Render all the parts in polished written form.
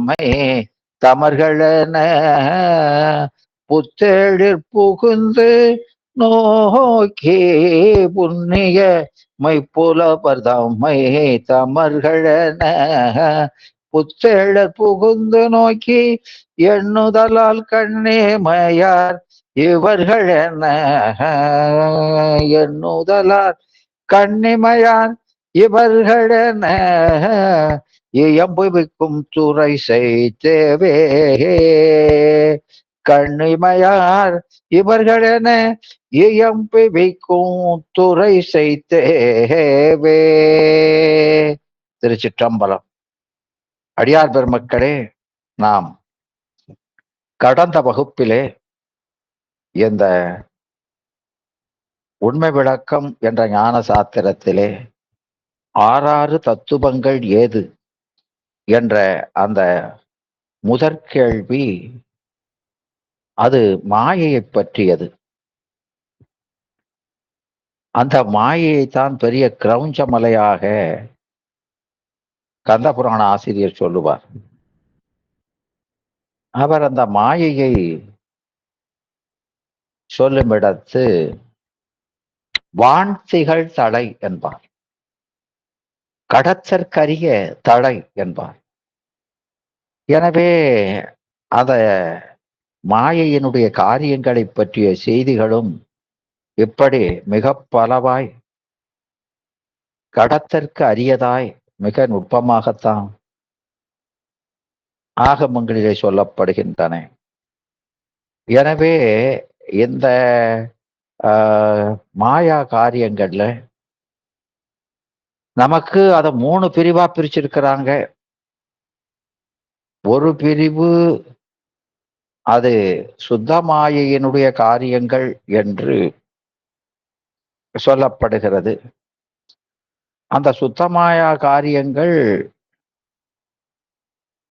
தம்மை தமர்களென புத்தெழிற் புகுந்து நோக்கி புண்ணிய மைப்புலவர் தம்மை தமர்களென புத்தெழற் புகுந்து நோக்கி எண்ணுதலால் கண்ணே மயார் இவர்களென எண்ணுதலால் கண்ணிமையான் இவர்களென இயம்புவிக்கும் துறை செய்தேவே கண்ணிமையார் இவர்களென இயம்புவிக்கும் துறை செய்தேவே. திருச்சிற்றம்பலம். அடியார் பெருமக்களே, நாம் கடந்த வகுப்பிலே இந்த உண்மை விளக்கம் என்ற ஞான சாத்திரத்திலே 6 தத்துவங்கள் ஏது என்ற அந்த முதற் கேள்வி அது மாயையை பற்றியது. அந்த மாயையைத்தான் பெரிய கிரௌஞ்ச மலையாக கந்தபுராண ஆசிரியர் சொல்லுவார். அவர் அந்த மாயையை சொல்லும் இடத்து வான்திகள் தலை என்பார், கடற்கரிய தலை என்பார். எனவே அந்த மாயையினுடைய காரியங்களை பற்றிய செய்திகளும் இப்படி மிக பலவாய் கடத்தற்கு அரியதாய் மிக நுட்பமாகத்தான் ஆகமங்களிலே சொல்லப்படுகின்றன. எனவே இந்த மாயா காரியங்கள்ல நமக்கு அதை 3 பிரிவா பிரிச்சிருக்கிறாங்க. ஒரு பிரிவு அது சுத்த மாயையினுடைய காரியங்கள் என்று சொல்லப்படுகிறது. அந்த சுத்தமாயா காரியங்கள்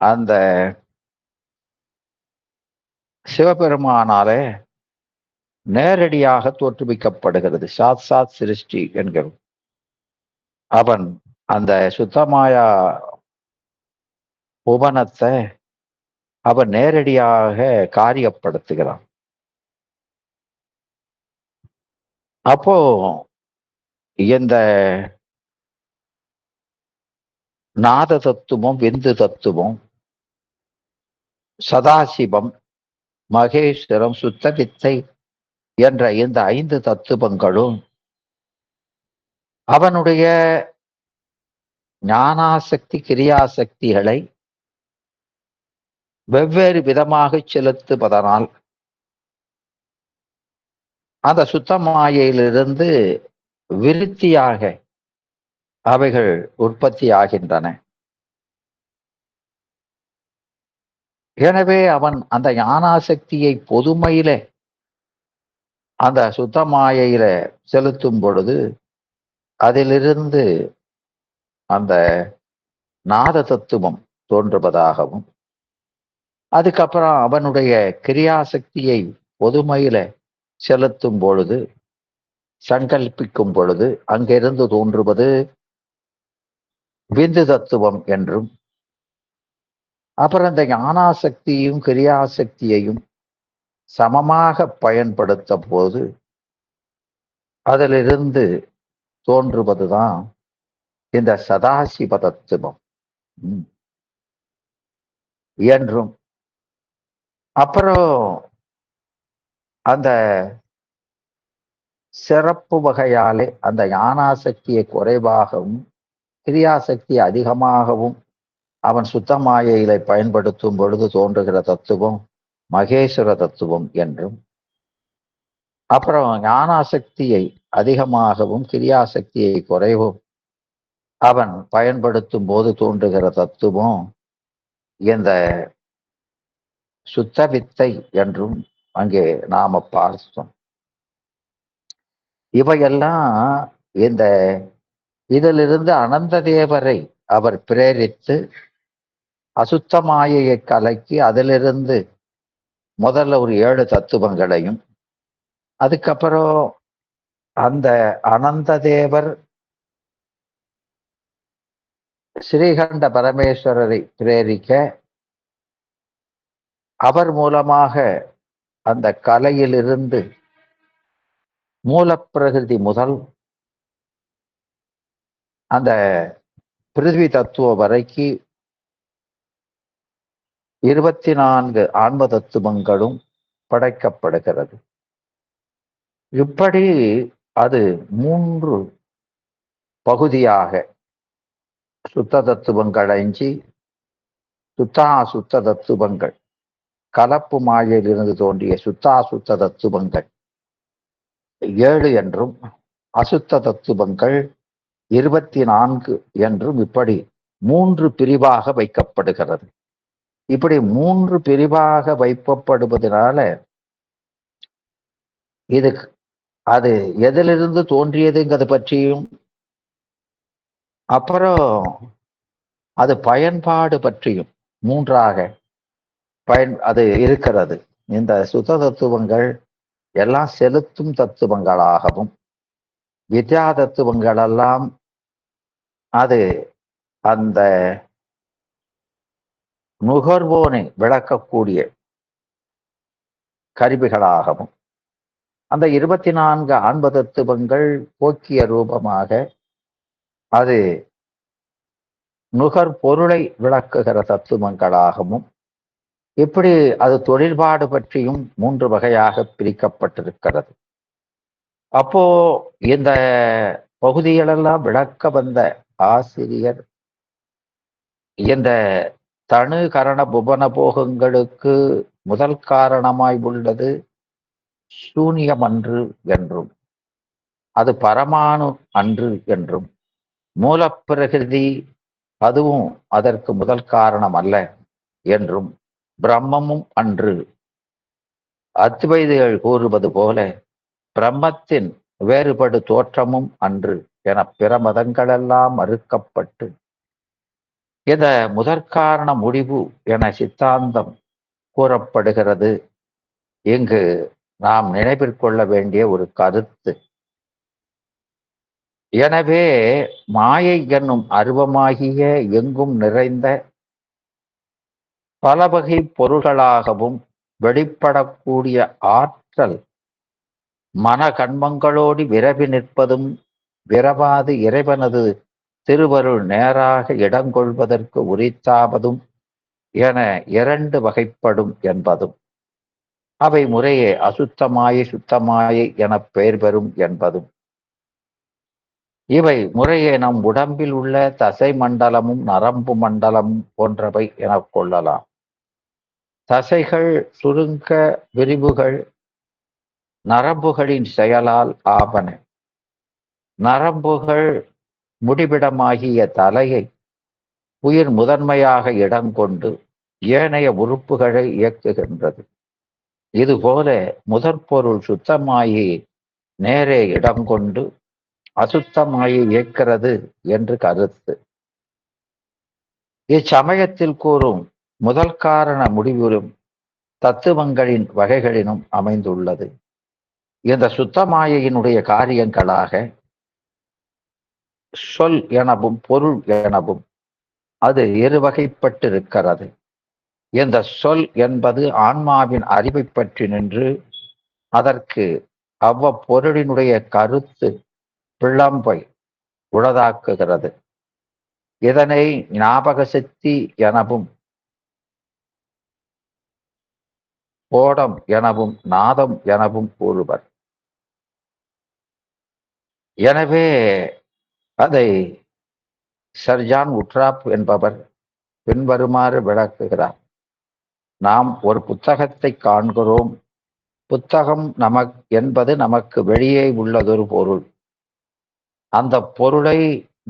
அந்த சிவபெருமானாலே நேரடியாக தோற்றுவிக்கப்படுகிறது. சாத் சிருஷ்டி என்கிறோம். அவன் அந்த சுத்தமாயா புவனத்தை அவன் நேரடியாக காரியப்படுத்துகிறான். அப்போ இந்த நாத தத்துவம், விந்து தத்துவம், சதாசிவம், மகேஸ்வரம், சுத்த வித்தை என்ற இந்த 5 தத்துவங்களும் அவனுடைய ஞானாசக்தி கிரியாசக்திகளை வெவ்வேறு விதமாக செலுத்துவதனால் அந்த சுத்த மாயையிலிருந்து விருத்தியாக அவைகள் உற்பத்தி ஆகின்றன. எனவே அவன் அந்த ஞானாசக்தியை பொதுமையில அந்த சுத்த மாயையில செலுத்தும் பொழுது அதிலிருந்து அந்த நாத தத்துவம் தோன்றுவதாகவும், அதுக்கப்புறம் அவனுடைய கிரியாசக்தியை பொதுமையில செலுத்தும் பொழுது, சங்கல்பிக்கும் பொழுது அங்கிருந்து தோன்றுவது விந்து தத்துவம் என்றும், அப்புறம் இந்த ஞானாசக்தியும் கிரியாசக்தியையும் சமமாக பயன்படுத்த போது அதிலிருந்து தோன்றுவதுதான் இந்த சதாசிவ தத்துவம் என்றும், அப்புறம் அந்த சிறப்பு வகையாலே அந்த ஞானாசக்தியை குறைவாகவும் கிரியாசக்தி அதிகமாகவும் அவன் சுத்தமாயையில பயன்படுத்தும் பொழுது தோன்றுகிற தத்துவம் மகேஸ்வர தத்துவம் என்றும், அப்புறம் ஞானாசக்தியை அதிகமாகவும் கிரியாசக்தியை குறைவும் அவன் பயன்படுத்தும் போது தோன்றுகிற தத்துவம் இந்த சுத்த வித்தை என்றும் அங்கே நாம பார்த்தோம். இவையெல்லாம் இந்த இதிலிருந்து அனந்த தேவரை அவர் பிரேரித்து அசுத்த மாயையை கலக்கி அதிலிருந்து முதல்ல ஒரு 7 தத்துவங்களையும், அதுக்கப்புறம் அந்த அனந்த தேவர் ஸ்ரீகண்ட பரமேஸ்வரரை பிரேரிக்க அவர் மூலமாக அந்த கலையிலிருந்து மூலப்பிரகிருதி முதல் அந்த பிருத்வி தத்துவம் வரைக்கு 24 ஆன்ம தத்துவங்களும் படைக்கப்படுகிறது. இப்படி அது 3 பகுதியாக சுத்த தத்துவங்கள் 5, சுத்த தத்துவங்கள், கலப்பு மாயையிலிருந்து தோன்றிய சுத்த தத்துவங்கள் 7 என்றும், அசுத்த தத்துவங்கள் 24 என்றும் இப்படி 3 பிரிவாக வைக்கப்படுகிறது. இப்படி 3 பிரிவாக வைக்கப்படுவதனால இது அது எதிலிருந்து தோன்றியதுங்கிறது பற்றியும், அப்புறம் அது பயன்பாடு பற்றியும் 3ஆக அது இருக்கிறது. இந்த சுத்த தத்துவங்கள் எல்லாம் செலுத்தும் தத்துவங்களாகவும், வித்யா தத்துவங்கள் எல்லாம் அது அந்த நுகர்வோனை விளக்கக்கூடிய கருவிகளாகவும், அந்த 24 ஆன்ம தத்துவங்கள் போக்கிய ரூபமாக அது நுகர்பொருளை விளக்குகிற தத்துவங்களாகவும், இப்படி அது தொழில்பாடு பற்றியும் 3 வகையாக பிரிக்கப்பட்டிருக்கிறது. அப்போ இந்த பகுதிகளெல்லாம் விளக்க வந்த ஆசிரியர் இந்த தனு கரண புவன போகங்களுக்கு முதல் காரணமாய் உள்ளது சூனியம் அன்று என்றும், அது பரமாணு அன்று என்றும், மூலப்பிரகிருதி அதுவும் அதற்கு முதல் காரணம் அல்ல என்றும், பிரம்மமும் அன்று, அத்வைதிகள் கூறுவது போல பிரம்மத்தின் வேறுபடு தோற்றமும் அன்று என பிற மதங்களெல்லாம் மறுக்கப்பட்டு இந்த முதற்காரண முடிவு என சித்தாந்தம் கூறப்படுகிறது. இங்கு நாம் நினைவிற்கொள்ள வேண்டிய ஒரு கருத்து. எனவே மாயை என்னும் அருவமாகிய எங்கும் நிறைந்த பல வகை பொருள்களாகவும் வெளிப்படக்கூடிய ஆற்றல் மன கண்மங்களோடு விரவி நிற்பதும், விரவாது இறைவனது திருவருள் நேராக இடங்கொள்வதற்கு உரித்தாவதும் என 2 வகைப்படும் என்பதும், அவை முறையே அசுத்தமாயை சுத்தமாயை என பெயர் பெறும் என்பதும், இவை முறையே நம் உடம்பில் உள்ள தசை மண்டலமும் நரம்பு மண்டலமும் போன்றவை என கொள்ளலாம். தசைகள் சுருங்க, விரிவுகள் நரம்புகளின் செயலால் ஆவன. நரம்புகள் முடிவிடமாகிய தலையை உயிர் முதன்மையாக இடங்கொண்டு ஏனைய உறுப்புகளை இயக்குகின்றது. இதுபோல முதற்பொருள் சுத்தமாயி நேரே இடங்கொண்டு அசுத்தமாயி இயக்கிறது என்று கருத்து. இச்சமயத்தில் கூறும் முதல் காரண முடிவிலும் தத்துவங்களின் வகைகளினும் அமைந்துள்ளது. இந்த சுத்தமாயையினுடைய காரியங்களாக சொல் எனவும் பொருள் எனவும் அது 2 வகைப்பட்டிருக்கிறது. இந்த சொல் என்பது ஆன்மாவின் அறிவை பற்றி நின்று அதற்கு அவ்வப்பொருளினுடைய கருத்து பிளம்பை உளதாக்குகிறது. இதனை ஞாபக சக்தி எனவும், கோடம் எனவும், நாதம் எனவும் கூறுவர். எனவே அதை சர் ஜான் உட்ராப் என்பவர் பின்வருமாறு விளக்குகிறார். நாம் ஒரு புத்தகத்தை காண்கிறோம். புத்தகம் என்பது நமக்கு வெளியே உள்ளதொரு பொருள். அந்த பொருளை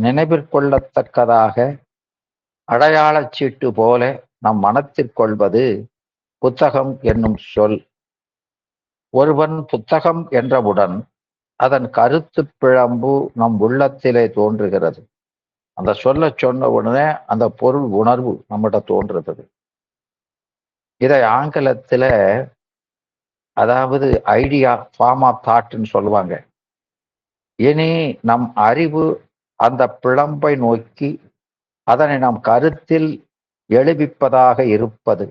நினைவிற்கொள்ளத்தக்கதாக அடையாளச் சீட்டு போல நம் மனத்திற்கொள்வது புத்தகம் என்னும் சொல். ஒருவன் புத்தகம் என்றவுடன் அதன் கருத்து பிழம்பு நம் உள்ளத்திலே தோன்றுகிறது. அந்த சொல்ல சொன்ன உடனே அந்த பொருள் உணர்வு நம்மிட தோன்றுகிறது. இதை ஆங்கிலத்தில் அதாவது ஐடியா ஃபார்ம் ஆஃப் தாட்னு சொல்லுவாங்க. இனி நம் அறிவு அந்த பிழம்பை நோக்கி அதனை நம் கருத்தில் எழுப்பிப்பதாக இருப்பது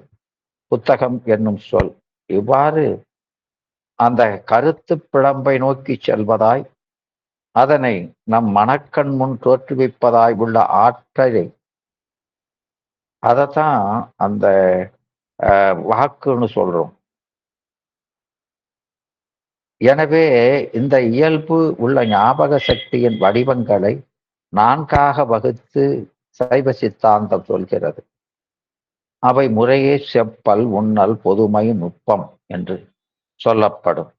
புத்தகம் என்னும் சொல் இவ்வாறு அந்த கருத்து பிழம்பை நோக்கி செல்வதாய் அதனை நம் மனக்கண் முன் தோற்றுவிப்பதாய் உள்ள ஆற்றலை அதைத்தான் அந்த வாக்குன்னு சொல்றோம். எனவே இந்த இயல்பு உள்ள ஞாபக சக்தியின் வடிவங்களை 4ஆக வகுத்து சைவ சித்தாந்தம் சொல்கிறது. அவை முறையே செப்பல், உண்ணல், பொதுமை, நுட்பம் என்று சொல்லப்படும்.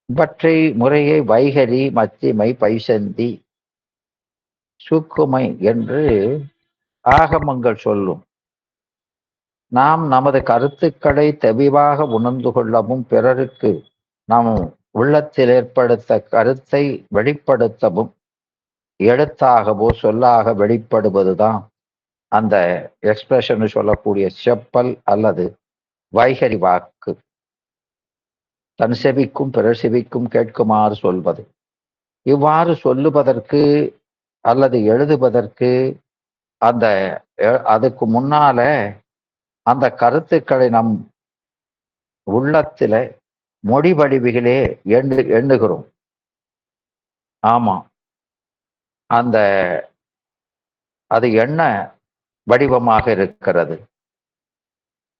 இவற்றை முறையே வைகரி, மத்திமை, பைசந்தி, சூக்குமை என்று ஆகமங்கள் சொல்லும். நாம் நமது கருத்துக்களை தெளிவாக உணர்ந்து கொள்ளவும் பிறருக்கு நம் உள்ளத்தில் ஏற்படுத்த கருத்தை வெளிப்படுத்தவும் எழுத்தாகவோ சொல்லாக வெளிப்படுவதுதான் அந்த எக்ஸ்பிரஷன் சொல்லக்கூடிய செப்பல் அல்லது வைகரி வாக்கு. தன் செவிக்கும் பிறர் செவிக்கும் கேட்குமாறு சொல்வது. இவ்வாறு சொல்லுவதற்கு அல்லது எழுதுவதற்கு அந்த அதுக்கு முன்னால அந்த கருத்துக்களை நம் உள்ளத்தில மொழி வடிவிகளே எண்ணுகிறோம். ஆமா, அந்த அது என்ன வடிவமாக இருக்கிறது.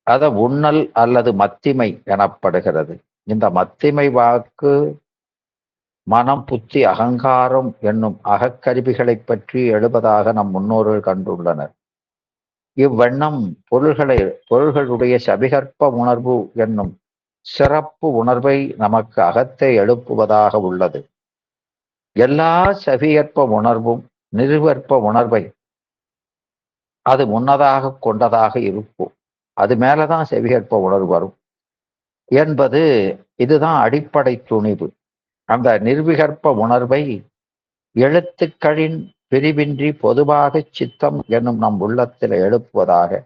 அத உண்ணல் அல்லது மத்திமை எனப்படுகிறது. இந்த மத்திமை வாக்கு மனம், புத்தி, அகங்காரம் என்னும் அகக்கருவிகளை பற்றி எழுவதாக நம் முன்னோர்கள் கண்டுள்ளனர். இவ்வண்ணம் பொருள்களுடைய சபிகற்ப உணர்வு என்னும் சிறப்பு உணர்வை நமக்கு அகத்தை எழுப்புவதாக உள்ளது. எல்லா சபிகற்ப உணர்வும் நிர்வற்ப உணர்வை அது முன்னதாக கொண்டதாக இருக்கும். அது மேலதான் செவிகற்ப உணர்வு வரும் என்பது இதுதான் அடிப்படை துணிவு. அந்த நிர்விகற்ப உணர்வை எழுத்துக்களின் பிரிவின்றி பொதுவாக சித்தம் என்னும் நம் உள்ளத்தில் எழுப்புவதாக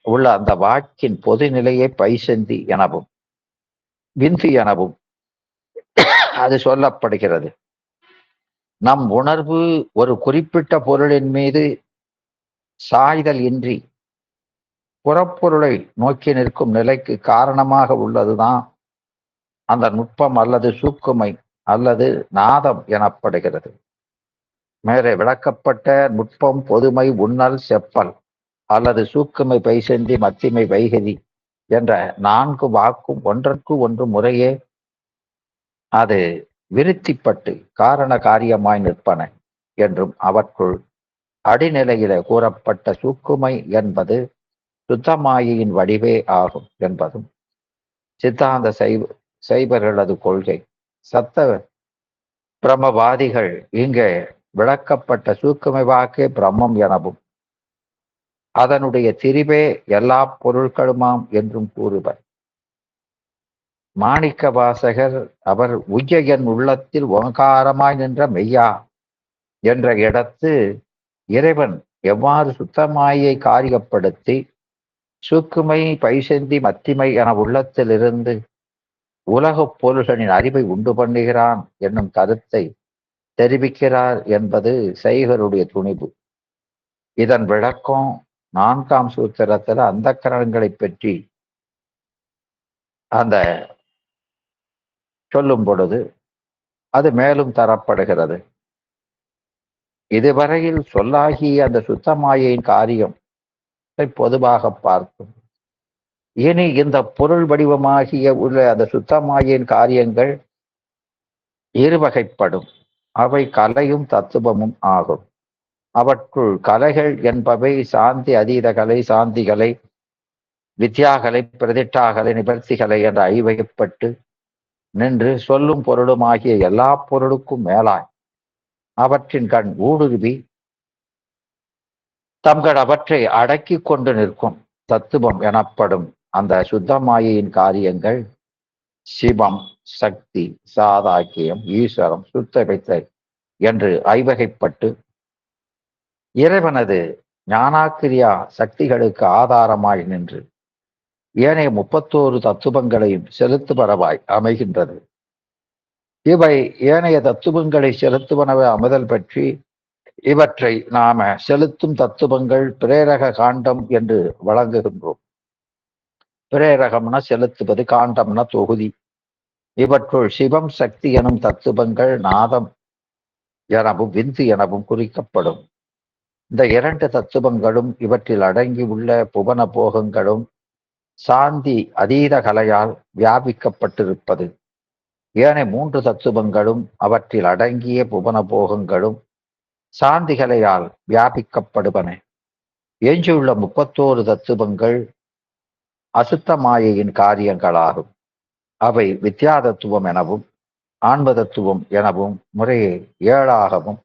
உள்ள அந்த வாக்கின் பொதுநிலையை பைசந்தி எனவும் விந்து எனவும் அது சொல்லப்படுகிறது. நம் உணர்வு ஒரு குறிப்பிட்ட பொருளின் மீது சாய்தல் இன்றி புறப்பொருளை நோக்கி நிற்கும் நிலைக்கு காரணமாக உள்ளதுதான் அந்த நுட்பம் அல்லது சூக்குமை அல்லது நாதம் எனப்படுகிறது. மேலே விளக்கப்பட்ட நுட்பம், பொதுமை, உண்ணல், செப்பல் அல்லது சூக்குமை, பைசந்தி, மத்திமை, வைகரி என்ற 4 வாக்கும் ஒன்றற்கு ஒன்று முறையே அது விருத்திப்பட்டு காரண காரியமாய் நிற்பன என்றும் அவற்றுள் அடிநிலையில கூறப்பட்ட சூக்குமை என்பது சுத்தமாயின் வடிவே ஆகும் என்பதும் சித்தாந்த சைவர்களது கொள்கை. சத்த பிரமவாதிகள் இங்கே விளக்கப்பட்ட சூக்குமை வாக்கே பிரம்மம் எனவும் அதனுடைய திரிவே எல்லா பொருட்களுமாம் என்றும் கூறுவர். மாணிக்க வாசகர் அவர் உய்ய என் உள்ளத்தில் ஓங்காரமாய் நின்ற மெய்யா என்ற இடத்து இறைவன் எவ்வாறு சுத்தமாயை காரியப்படுத்தி சூக்குமை, பைசந்தி, மத்திமை என உள்ளத்திலிருந்து உலகப் பொருள்களின் அறிவை உண்டு பண்ணுகிறான் என்னும் கருத்தை தெரிவிக்கிறார் என்பது சைவருடைய துணிவு. இதன் விளக்கம் 4ஆம் சூத்திரத்தில் அந்த கரணங்களை பற்றி அந்த சொல்லும் பொழுது அது மேலும் தரப்படுகிறது. இதுவரையில் சொல்லாகிய அந்த சுத்தமாயின் காரியம் பொதுவாக பார்க்கும். இனி இந்த பொருள் வடிவமாகிய உள்ள அந்த சுத்தமாயின் காரியங்கள் இருவகைப்படும். அவை கலையும் தத்துவமும் ஆகும். அவற்றுள் கலைகள் என்பவை சாந்தி, அதீத கலை, சாந்திகளை, வித்யாகலை, பிரதிஷ்டாகலை, நிவர்த்திகளை என்ற ஐவகைப்பட்டு நின்று சொல்லும் பொருளும் ஆகிய எல்லா பொருளுக்கும் மேலாய் அவற்றின் கண் ஊடுருவி தங்கள் அவற்றை அடக்கி கொண்டு நிற்கும் தத்துவம் எனப்படும் அந்த சுத்தமாயின் காரியங்கள் சிவம், சக்தி, சாதாக்கியம், ஈஸ்வரம், சுத்தவித்தை என்று ஐவகைப்பட்டு இறைவனது ஞானாக்கிரியா சக்திகளுக்கு ஆதாரமாய் நின்று ஏனைய 31 தத்துவங்களையும் செலுத்துபரவாய் அமைகின்றது. இவை ஏனைய தத்துவங்களை செலுத்துவனவை அமைதல் பற்றி இவற்றை நாம செலுத்தும் தத்துவங்கள் பிரேரக காண்டம் என்று வழங்குகின்றோம். பிரேரகம்னா செலுத்துவது, காண்டம்னா தொகுதி. இவற்றுள் சிவம் சக்தி எனும் தத்துவங்கள் நாதம் எனவும் விந்து எனவும் குறிக்கப்படும். இந்த இரண்டு தத்துவங்களும் இவற்றில் அடங்கி உள்ள புவன போகங்களும் சாந்தி அதீத கலையால் வியாபிக்கப்பட்டிருப்பது. ஏனைய மூன்று தத்துவங்களும் அவற்றில் அடங்கிய புவன போகங்களும் சாந்திகளையால் வியாபிக்கப்படுவன. எஞ்சியுள்ள 31 தத்துவங்கள் அசுத்த மாயையின் காரியங்களாகும். அவை வித்யா தத்துவம் எனவும் ஆன்ம தத்துவம் எனவும் முறையே 7ஆகவும்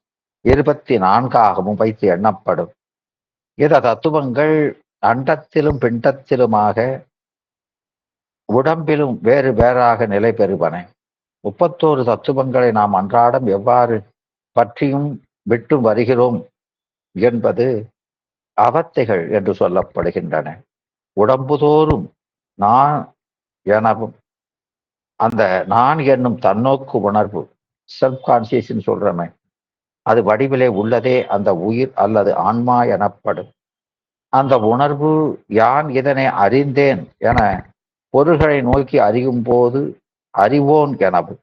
24ஆகவும் வைத்து எண்ணப்படும். இந்த தத்துவங்கள் அண்டத்திலும் பிண்டத்திலுமாக உடம்பிலும் வேறு வேறாக நிலை பெறுவன. 31 தத்துவங்களை நாம் அன்றாடம் எவ்வாறு பற்றியும் விட்டு வருகிறோம் என்பது அவத்தைகள் என்று சொல்லப்படுகின்றன. உடம்புதோறும் நான் எனவும் அந்த நான் என்னும் தன்னோக்கு உணர்வு செல்ஃப் கான்சியஸ் சொல்றமே, அது வடிவிலே உள்ளதே அந்த உயிர் அல்லது ஆன்மா எனப்படும். அந்த உணர்வு யான் இதனை அறிந்தேன் என பொருள்களை நோக்கி அறியும் போது அறிவோன் எனவும்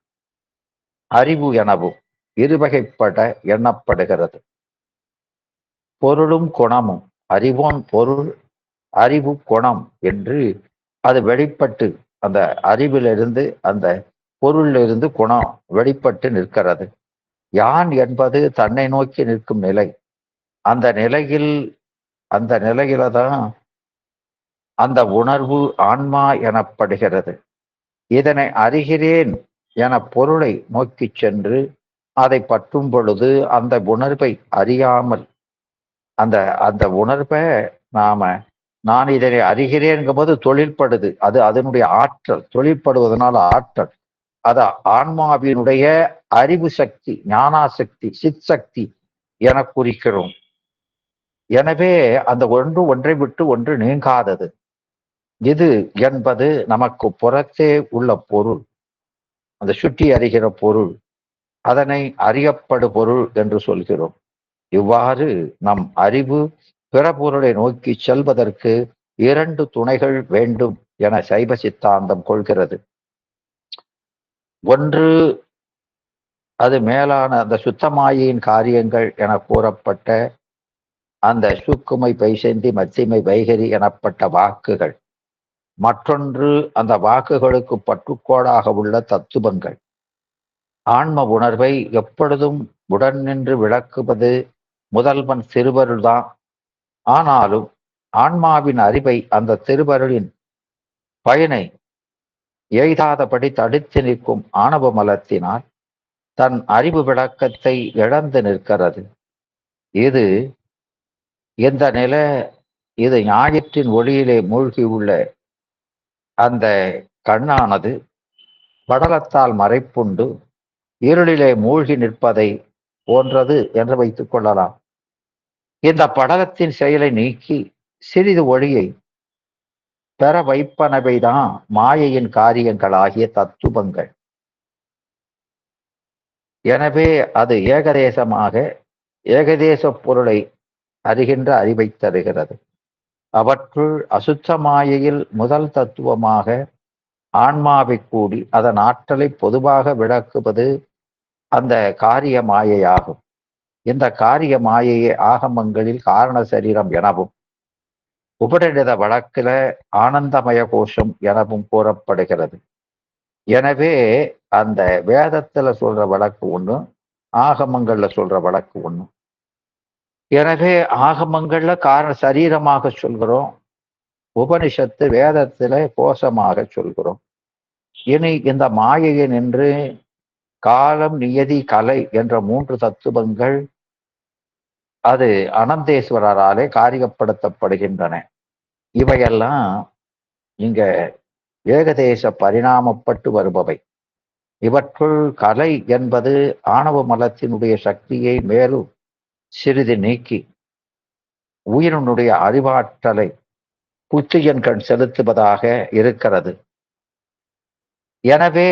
அறிவு எனவும் இருவகைப்பட எண்ணப்படுகிறது. பொருளும் குணமும் அறிவோன் பொருள் அறிவு குணம் என்று அது வெளிப்பட்டு அந்த அறிவிலிருந்து அந்த பொருளிலிருந்து குணம் வெளிப்பட்டு நிற்கிறது. யான் என்பது தன்னை நோக்கி நிற்கும் நிலை. அந்த நிலையில தான் அந்த உணர்வு ஆன்மா எனப்படுகிறது. இதனை அறிகிறேன் என பொருளை நோக்கி சென்று அதை பற்றும் பொழுது அந்த உணர்வை அறியாமல் அந்த அந்த உணர்வை நான் இதனை அறிகிறேன்கும் போது தொழில்படுது. அது அதனுடைய ஆற்றல், தொழில்படுவதனால ஆற்றல். அது ஆன்மாவினுடைய அறிவு சக்தி, ஞானாசக்தி, சித் சக்தி என குறிக்கிறோம். எனவே அந்த ஒன்றை விட்டு ஒன்று நீங்காதது. இது என்பது நமக்கு புறத்தே உள்ள பொருள், அந்த சுற்றி அறிகிற பொருள், அதனை அறியப்படு பொருள் என்று சொல்கிறோம். இவ்வாறு நம் அறிவு பிற பொருளை நோக்கி செல்வதற்கு 2 துணைகள் வேண்டும் என சைவ சித்தாந்தம் கொள்கிறது. ஒன்று, அது மேலான அந்த சுத்தமாயின் காரியங்கள் என கூறப்பட்ட அந்த சூக்குமை பைசந்தி மத்திமை வைகரி எனப்பட்ட வாக்குகள். மற்றொன்று, அந்த வாக்குகளுக்கு பற்றுக்கோடாக உள்ள தத்துவங்கள். ஆன்ம உணர்வை எப்பொழுதும் உடன் நின்று விளக்குவது முதல்வன் திருவருள்தான். ஆனாலும் ஆன்மாவின் அறிவை அந்த திருவருளின் பயனை எய்தாதபடி தடுத்து நிற்கும் ஆணவ மலத்தினால் தன் அறிவு விளக்கத்தை இழந்து நிற்கிறது. இந்த நிலை இது ஞாயிற்றின் ஒளியிலே மூழ்கியுள்ள அந்த கண்ணானது படலத்தால் மறைப்புண்டு இருளிலே மூழ்கி நிற்பதை போன்றது என்று வைத்துக் கொள்ளலாம். இந்த படலத்தின் செயலை நீக்கி சிறிது ஒளியை பெற வைப்பனவைதான் மாயையின் காரியங்களாகிய தத்துவங்கள். எனவே அது ஏகதேச பொருளை அறிகின்ற அறிவை தருகிறது. அவற்றுள் அசுத்த மாயையில் முதல் தத்துவமாக ஆன்மாவை கூடி அதன் ஆற்றலை பொதுவாக விளக்குவது அந்த காரிய மாயையாகும். இந்த காரிய மாயையை ஆகமங்களில் காரண சரீரம் எனவும் உபநிடத வழக்கில ஆனந்தமய கோஷம் எனவும் கூறப்படுகிறது. எனவே அந்த வேதத்துல சொல்ற வழக்கு ஒண்ணு, ஆகமங்கள்ல சொல்ற வழக்கு ஒண்ணு. எனவே ஆகமங்கள்ல காரண சரீரமாக சொல்கிறோம், உபனிஷத்து வேதத்துல கோஷமாக சொல்கிறோம். இனி இந்த மாயையை நின்று காலம், நியதி, கலை என்ற 3 தத்துவங்கள் அது அனந்தேஸ்வரராலே காரியப்படுத்தப்படுகின்றன. இவையெல்லாம் இங்க ஏகதேச பரிணாமப்பட்டு வருபவை. இவற்றுள் கலை என்பது ஆணவ மலத்தினுடைய சக்தியை மேலும் சிறிது நீக்கி உயிரினுடைய அறிவாற்றலை புத்தியின் கண் செலுத்துவதாக இருக்கிறது. எனவே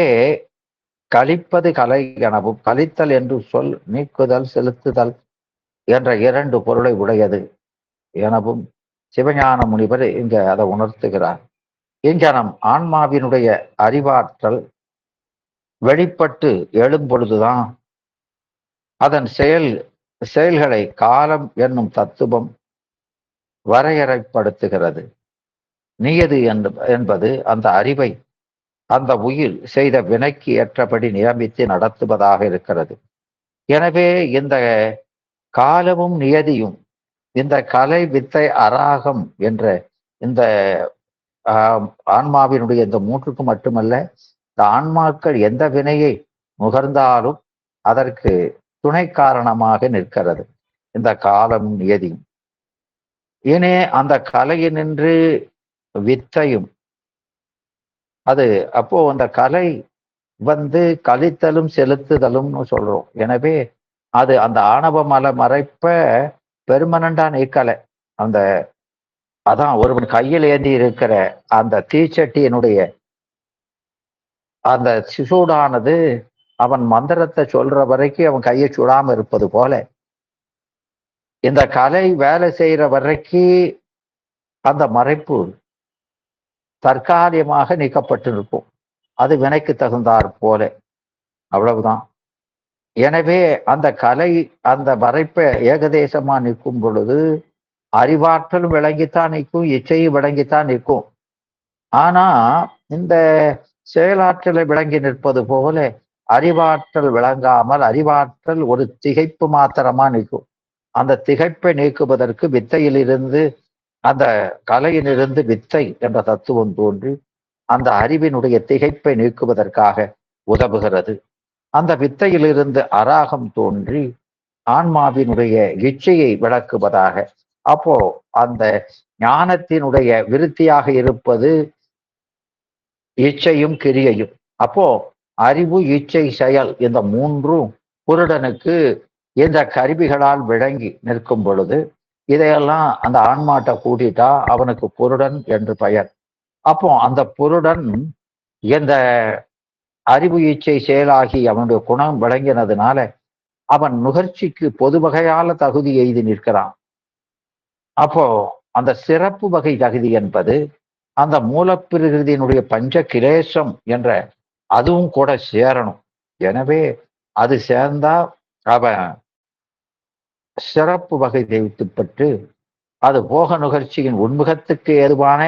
கழிப்பது கலை எனவும் கழித்தல் என்று சொல் நீக்குதல் செலுத்துதல் என்ற 2 பொருளை உடையது எனவும் சிவஞான முனிவர் இங்க அதை உணர்த்துகிறார். இங்கனம் ஆன்மாவினுடைய அறிவாற்றல் வெளிப்பட்டு எழும் பொழுதுதான் அதன் செயல்களை காலம் என்னும் தத்துவம் வரையறைப்படுத்துகிறது. நியதி என்பது அந்த அறிவை அந்த உயிர் செய்த வினைக்கு ஏற்றபடி நியமித்து நடத்துவதாக இருக்கிறது. எனவே இந்த காலமும் நியதியும் இந்த கலை வித்தை அராகம் என்ற இந்த ஆன்மாவினுடைய இந்த மூன்றுக்கு மட்டுமல்ல, இந்த ஆன்மாக்கள் எந்த வினையை நுகர்ந்தாலும் அதற்கு துணை காரணமாக நிற்கிறது இந்த காலம் நியதியும். இனி அந்த கலையினின்று வித்தையும், அது அப்போ அந்த கலை கழித்தலும் செலுத்துதலும்னு சொல்றோம். எனவே அது அந்த ஆணவ மல மறைப்ப பெர்மனண்டா நீக்கலை. அந்த அதான் ஒருவன் கையில் ஏந்தி இருக்கிற அந்த தீச்சட்டியினுடைய அந்த சூடானது அவன் மந்திரத்தை சொல்ற வரைக்கும் அவன் கையை சுடாம இருப்பது போல, இந்த கலை வேலை செய்யற வரைக்கும் அந்த மறைப்பு தற்காலிகமாக நீக்கப்பட்டிருக்கும். அது வினைக்கு தகுந்தாற் போல, அவ்வளவுதான். எனவே அந்த கலை அந்த மறைப்பை ஏகதேசமா நிற்கும் பொழுது அறிவாற்றலும் விளங்கித்தான் நிற்கும், இச்சையும் விளங்கித்தான் நிற்கும். ஆனா இந்த செயலாற்றலை விளங்கி நிற்பது போல அறிவாற்றல் விளங்காமல் அறிவாற்றல் ஒரு திகைப்பு மாத்திரமா நிற்கும். அந்த திகைப்பை நீக்குவதற்கு வித்தையிலிருந்து அந்த கலையிலிருந்து வித்தை என்ற தத்துவம் தோன்றி அந்த அறிவினுடைய திகைப்பை நீக்குவதற்காக உதவுகிறது. அந்த வித்தையிலிருந்து அராகம் தோன்றி ஆன்மாவினுடைய இச்சையை விளக்குவதாக. அப்போ அந்த ஞானத்தினுடைய விருத்தியாக இருப்பது இச்சையும் கிரியையும். அப்போ அறிவு, இச்சை, செயல் இந்த மூன்றும் புருடனுக்கு இந்த கருவிகளால் விளங்கி நிற்கும் பொழுது இதையெல்லாம் அந்த ஆன்மாட்ட கூட்டிட்டா அவனுக்கு புருடன் என்று பெயர். அப்போ அந்த புருடன் இந்த அறிவு, இச்சை, செயலாகி அவனுடைய குணம் விளங்கினதுனால அவன் நுகர்ச்சிக்கு பொது வகையால தகுதி எய்தி நிற்கிறான். அப்போ அந்த சிறப்பு வகை தகுதி என்பது அந்த மூலப்பிரகிருதியினுடைய பஞ்ச கிலேசம் என்ற அதுவும் கூட சேரணும். எனவே அது சேர்ந்தா அவன் சிறப்பு வகை தெய்வத்துப்பட்டு அது போக நுகர்ச்சியின் உண்முகத்துக்கு ஏதுவான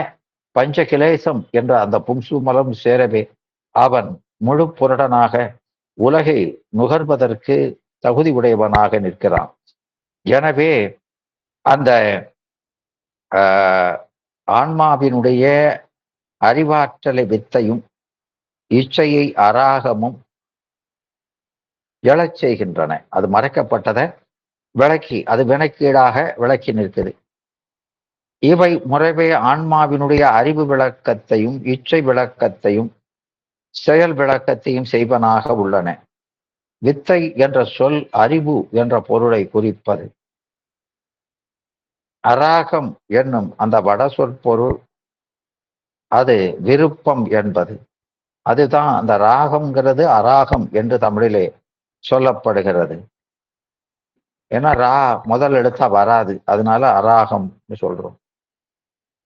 பஞ்ச கிலேசம் என்ற அந்த பும்சுமலம் சேரவே அவன் முழு புரடனாக உலகை நுகர்வதற்கு தகுதி உடையவனாக நிற்கிறான். எனவே அந்த ஆன்மாவினுடைய அறிவாற்றலை வித்தையும் இச்சையை அராகமும் எழச் செய்கின்றன. அது மறைக்கப்பட்டதை விளக்கி அது வினைக்கீடாக விளக்கி நிற்குது. இவை முறைவே ஆன்மாவினுடைய அறிவு விளக்கத்தையும் இச்சை விளக்கத்தையும் செயல் விளக்கத்தையும் செய்வனாக உள்ளன. வித்தை என்ற சொல் அறிவு என்ற பொருளை குறிப்பது. அராகம் என்னும் அந்த வட சொற்பொருள் அது விருப்பம் என்பது. அதுதான் அந்த ராகம்ங்கிறது அராகம் என்று தமிழிலே சொல்லப்படுகிறது. ஏன்னா முதல் எழுத்தா வராது, அதனால அராகம் சொல்றோம்.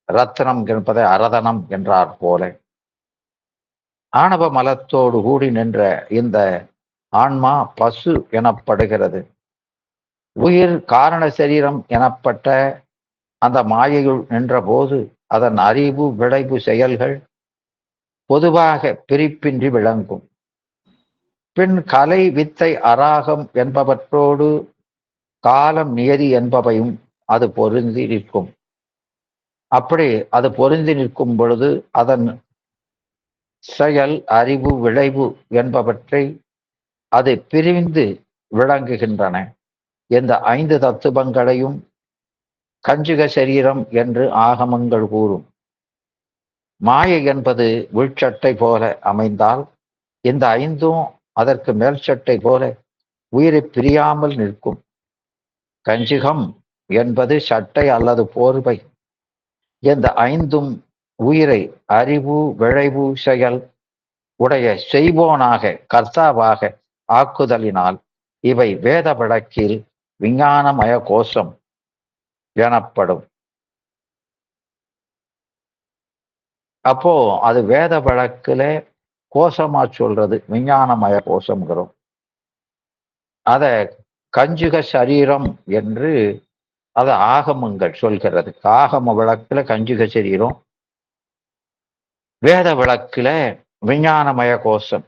ரத்னம் என்பதை அரதனம் என்றார் போல ஆணவ மலத்தோடு கூடி நின்ற இந்த ஆன்மா பசு எனப்படுகிறது. உயிர் காரண சரீரம் எனப்பட்ட அந்த மாயையுள் நின்ற போது அதன் அறிவு, விளைவு, செயல்கள் பொதுவாக பிரிப்பின்றி விளங்கும். பின் கலை, வித்தை, அராகம் என்பவற்றோடு காலம், நியதி என்பவையும் அது பொருந்தி நிற்கும். அப்படி அது பொருந்தி நிற்கும் பொழுது அதன் செயல், அறிவு, விளைவு என்பவற்றை அது பிரிந்து விளங்குகின்றன. இந்த 5 தத்துவங்களையும் கஞ்சுக சரீரம் என்று ஆகமங்கள் கூறும். மாயை என்பது உள்சட்டை போல அமைந்தால் இந்த 5ம் அதற்கு மேல் சட்டை போல உயிரை பிரியாமல் நிற்கும். கஞ்சுகம் என்பது சட்டை அல்லது போர்வை. இந்த 5ம் உயிரை அறிவு, விளைவு, செயல் உடைய செய்வோனாக கர்த்தாவாக ஆக்குதலினால் இவை வேத வழக்கில் விஞ்ஞானமய கோஷம் எனப்படும். அப்போ அது வேத வழக்குல கோஷமா சொல்றது விஞ்ஞானமய கோஷம்ங்கிறோம். அத கஞ்சுக சரீரம் என்று அத ஆகமங்கள் சொல்கிறது. ஆகம வழக்குல கஞ்சுக சரீரம், வேத விளக்குல விஞ்ஞானமய கோஷம்.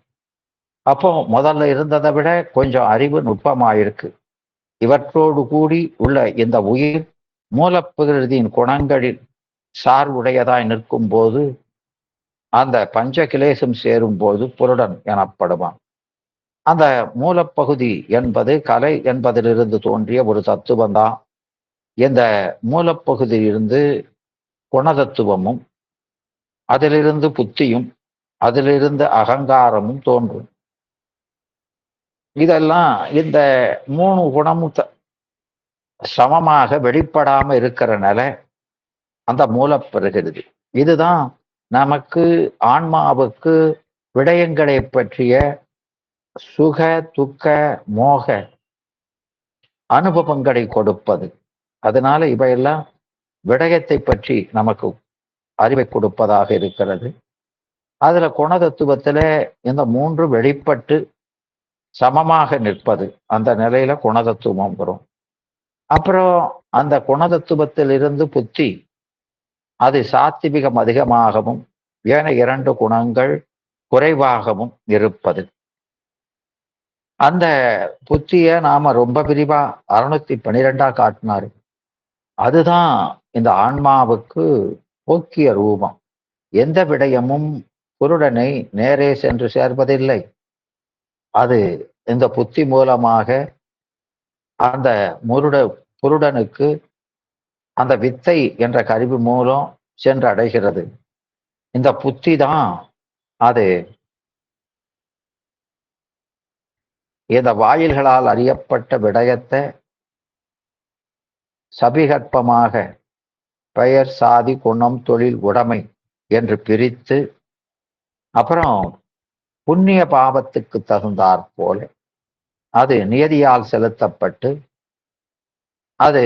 அப்போ முதல்ல இருந்ததை விட கொஞ்சம் அறிவு நுட்பமாயிருக்கு. இவற்றோடு கூடி உள்ள இந்த உயிர் மூலப்பிரகிருதியின் குணங்களில் சார்புடையதாய் நிற்கும் போது அந்த பஞ்ச கிலேசம் சேரும் போது புருடன் எனப்படுவான். அந்த மூலப்பகுதி என்பது கலை என்பதிலிருந்து தோன்றிய ஒரு தத்துவம் தான். இந்த மூலப்பகுதியிலிருந்து குணதத்துவமும், அதிலிருந்து புத்தியும், அதிலிருந்து அகங்காரமும் தோன்றும். இதெல்லாம் இந்த 3 குணமும் சமமாக வெளிப்படாம இருக்கிறனால அந்த மூலப்பிரகிருதி. இதுதான் நமக்கு ஆன்மாவுக்கு விடயங்களை பற்றிய சுக, துக்க, மோக அனுபவங்களை கொடுப்பது. அதனால இவையெல்லாம் விடயத்தை பற்றி நமக்கு அறிவை கொடுப்பதாக இருக்கிறது. அதுல குணதத்துவத்துல இந்த 3 வெளிப்பட்டு சமமாக நிற்பது. அந்த நிலையில குணதத்துவம் வரும். அப்புறம் அந்த குணதத்துவத்திலிருந்து புத்தி அது சாத்விகம் அதிகமாகவும் ஏனைய 2 குணங்கள் குறைவாகவும் இருப்பது. அந்த புத்திய நாம ரொம்ப விரிவா 612 காட்டினாரு. அதுதான் இந்த ஆன்மாவுக்கு போக்கிய ரூபம். எந்த விடயமும் குருடனை நேரே சென்று சேர்வதில்லை. அது இந்த புத்தி மூலமாக அந்த புருடனுக்கு அந்த வித்தை என்ற கருவி மூலம் சென்று அடைகிறது. இந்த புத்தி தான் அது இந்த வாயில்களால் அறியப்பட்ட விடயத்தை சபிகற்பமாக பெயர், சாதி, குணம், தொழில், உடைமை என்று பிரித்து, அப்புறம் புண்ணிய பாவத்துக்கு தகுந்தாற் போல அது நியதியால் செலுத்தப்பட்டு அது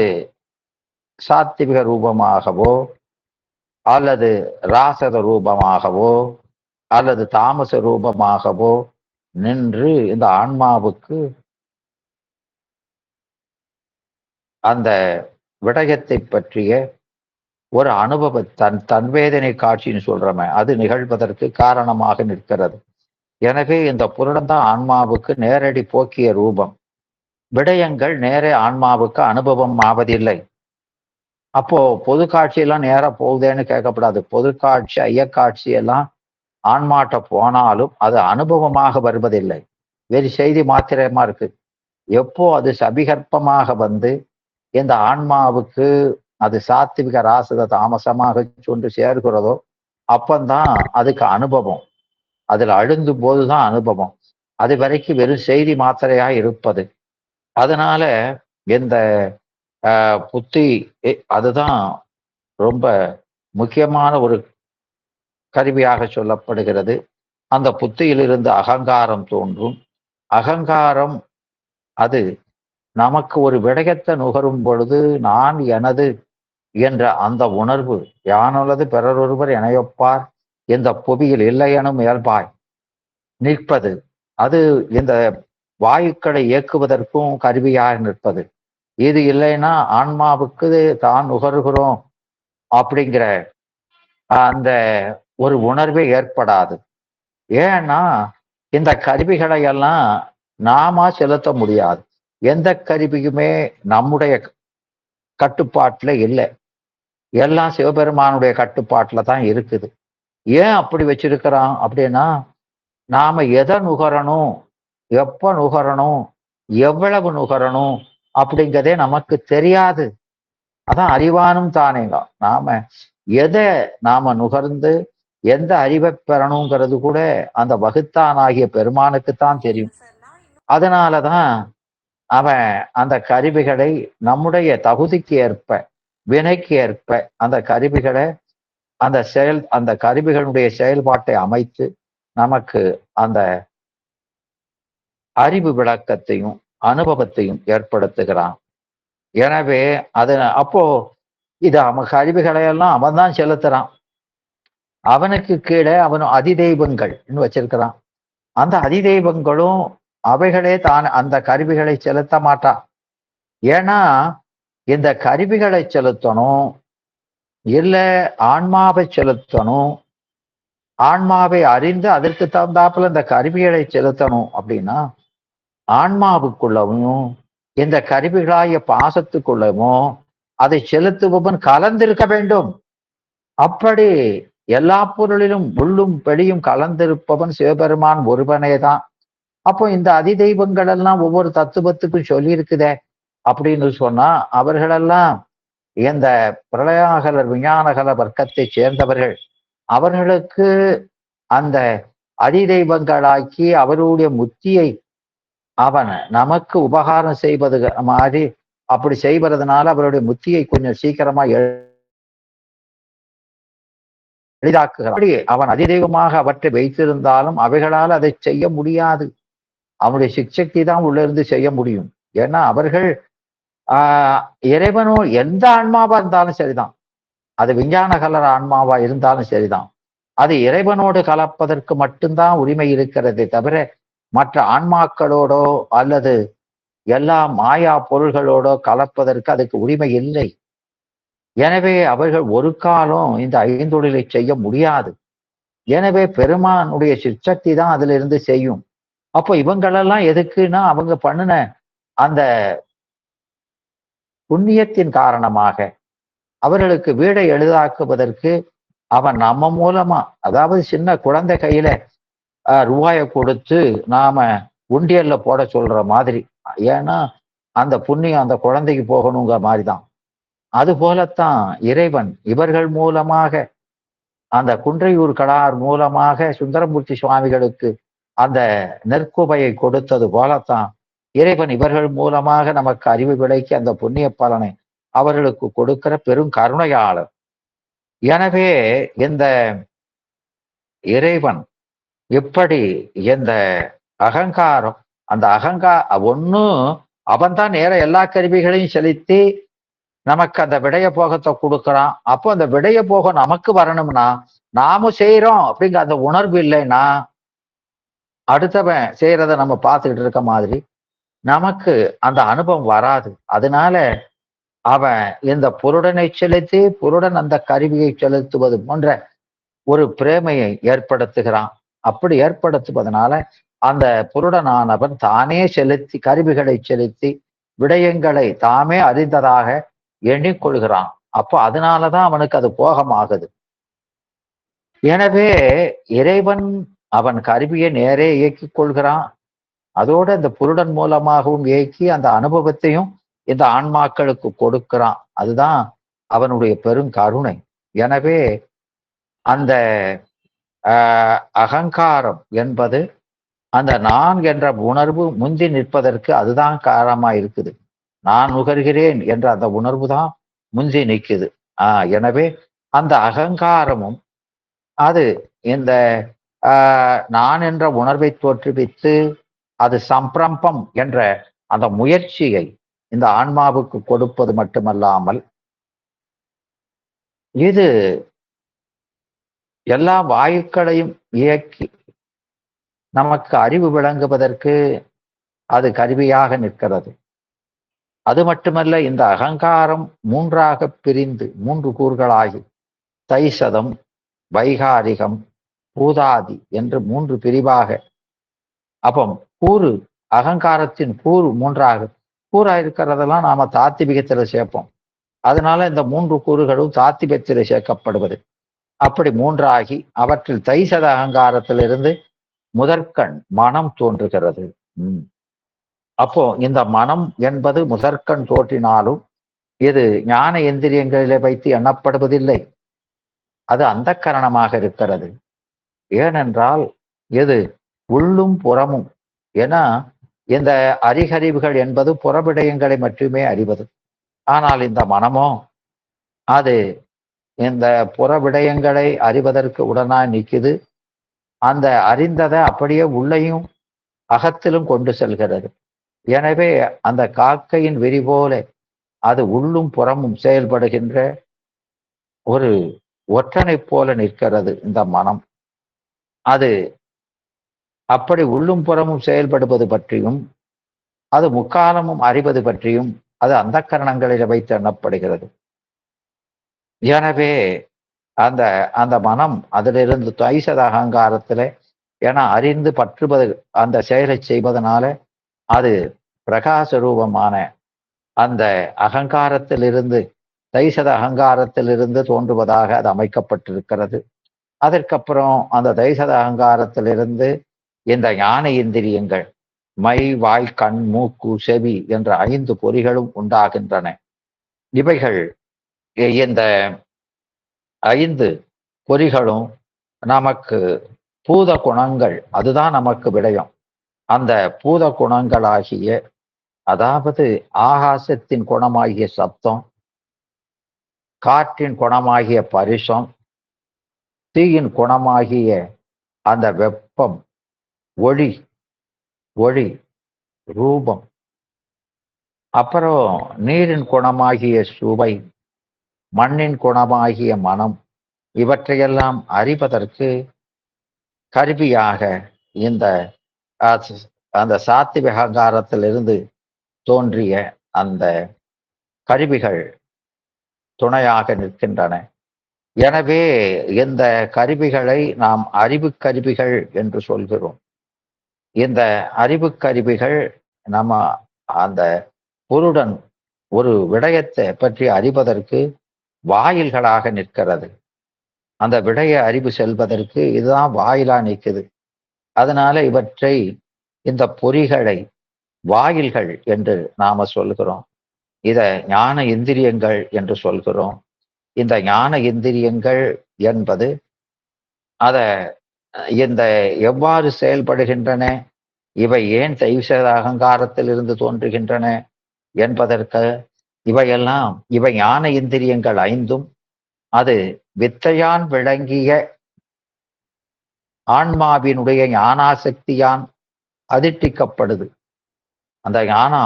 சாத்விக ரூபமாகவோ அல்லது ராசத ரூபமாகவோ அல்லது தாமச ரூபமாகவோ நின்று இந்த ஆன்மாவுக்கு அந்த விடயத்தை பற்றிய ஒரு அனுபவ தன்வேதனை காட்சின்னு சொல்றோமே, அது நிகழ்வதற்கு காரணமாக நிற்கிறது. எனவே இந்த புருடன் தான் ஆன்மாவுக்கு நேரடி போக்கிய ரூபம். விடயங்கள் நேரே ஆன்மாவுக்கு அனுபவம் ஆவதில்லை. அப்போ பொது காட்சியெல்லாம் நேரா போகுதேன்னு கேட்கப்படாது. பொது காட்சி, ஐயக்காட்சி எல்லாம் ஆன்மாட்ட போனாலும் அது அனுபவமாக வருவதில்லை. வேறு செய்தி மாத்திரமா இருக்கு. எப்போ அது சபிகற்பமாக வந்து இந்த ஆன்மாவுக்கு அது சாத்விக ராசத தாமசமாக சொன்று சேர்கிறதோ அப்பந்தான் அதுக்கு அனுபவம். அதுல அழுந்தும் போதுதான் அனுபவம். அது வரைக்கும் வெறும் செய்தி மாத்திரையா இருப்பது. அதனால இந்த புத்தி அதுதான் ரொம்ப முக்கியமான ஒரு கருவியாக சொல்லப்படுகிறது. அந்த புத்தியிலிருந்து அகங்காரம் தோன்றும். அகங்காரம் அது நமக்கு ஒரு விடயத்தை நுகரும் பொழுது நான் எனது என்ற அந்த உணர்வு யானுள்ளது பிறரொருவர் இணையொப்பார் இந்த புவியில் இல்லை எனும் இயல்பாய் நிற்பது. அது இந்த வாயுக்களை இயக்குவதற்கும் கருவியாக நிற்பது. இது இல்லைன்னா ஆன்மாவுக்கு தான் நுகர்கிறோம் அப்படிங்கிற அந்த ஒரு உணர்வே ஏற்படாது. ஏன்னா இந்த கருவிகளை எல்லாம் நாம செலுத்த முடியாது. எந்த கருவியுமே நம்முடைய கட்டுப்பாட்டுல இல்லை. எல்லாம் சிவபெருமானுடைய கட்டுப்பாட்டுல தான் இருக்குது. ஏன் அப்படி வச்சிருக்கிறான் அப்படின்னா, நாம எதை நுகரணும், எப்ப நுகரணும், எவ்வளவு நுகரணும் அப்படிங்கிறதே நமக்கு தெரியாது. அதான் அறிவானும் தானேங்க. எதை நாம நுகர்ந்து எந்த அறிவை பெறணுங்கிறது கூட அந்த வகுத்தானாகிய பெருமானுக்குத்தான் தெரியும். அதனாலதான் அவன் அந்த கருவிகளை நம்முடைய தகுதிக்கு ஏற்ப, வினைக்கு ஏற்ப அந்த கருவிகளை அந்த கருவிகளுடைய செயல்பாட்டை அமைத்து நமக்கு அந்த அறிவு விளக்கத்தையும் அனுபவத்தையும் ஏற்படுத்துகிறான். எனவே அப்போ இது அவன் கருவிகளை எல்லாம் அவன் தான் செலுத்துறான். அவனுக்கு கீழே அவன் அதிதெய்வங்கள் வச்சிருக்கிறான். அந்த அதிதெய்வங்களும் அவைகளே தான் அந்த கருவிகளை செலுத்த மாட்டான். ஏன்னா இந்த கருவிகளை செலுத்தணும், இல்ல ஆன்மாவை செலுத்தணும், ஆன்மாவை அறிந்து அதற்கு தகுந்தாப்புல இந்த கருவிகளை செலுத்தணும் அப்படின்னா ஆன்மாவுக்குள்ளவும் இந்த கருவிகளாகிய பாசத்துக்குள்ளவும் அதை செலுத்துபவன் கலந்திருக்க வேண்டும். அப்படி எல்லா பொருளிலும் உள்ளும் வெளியும் கலந்திருப்பவன் சிவபெருமான் ஒருவனே தான். அப்போ இந்த அதிதெய்வங்கள் எல்லாம் ஒவ்வொரு தத்துவத்துக்கும் சொல்லி இருக்குதே அப்படின்னு சொன்னா அவர்களெல்லாம் இந்த பிரளயாகலர் விஞ்ஞானகல வர்க்கத்தை சேர்ந்தவர்கள். அவர்களுக்கு அந்த அதிதெய்வங்களாக்கி அவருடைய முத்தியை அவன் நமக்கு உபகாரம் செய்வது மாதிரி அப்படி செய்வதனால அவருடைய முத்தியை கொஞ்சம் சீக்கிரமா எளிதாக்குகிறான். அவன் அதிதெய்வமாக அவற்றை வைத்திருந்தாலும் அவைகளால் அதை செய்ய முடியாது. அவனுடைய சிக்ஷக்தி தான் உள்ள இருந்து செய்ய முடியும். ஏன்னா அவர்கள் இறைவனோ எந்த ஆன்மாவா இருந்தாலும் சரிதான், அது விஞ்ஞான கலர் ஆன்மாவா இருந்தாலும் சரிதான், அது இறைவனோடு கலப்பதற்கு மட்டும்தான் உரிமை இருக்கிறதே தவிர மற்ற ஆன்மாக்களோடோ அல்லது எல்லா மாயா பொருள்களோடோ கலப்பதற்கு அதுக்கு உரிமை இல்லை. எனவே அவர்கள் ஒரு காலம் இந்த ஐந்தொழிலை செய்ய முடியாது. எனவே பெருமானுடைய சிற்சக்தி தான் அதுல இருந்து செய்யும். அப்போ இவங்களெல்லாம் எதுக்குன்னா அவங்க பண்ணின அந்த புண்ணியத்தின் காரணமாக அவர்களுக்கு வீடை எளிதாக்குவதற்கு அவன் நம்ம மூலமா, அதாவது சின்ன குழந்தை கையில ரூபாயை கொடுத்து நாம உண்டியல்ல போட சொல்ற மாதிரி. ஏன்னா அந்த புண்ணியம் அந்த குழந்தைக்கு போகணுங்கிற மாதிரிதான். அது போலத்தான் இறைவன் இவர்கள் மூலமாக அந்த குன்றையூர் கடார் மூலமாக சுந்தரமூர்த்தி சுவாமிகளுக்கு அந்த நெற்குபையை கொடுத்தது போலத்தான் இறைவன் இவர்கள் மூலமாக நமக்கு அறிவு விலைக்கு அந்த புண்ணிய பலனை அவர்களுக்கு கொடுக்கிற பெரும் கருணையாளர். எனவே இந்த இறைவன் இப்படி இந்த அகங்காரம், அந்த ஒன்னும் அவன்தான் நேர எல்லா கருவிகளையும் செலுத்தி நமக்கு அந்த விடைய போகத்தை கொடுக்குறான். அப்போ அந்த விடைய போகம் நமக்கு வரணும்னா நாமும் செய்யறோம் அப்படிங்கிற அந்த உணர்வு இல்லைன்னா அடுத்தவன் செய்யறத நம்ம பார்த்துக்கிட்டு இருக்க மாதிரி நமக்கு அந்த அனுபவம் வராது. அதனால அவன் இந்த புருடனை செலுத்தி புருடன் அந்த கருவியை செலுத்துவது போன்ற ஒரு பிரேமையை ஏற்படுத்துகிறான். அப்படி ஏற்படுத்துவதனால அந்த புருடனானவன் தானே செலுத்தி கருவிகளை செலுத்தி விடயங்களை தாமே அறிந்ததாக எண்ணிக்கொள்கிறான். அப்போ அதனாலதான் அவனுக்கு அது போகமாகுது. எனவே இறைவன் அவன் கருவியை நேரே இயக்கிக் கொள்கிறான். அதோட இந்த புருடன் மூலமாகவும் இயக்கி அந்த அனுபவத்தையும் இந்த ஆன்மாக்களுக்கு கொடுக்கிறான். அதுதான் அவனுடைய பெரும் கருணை. எனவே அந்த அகங்காரம் என்பது அந்த நான் என்ற உணர்வு முந்தி நிற்பதற்கு அதுதான் காரணமா இருக்குது. நான் நுகர்கிறேன் என்ற அந்த உணர்வு தான் முந்தி நிற்குது. எனவே அந்த அகங்காரமும் அது இந்த நான் என்ற உணர்வை தோற்றுவித்து அது சம்பிரம்பம் என்ற அந்த முயற்சியை இந்த ஆன்மாவுக்கு கொடுப்பது மட்டுமல்லாமல் இது எல்லா வாயுக்களையும் இயக்கி நமக்கு அறிவு விளங்குவதற்கு அது கருவியாக நிற்கிறது. அது மட்டுமல்ல, இந்த அகங்காரம் மூன்றாக பிரிந்து 3 கூறுகளாகி தைசதம், வைகாரிகம், பூதாதி என்று 3 பிரிவாக. அப்போ கூறு அகங்காரத்தின் கூறு 3ஆக கூறா இருக்கிறதெல்லாம் நாம தாத்திபிகத்துல சேர்ப்போம். அதனால இந்த 3 கூறுகளும் தாத்திபத்தில சேர்க்கப்படுவது. அப்படி 3ஆகி அவற்றில் தைசத அகங்காரத்திலிருந்து முதற்கண் மனம் தோன்றுகிறது. அப்போ இந்த மனம் என்பது முதற்கண் தோன்றினாலும் இது ஞான இந்திரியங்களிலே வைத்து எண்ணப்படுவதில்லை. அது அந்த கரணமாக இருக்கிறது. ஏனென்றால் இது உள்ளும் புறமும். ஏன்னா இந்த அறிகறிவுகள் என்பது புறவிடயங்களை மட்டுமே அறிவது. ஆனால் இந்த மனமோ அது இந்த புறவிடயங்களை அறிவதற்கு உடனாய் நிற்குது. அந்த அறிந்ததை அப்படியே உள்ளையும் அகத்திலும் கொண்டு செல்கிறது. எனவே அந்த காக்கையின் வெறி போல அது உள்ளும் புறமும் செயல்படுகின்ற ஒரு ஒற்றனை போல நிற்கிறது இந்த மனம். அது அப்படி உள்ளும் புறமும் செயல்படுவது பற்றியும் அது முக்காலமும் அறிவது பற்றியும் அது அந்த கரணங்களில் வைத்து எண்ணப்படுகிறது. எனவே அந்த அந்த மனம் அதிலிருந்து தைசத அகங்காரத்திலே என அறிந்து பற்றுவது அந்த செயலை செய்வதனால அது பிரகாச ரூபமான அந்த அகங்காரத்திலிருந்து தைசத அகங்காரத்திலிருந்து தோன்றுவதாக அது அமைக்கப்பட்டிருக்கிறது. அதற்கப்புறம் அந்த தைசத அகங்காரத்திலிருந்து இந்த ஞான இந்திரியங்கள் மை வாய் கண் மூக்கு செவி என்ற 5 பொறிகளும் உண்டாகின்றன. இவைகள் இந்த 5 பொறிகளும் நமக்கு பூத குணங்கள், அதுதான் நமக்கு விடயம். அந்த பூத குணங்களாகிய அதாவது ஆகாசத்தின் குணமாகிய சப்தம், காற்றின் குணமாகிய பரிசம், தீயின் குணமாகிய அந்த வெப்பம், ஒளி ஒளி ரூபம், அப்புறம் நீரின் குணமாகிய சுவை, மண்ணின் குணமாகிய மனம், இவற்றையெல்லாம் அறிவதற்கு கருவியாக இந்த அந்த சாத்விக அகங்காரத்திலிருந்து தோன்றிய அந்த கருவிகள் துணையாக நிற்கின்றன. எனவே இந்த கருவிகளை நாம் அறிவு கருவிகள் என்று சொல்கிறோம். இந்த அறிவு கருவிகள் நம்ம அந்த பொருடன் ஒரு விடயத்தை பற்றி அறிவதற்கு வாயில்களாக நிற்கிறது. அந்த விடய அறிவு செல்வதற்கு இதுதான் வாயிலா நிற்குது. அதனால இவற்றை இந்த பொறிகளை வாயில்கள் என்று நாம சொல்கிறோம். இத ஞான இந்திரியங்கள் என்று சொல்கிறோம். இந்த ஞான இந்திரியங்கள் என்பது அத இந்த எவ்வாறு செயல்படுகின்றன, இவை ஏன் தைசத அகங்காரத்திலிருந்து தோன்றுகின்றன என்பதற்கு இவை ஞான இந்திரியங்கள் 5ம் அது வித்தையான் விளங்கிய ஆன்மாவினுடைய ஞானாசக்தியான் அதிர்ஷ்டிக்கப்படுது. அந்த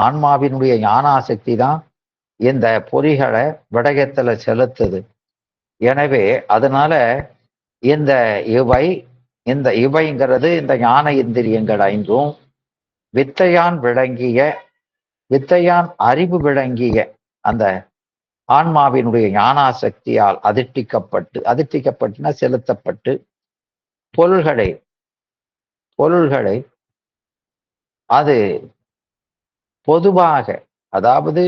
ஆன்மாவினுடைய ஞானாசக்தி தான் இந்த பொறிகளை விடயத்துல செலுத்துது. எனவே அதனால இந்த இவைங்கிறது இந்த ஞான இந்திரியங்கள் 5ம் வித்தையான் அறிவு விளங்கிய அந்த ஆன்மாவினுடைய ஞானாசக்தியால் அதிர்ஷ்டிக்கப்பட்டுனா செலுத்தப்பட்டு பொருள்களை அது பொதுவாக, அதாவது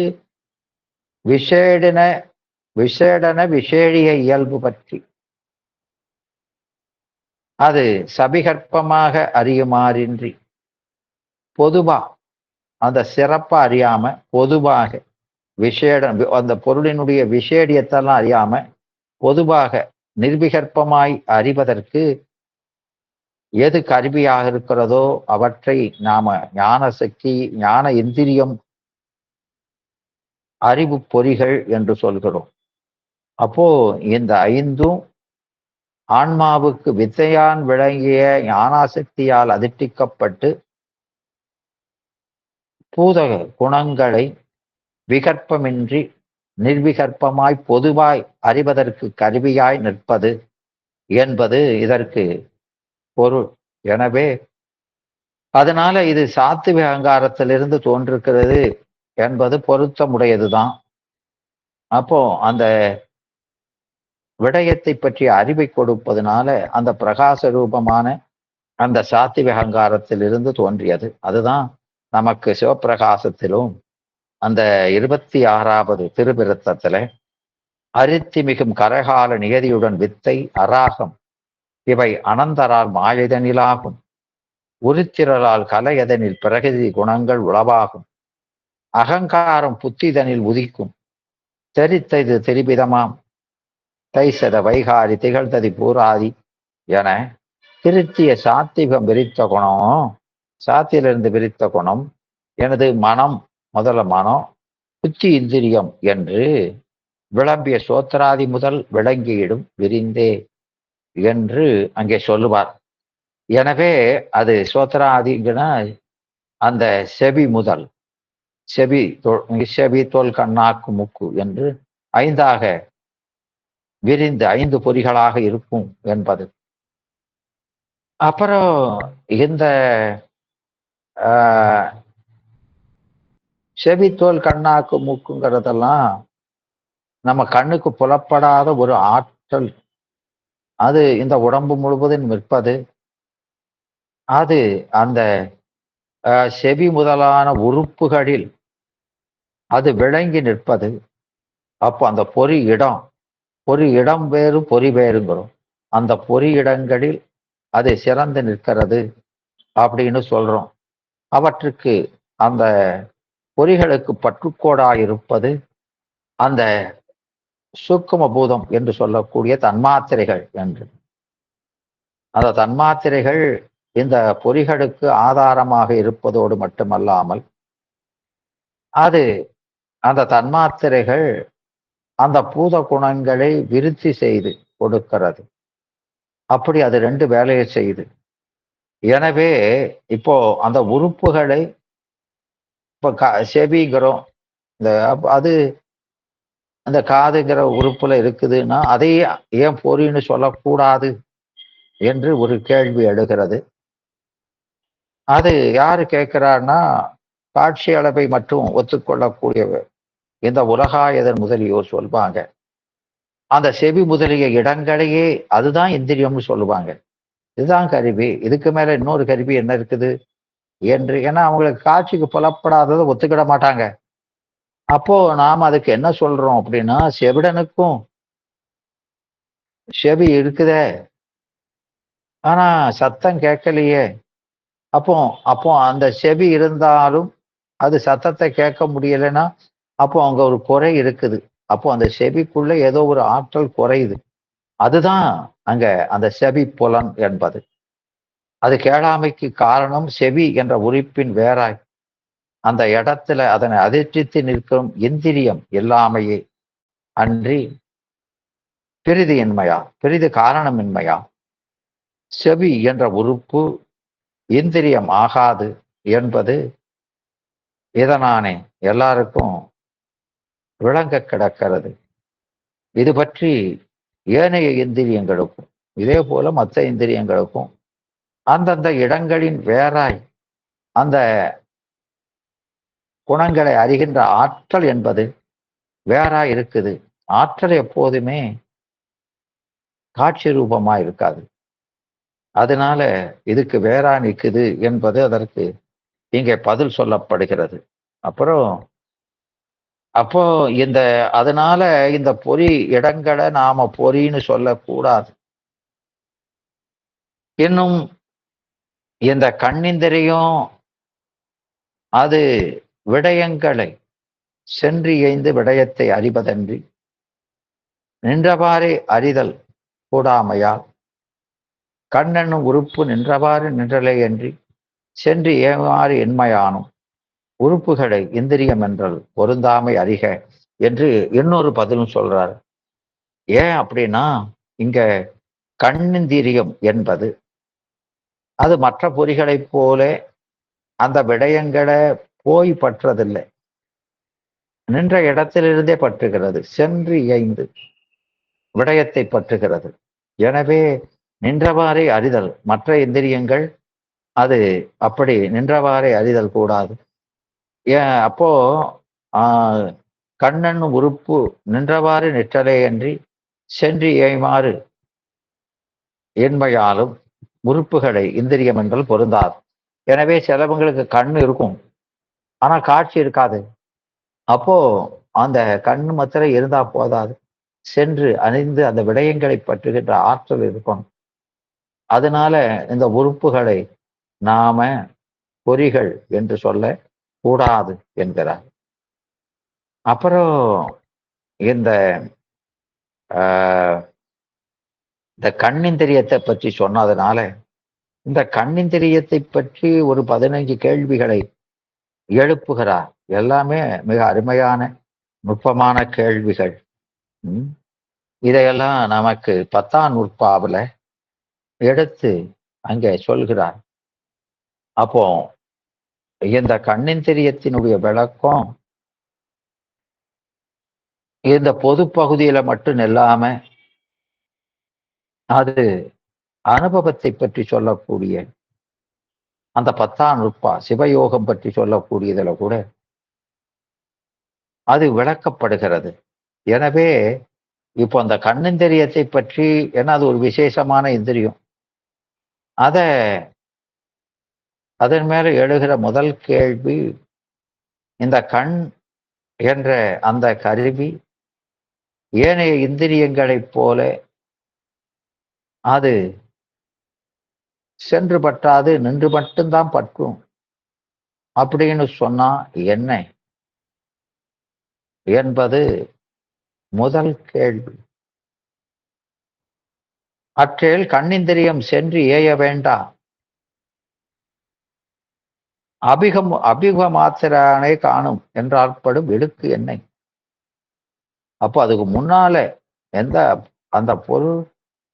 விசேடன விசேடிய இயல்பு பற்றி அது சபிகற்பமாக அறியுமாறின்றி பொதுவா அந்த சிறப்பா அறியாம பொதுவாக அந்த பொருளினுடைய விசேடியத்தெல்லாம் அறியாம பொதுவாக நிர்விகற்பமாய் அறிவதற்கு எது கருவியாக இருக்கிறதோ அவற்றை நாம ஞான சக்தி, ஞான இந்திரியம், அறிவு பொறிகள் என்று சொல்கிறோம். அப்போ இந்த 5ம் ஆன்மாவுக்கு வித்தையான் விளங்கிய ஞானாசக்தியால் அதிர்ஷ்டிக்கப்பட்டு பூத குணங்களை விகற்பமின்றி நிர்விகற்பமாய் பொதுவாய் அறிவதற்கு கருவியாய் நிற்பது என்பது இதற்கு பொருள். எனவே அதனால இது சாத்விக அகங்காரத்திலிருந்து தோன்றிருக்கிறது என்பது பொருத்தமுடையதுதான். அப்போ அந்த விடயத்தை பற்றிய அறிவை கொடுப்பதனால அந்த பிரகாச ரூபமான அந்த சாத்விக அகங்காரத்திலிருந்து தோன்றியது. அதுதான் நமக்கு சிவப்பிரகாசத்திலும் அந்த 26வது திருவிருத்தத்துல அரித்தி மிகும் கரகால நியதியுடன் வித்தை அராகம் இவை அனந்தரால் மாயதனிலாகும் உருத்திரலால் கலையதனில் பிரகதி குணங்கள் உளவாகும் அகங்காரம் புத்திதனில் உதிக்கும் தெரித்தது திரிபிதமாம் தைசத வைகாரி திகழ்த்ததி பூராதி என திருத்திய சாத்திகம் விரித்த குணம், சாத்தியிலிருந்து விரித்த குணம் எனது மனம், முதல மனம், புத்தி இந்திரியம் என்று விளம்பிய சோத்திராதி முதல் விளங்கியிடும் விரிந்தே என்று அங்கே சொல்லுவார். எனவே அது சோத்திராதிங்கன்னா அந்த செவி முதல் செவி தோல் கண்ணாக்கு முக்கு என்று 5ஆக விரிந்து 5 பொறிகளாக இருக்கும் என்பது. அப்புறம் இந்த செவி, தோல், கண்ணாக்கு, மூக்குங்கிறதெல்லாம் நம்ம கண்ணுக்கு புலப்படாத ஒரு ஆற்றல். அது இந்த உடம்பு முழுவதும் நிற்பது. அது அந்த செவி முதலான உறுப்புகளில் அது விளங்கி நிற்பது. அப்போ அந்த பொறி இடம் வேறு பொறி வேறுங்கிறோம். அந்த பொறி இடங்களில் அது சிறந்து நிற்கிறது அப்படின்னு சொல்றோம். அவற்றுக்கு அந்த பொறிகளுக்கு பற்றுக்கோடாயிருப்பது அந்த சூக்கும பூதம் என்று சொல்லக்கூடிய தன்மாத்திரைகள் என்று. அந்த தன்மாத்திரைகள் இந்த பொறிகளுக்கு ஆதாரமாக இருப்பதோடு மட்டுமல்லாமல் அது அந்த தன்மாத்திரைகள் அந்த பூத குணங்களை விருத்தி செய்து கொடுக்கிறது. அப்படி அது 2 வேலையை செய்யுது. எனவே இப்போ அந்த உறுப்புகளை இப்ப செவிங்கிறோம். இந்த அது அந்த காதுங்கிற உறுப்புல இருக்குதுன்னா அதையே ஏன் பொறின்னு சொல்லக்கூடாது என்று ஒரு கேள்வி எழுகிறது. அது யாரு கேட்கிறார்னா காட்சி அளவை மட்டும் ஒத்துக்கொள்ளக்கூடியவர் இந்த உலகாயதன் முதலியோர் சொல்வாங்க. அந்த செவி முதலிய இடங்களையே அதுதான் இந்திரியம்னு சொல்லுவாங்க. இதுதான் கருவி, இதுக்கு மேல இன்னொரு கருவி என்ன இருக்குது என்று. ஏன்னா அவங்களுக்கு காட்சிக்கு புலப்படாததை ஒத்துக்கிட மாட்டாங்க. அப்போ நாம அதுக்கு என்ன சொல்றோம் அப்படின்னா, செவிடனுக்கும் செவி இருக்குதே, ஆனா சத்தம் கேட்கலையே. அப்போ அப்போ அந்த செவி இருந்தாலும் அது சத்தத்தை கேட்க முடியலைன்னா அப்போ அங்க ஒரு குறை இருக்குது. அப்போ அந்த செவிக்குள்ள ஏதோ ஒரு ஆற்றல் குறையுது. அதுதான் அங்க அந்த செவி புலன் என்பது. அது கேளாமைக்கு காரணம் செவி என்ற உறுப்பின் வேறாய் அந்த இடத்துல அதனை அதிர்ச்சித்து நிற்கும் இந்திரியம் இல்லாமையே அன்றி பிரிது காரணமின்மையா செவி என்ற உறுப்பு இந்திரியம் ஆகாது என்பது இதனானே எல்லாருக்கும் விளங்க கிடக்கிறது. இது பற்றி ஏனைய இந்திரியங்களுக்கும் இதே போல மற்ற இந்திரியங்களுக்கும் அந்தந்த இடங்களின் வேறாய் அந்த குணங்களை அறிகின்ற ஆற்றல் என்பது வேறாய் இருக்குது. ஆற்றல் எப்போதுமே காட்சி ரூபமா இருக்காது. அதனால இதுக்கு வேறா நிற்குது என்பது அதற்கு இங்கே பதில் சொல்லப்படுகிறது. அப்புறம் அப்போ அதனால இந்த பொறி இடங்களை நாம பொறின்னு சொல்லக்கூடாது. இன்னும் இந்த கண்ணிந்திரியம் அது விடயங்களை சென்று எய்ந்து விடயத்தை அறிவதன்றி நின்றவாறே அறிதல் கூடாமையால் கண்ணென்னும் உறுப்பு நின்றவாறு நின்றலே அன்றி சென்று ஏமாறு என்மையானும் உறுப்புகளை இந்திரியம் என்றால் பொருந்தாமை அறிக என்று இன்னொரு பதிலும் சொல்றார். ஏன் அப்படின்னா இங்க கண்ணிந்திரியம் என்பது அது மற்ற பொறிகளைப் போல அந்த விடயங்களை போய் பற்றதில்லை, நின்ற இடத்திலிருந்தே பற்றுகிறது, சென்று இயைந்து விடயத்தை பற்றுகிறது. எனவே நின்றவாறே அறிதல், மற்ற இந்திரியங்கள் அது அப்படி நின்றவாறே அறிதல் கூடாது. அப்போ கண்ணன் உறுப்பு நின்றவாறு நிற்றலே அன்றி சென்று ஏய்மாறு என்மையாலும் உறுப்புகளை இந்திரியம் என்றால் பொருந்தாது. எனவே சிலவங்களுக்கு கண் இருக்கும், ஆனா காட்சி இருக்காது. அப்போ அந்த கண் மாத்திரை இருந்தா போதாது, சென்று அணிந்து அந்த விடயங்களை பற்றுகின்ற ஆற்றல் இருக்கணும். அதனால இந்த உறுப்புகளை நாம பொறிகள் என்று சொல்ல கூடாது என்கிறார். அப்புறம் இந்த கண்ணிந்திரியத்தை பற்றி சொன்னதுனால இந்த கண்ணிந்திரியத்தை பற்றி ஒரு 15 கேள்விகளை எழுப்புகிறார். எல்லாமே மிக அருமையான நுட்பமான கேள்விகள். இதையெல்லாம் நமக்கு 10ஆம் நூற்பாவில் எடுத்து அங்கே சொல்கிறார். அப்போ இந்த கண்ணிந்திரியத்தினுடைய விளக்கம் இந்த பொது பகுதியில மட்டும் இல்லாம அது அனுபவத்தை பற்றி சொல்லக்கூடிய அந்த 10ஆம் நுட்பா சிவயோகம் பற்றி சொல்லக்கூடியதுல கூட அது விளக்கப்படுகிறது. எனவே இப்போ அந்த கண்ணிந்திரியத்தை பற்றி, ஏன்னா அது ஒரு விசேஷமான இந்திரியம். அத அதன் மேல எழுகிற முதல் கேள்வி, இந்த கண் என்ற அந்த கருவி ஏனைய இந்திரியங்களைப் போல அது சென்று பற்றாது, நின்று மட்டும்தான் பற்றும் அப்படின்னு சொன்னா என்ன என்பது முதல் கேள்வி. அற்றேல் கண்ணிந்திரியம் சென்று ஏய வேண்டா, அபிகமாத்திரானே காணும் என்றாற்படும் இடுக்கு என்னை. அப்போ அதுக்கு முன்னால எந்த அந்த பொருள்,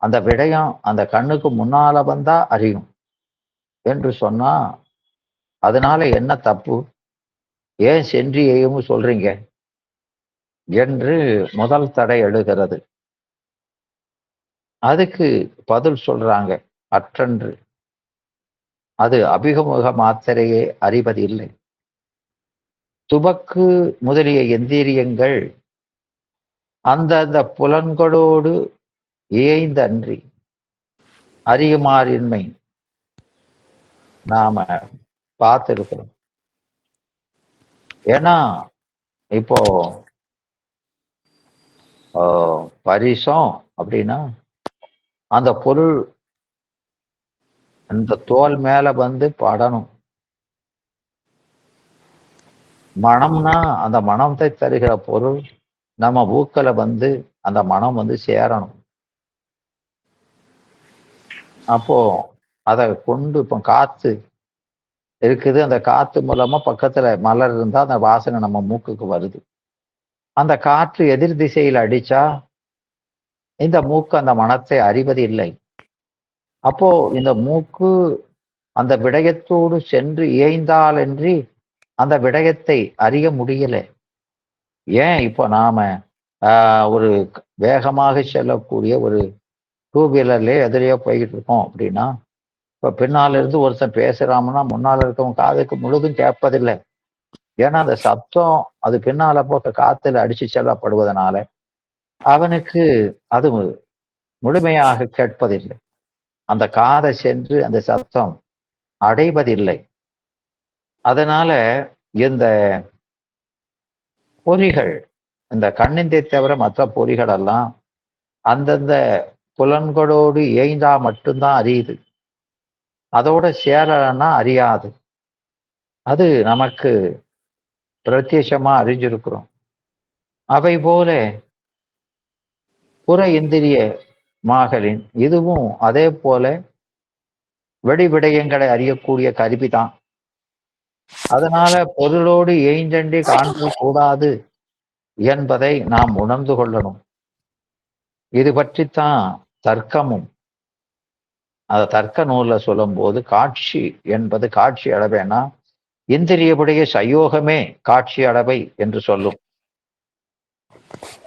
அந்த விடயம் அந்த கண்ணுக்கு முன்னால வந்தா அறியும் என்று சொன்னா, அதனால என்ன தப்பு, ஏன் சென்று ஏயும் சொல்றீங்க என்று முதல் தடை எழுகிறது. அதுக்கு பதில் சொல்றாங்க, அற்றன்று, அது அபிகமுக மாத்திரையே அறிவதில்லை. துபக்கு முதலிய எந்திரியங்கள் அந்தந்த புலன்களோடு இயைந்தன்றி அறியுமாறின்மை நாம பார்த்திருக்கிறோம். ஏன்னா இப்போ பரிசம் அப்படின்னா அந்த பொருள் அந்த தோல் மேல வந்து படணும். மனம்னா அந்த மனத்தை தருகிற பொருள் நம்ம மூக்கல வந்து அந்த மனம் வந்து சேரணும். அப்போ அதை கொண்டு இப்போ காத்து இருக்குது, அந்த காத்து மூலமா பக்கத்துல மலர் இருந்தா அந்த வாசனை நம்ம மூக்குக்கு வருது. அந்த காற்று எதிர் திசையில் அடிச்சா இந்த மூக்கு அந்த மனத்தை அறிவது இல்லை. அப்போ இந்த மூக்கு அந்த விடயத்தோடு சென்று இயைந்தாலன்றி அந்த விடயத்தை அறிய முடியல. ஏன் இப்போ நாம ஒரு வேகமாக செல்லக்கூடிய ஒரு 2 வீலர்லயே எதிரையோ போய்கிட்டு இருக்கோம் அப்படின்னா, இப்ப பின்னால இருந்து ஒருத்தன் பேசுறான்னா முன்னால இருக்கவங்க காதுக்கு முழுதும் கேட்பதில்லை. ஏன்னா அந்த சத்தம் அது பின்னால போட்ட காத்துல அடிச்சு செல்லப்படுவதனால அவனுக்கு அது முழுமையாக கேட்பதில்லை. அந்த காதை சென்று அந்த சத்தம் அடைவதில்லை. அதனால இந்த பொறிகள், இந்த கண்ணிந்தை தவிர மற்ற பொறிகள் எல்லாம் அந்தந்த புலன்களோடு இயைந்தா மட்டும்தான் அறியுது. அதோட சேரலன்னா அறியாது. அது நமக்கு பிரத்யட்சமா அறிஞ்சிருக்கிறோம். அவை போல புற இந்திரிய மாகலின் இதுவும் அதே போல விடயங்களை அறியக்கூடிய கருவிதான். அதனால பொருளோடு இயைந்தன்றி காண்பது கூடாது என்பதை நாம் உணர்ந்து கொள்ளணும். இது பற்றித்தான் தர்க்கமும், அந்த தர்க்க நூல்ல சொல்லும் போது காட்சி என்பது காட்சி அளவேனா இந்திரியவுடைய சயோகமே காட்சி அளவை என்று சொல்லும்.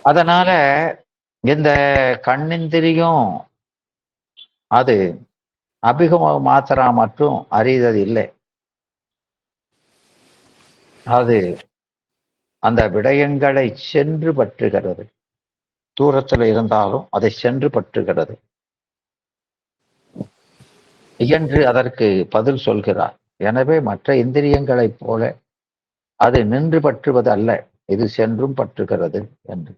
அதனால இந்த கண்ணிந்திரியம் அது அபிகம மாத்திரா மற்றும் அறிதது இல்லை. அது அந்த விடயங்களை சென்று பற்றுகிறது. தூரத்தில் இருந்தாலும் அதை சென்று பற்றுகிறது என்று அதற்கு பதில் சொல்கிறார். எனவே மற்ற இந்திரியங்களைப் போல அது நின்று பற்றுவது அல்ல, இது சென்றும் பற்றுகிறது என்று.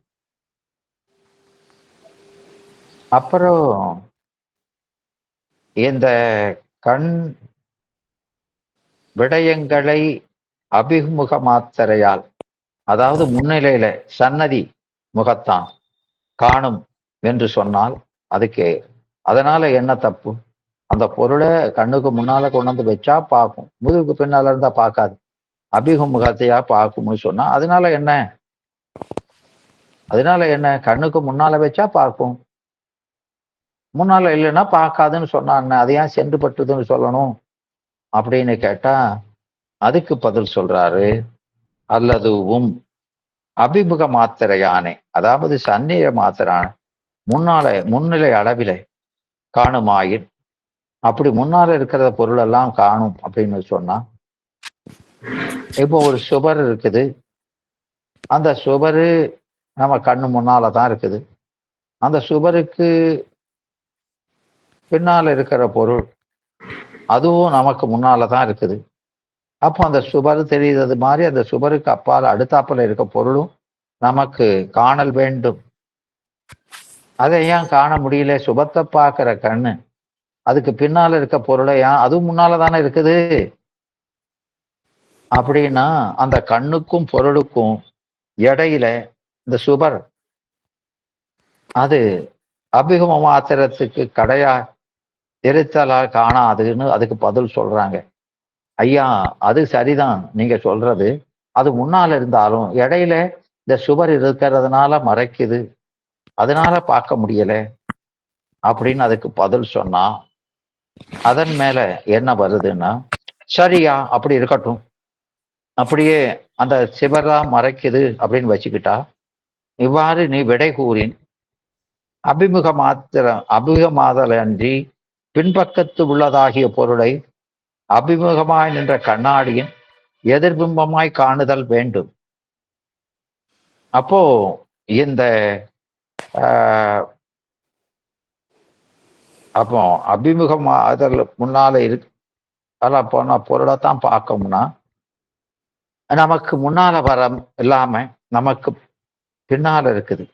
அப்புறம் இந்த கண் விடயங்களை அபிமுக மாத்திரையால், அதாவது முன்னிலையில சன்னதி முகத்தான் காணும் என்று சொன்னால் அதுக்கு அதனால என்ன தப்பு? அந்த பொருளை கண்ணுக்கு முன்னால கொண்டு வந்து வச்சா பார்க்கும், முதுகுக்கு பின்னால இருந்தா பார்க்காது. அபிமுகத்தையா பார்க்கும்னு சொன்னா அதனால என்ன? அதனால என்ன? கண்ணுக்கு முன்னால வச்சா பார்க்கும், முன்னால இல்லைன்னா பார்க்காதுன்னு சொன்னா என்ன? அதை ஏன் சென்று பட்டுதுன்னு சொல்லணும் அப்படின்னு கேட்டா அதுக்கு பதில் சொல்றாரு, அல்லதுவும் அபிமுக மாத்திரையானே, அதாவது சந்நிய மாத்திரான முன்னிலை அளவிலே காணுமாயின், அப்படி முன்னால இருக்கிற பொருள் எல்லாம் காணும் அப்படின்னு சொன்னா, இப்போ ஒரு சுவர் இருக்குது. அந்த சுவரு நம்ம கண்ணு முன்னால தான் இருக்குது. அந்த சுவருக்கு பின்னால இருக்கிற பொருள் அதுவும் நமக்கு முன்னால தான் இருக்குது. அப்போ அந்த சுவர் தெரிகிறது மாதிரி அந்த சுவருக்கு அப்பால் அடுத்தாப்புல இருக்க பொருளும் நமக்கு காணல் வேண்டும். அதை ஏன் காண முடியல? சுபத்தை பார்க்கிற கண்ணு அதுக்கு பின்னால இருக்க பொருளை ஏன் அதுவும் முன்னால தானே இருக்குது அப்படின்னா, அந்த கண்ணுக்கும் பொருளுக்கும் இடையில இந்த சுபர் அது அபிகம மாத்திரத்துக்கு கடையா எரித்தலா காணாதுன்னு அதுக்கு பதில் சொல்றாங்க. ஐயா, அது சரிதான் நீங்க சொல்றது. அது முன்னால இருந்தாலும் இடையில இந்த சுவர் இருக்கிறதுனால மறைக்குது, அதனால பார்க்க முடியல அப்படின்னு அதுக்கு பதில் சொன்னா, அதன் மேல என்ன வருதுன்னா, சரியா அப்படி இருக்கட்டும், அப்படியே அந்த சிவரா மறைக்குது அப்படின்னு வச்சுக்கிட்டா, இவ்வாறு நீ விடை கூறின் அபிமுகமாதல் அன்றி பின்பக்கத்து உள்ளதாகிய பொருளை அபிமுகமாய் நின்ற கண்ணாடியின் எதிர்பிம்பமாய் காணுதல் வேண்டும். அப்போ இந்த அப்போ அபிமுகமாதல் முன்னால இருக்கு அதெல்லாம் போன பொருளைத்தான் பார்க்கணும்னா, நமக்கு முன்னால வர இல்லாம நமக்கு பின்னால இருக்குது,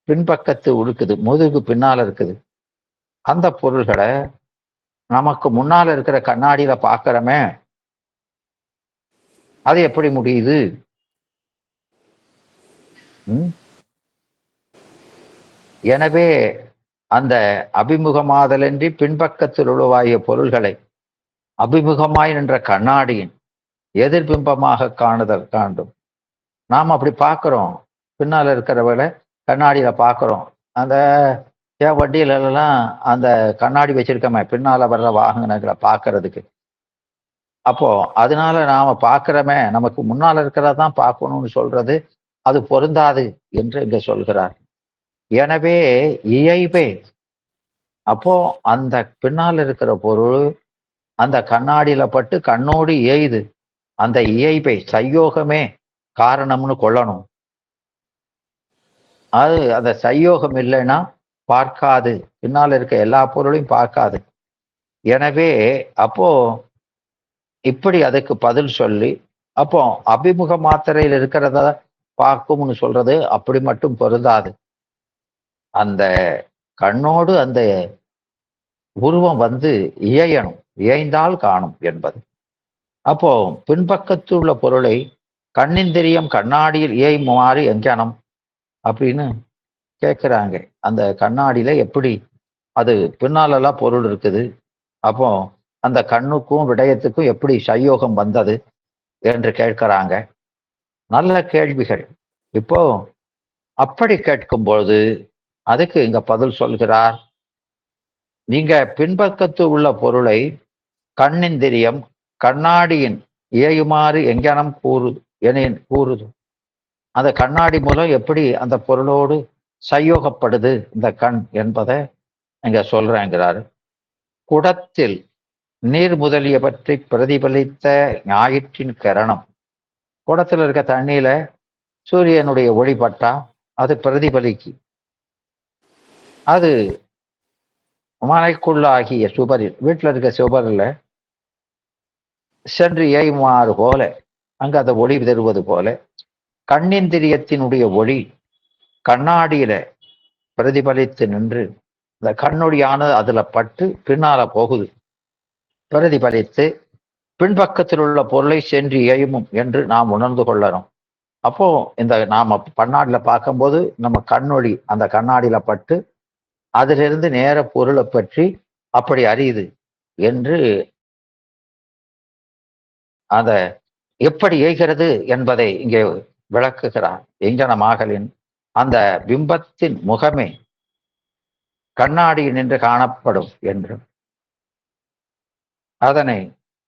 பின்பக்கத்து இருக்குது, முதுகு பின்னால இருக்குது. அந்த பொருள்களை நமக்கு முன்னால இருக்கிற கண்ணாடியில பார்க்கிறோமே, அது எப்படி முடியுது? எனவே அந்த அபிமுகமாதலின்றி பின்பக்கத்தில் உருவாகிய பொருள்களை அபிமுகமாய் நின்ற கண்ணாடியின் எதிர்பிம்பமாக காணுதல் காண்டும். நாம் அப்படி பார்க்கிறோம், பின்னால இருக்கிறவளை கண்ணாடியில பார்க்கிறோம். அந்த வண்டியிலெல்லாம் அந்த கண்ணாடி வச்சிருக்கோமே பின்னால வர்ற வாகனங்களை பார்க்கறதுக்கு. அப்போ அதனால நாம பார்க்கிறோமே, நமக்கு முன்னால இருக்கிறதான் பார்க்கணும்னு சொல்றது அது பொருந்தாது என்று இங்க சொல்கிறார். எனவே இயைபே, அப்போ அந்த பின்னால் இருக்கிற பொருள் அந்த கண்ணாடியில பட்டு கண்ணோடு இயைது. அந்த இயைபை சையோகமே காரணம்னு கொள்ளணும். அது அந்த சையோகம் இல்லைன்னா பார்க்காது, பின்னால் இருக்க எல்லா பொருளையும் பார்க்காது. எனவே அப்போ இப்படி அதுக்கு பதில் சொல்லி, அப்போ அபிமுக மாத்திரையில் இருக்கிறத பார்க்கும்னு சொல்றது அப்படி மட்டும் பொருந்தாது. அந்த கண்ணோடு அந்த உருவம் வந்து இயையணும், இயைந்தால் காணும் என்பது. அப்போ பின்பக்கத்தில் உள்ள பொருளை கண்ணிந்திரியம் கண்ணாடியில் இயைமாறு எங்கனம் அப்படின்னு கேட்குறாங்க. அந்த கண்ணாடியில எப்படி அது பின்னாலெல்லாம் பொருள் இருக்குது, அப்போ அந்த கண்ணுக்கும் விடயத்துக்கும் எப்படி சயோகம் வந்தது என்று கேட்கிறாங்க. நல்ல கேள்விகள். இப்போ அப்படி கேட்கும்போது அதுக்கு இங்க பதில் சொல்கிறார். நீங்க பின்பக்கத்து உள்ள பொருளை கண்ணிந்திரியம் கண்ணாடியின் இயையுமாறு எங்கனம் கூறுது. அந்த கண்ணாடி மூலம் எப்படி அந்த பொருளோடு சயோகப்படுது இந்த கண் என்பதை இங்க சொல்றேங்கிறாரு. குடத்தில் நீர் முதலிய பற்றி பிரதிபலித்த ஞாயிற்றின் கரணம். குடத்தில் இருக்க தண்ணியில சூரியனுடைய ஒளிப்பட்டா அது பிரதிபலிக்கு, அது மனைக்குள்ளாகிய சுபரில் வீட்டில் இருக்க சுபரில் சென்று ஏய்மாறு போல அங்கு அந்த ஒளி தருவது போல கண்ணிந்திரியத்தினுடைய ஒளி கண்ணாடியில பிரதிபலித்து நின்று இந்த கண்ணொடியானது அதுல பட்டு பின்னால போகுது, பிரதிபலித்து பின்பக்கத்தில் உள்ள பொருளை சென்று எய்மும் என்று நாம் உணர்ந்து கொள்ளணும். அப்போ இந்த நாம கண்ணாடியில பார்க்கும்போது நம்ம கண்ணொளி அந்த கண்ணாடியில பட்டு அதிலிருந்து நேர பொருளை பற்றி அப்படி அறியுது என்று அத எப்படி எய்கிறது என்பதை இங்கே விளக்குகிறார். எங்கனமாகலின் அந்த பிம்பத்தின் முகமே கண்ணாடியில் நின்று காணப்படும் என்று அதனை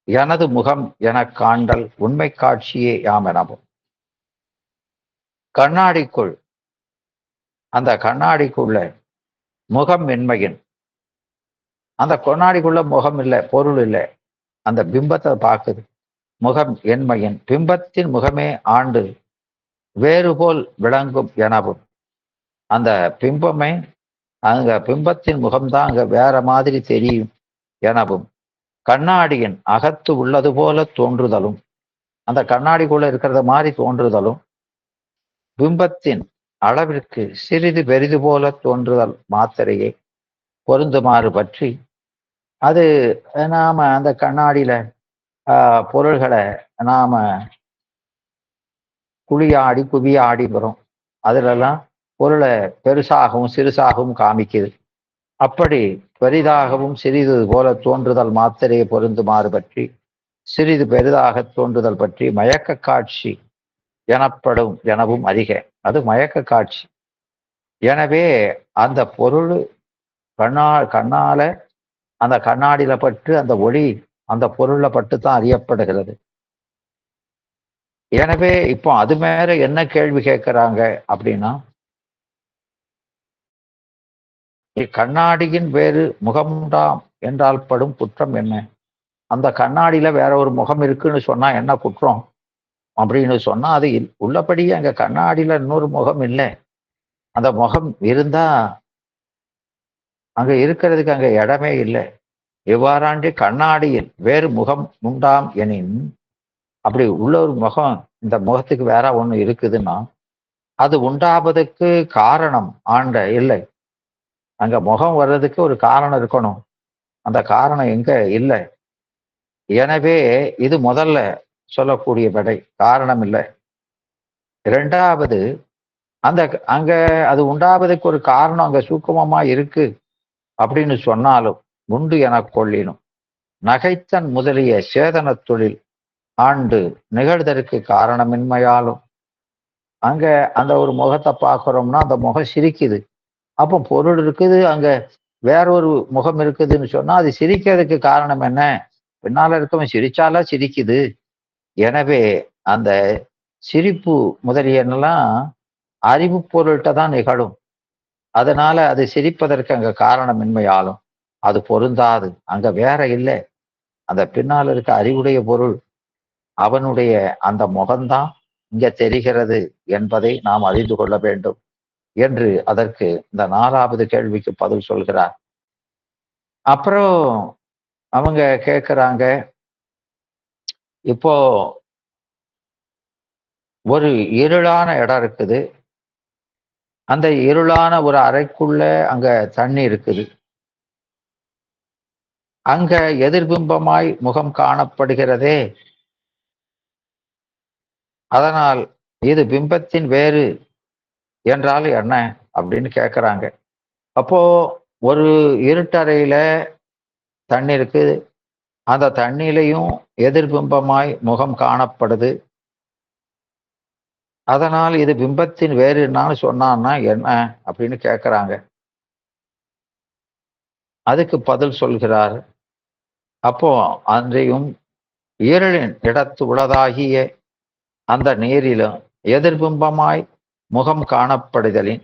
எனது முகம் என காண்டல் உண்மை காட்சியே யாம் எனவும். கண்ணாடிக்குள் அந்த கண்ணாடிக்குள்ள முகம் மென்மையின் அந்த கண்ணாடிக்குள்ள முகம் இல்லை, பொருள் இல்லை, அந்த பிம்பத்தை பார்க்குது. முகம் என்மையின் பிம்பத்தின் முகமே ஆண்டு வேறு போல் விளங்கும் எனவும், அந்த பிம்பமே அங்க பிம்பத்தின் முகம்தான் அங்க வேற மாதிரி தெரியும் எனவும், கண்ணாடியின் அகத்து உள்ளது போல தோன்றுதலும், அந்த கண்ணாடிக்குள்ள இருக்கிறத மாதிரி தோன்றுதலும், பிம்பத்தின் அளவிற்கு சிறிது பெரிது போல தோன்றுதல் மாத்திரையை பொருந்துமாறு பற்றி, அது நாம அந்த கண்ணாடியில பொருள்களை நாம குழியாடி குவியாடி வரும், அதுலெல்லாம் பொருளை பெருசாகவும் சிறுசாகவும் காமிக்குது. அப்படி பெரிதாகவும் சிறிது போல தோன்றுதல் மாத்திரையை பொருந்துமாறு பற்றி, சிறிது பெரிதாக தோன்றுதல் பற்றி மயக்க காட்சி எனப்படும் எனவும் அறிக. அது மயக்க காட்சி. எனவே அந்த பொருள் கண்ணால அந்த கண்ணாடியில பட்டு அந்த ஒளி அந்த பொருள்ல பட்டு தான் அறியப்படுகிறது. எனவே இப்போ அது மேல என்ன கேள்வி கேட்கிறாங்க அப்படின்னா, கண்ணாடியின் வேறு முகம்டாம் என்றால் படும் குற்றம் என்ன? அந்த கண்ணாடியில வேற ஒரு முகம் இருக்குன்னு சொன்னா என்ன குற்றம் அப்படின்னு சொன்னா, அது உள்ளபடியே அங்க கண்ணாடியில இன்னொரு முகம் இல்லை. அந்த முகம் இருந்தா அங்க இருக்கிறதுக்கு அங்க இடமே இல்லை. எவ்வாறாண்டி கண்ணாடியில் வேறு முகம் உண்டாம் எனின், அப்படி உள்ள ஒரு முகம், இந்த முகத்துக்கு வேற ஒண்ணு இருக்குதுன்னா, அது உண்டாவதற்கு காரணம் ஆண்ட இல்லை. அங்க முகம் வர்றதுக்கு ஒரு காரணம் இருக்கணும். அந்த காரணம் எங்க இல்லை. எனவே இது முதல்ல சொல்லக்கூடிய விடை, காரணம் இல்லை. இரண்டாவது, அந்த அங்க அது உண்டாவதற்கு ஒரு காரணம் அங்க சூக்குமமா இருக்கு அப்படின்னு சொன்னாலும் உண்டு என கொள்ளினும், நகைத்தன் முதலிய சேதன தொழில் ஆண்டு நிகழ்தற்கு காரணமின்மையாலும், அங்க அந்த ஒரு முகத்தை பார்க்கிறோம்னா அந்த முகம் சிரிக்குது. அப்போ பொருள் இருக்குது, அங்க வேறொரு முகம் இருக்குதுன்னு சொன்னா அது சிரிக்கிறதுக்கு காரணம் என்ன? பின்னால இருக்கவன் சிரிச்சாலா சிரிக்குது. எனவே அந்த சிரிப்பு முதலியனெல்லாம் அறிவு பொருள்கிட்ட தான் நிகழும். அதனால அது சிரிப்பதற்கு அங்க காரணமின்மையாலும் அது பொருந்தாது. அங்க வேற இல்லை. அந்த பின்னால் இருக்க அறிவுடைய பொருள், அவனுடைய அந்த முகம்தான் இங்க தெரிகிறது என்பதை நாம் அறிந்து கொள்ள வேண்டும் என்று அதற்கு இந்த 4வது கேள்விக்கு பதில் சொல்கிறார். அப்புறம் அவங்க கேட்கிறாங்க, இப்போ ஒரு இருளான இடம் இருக்குது, அந்த இருளான ஒரு அறைக்குள்ள அங்க தண்ணி இருக்குது, அங்க எதிர்பிம்பமாய் முகம் காணப்படுகிறதே, அதனால் இது பிம்பத்தின் வேறு என்றால் என்ன அப்படின்னு கேட்குறாங்க. அப்போ ஒரு இருட்டறையில தண்ணி இருக்கு, அந்த தண்ணியிலையும் எதிர்பிம்பமாய் முகம் காணப்படுது, அதனால் இது பிம்பத்தின் வேறு என்னான்னு சொன்னான்னா என்ன அப்படின்னு கேட்குறாங்க. அதுக்கு பதில் சொல்கிறார். அப்போ அன்றையும் இருளின் இடத்து உளதாகிய அந்த நீரிலும் எதிர்பிம்பமாய் முகம் காணப்படுதலின்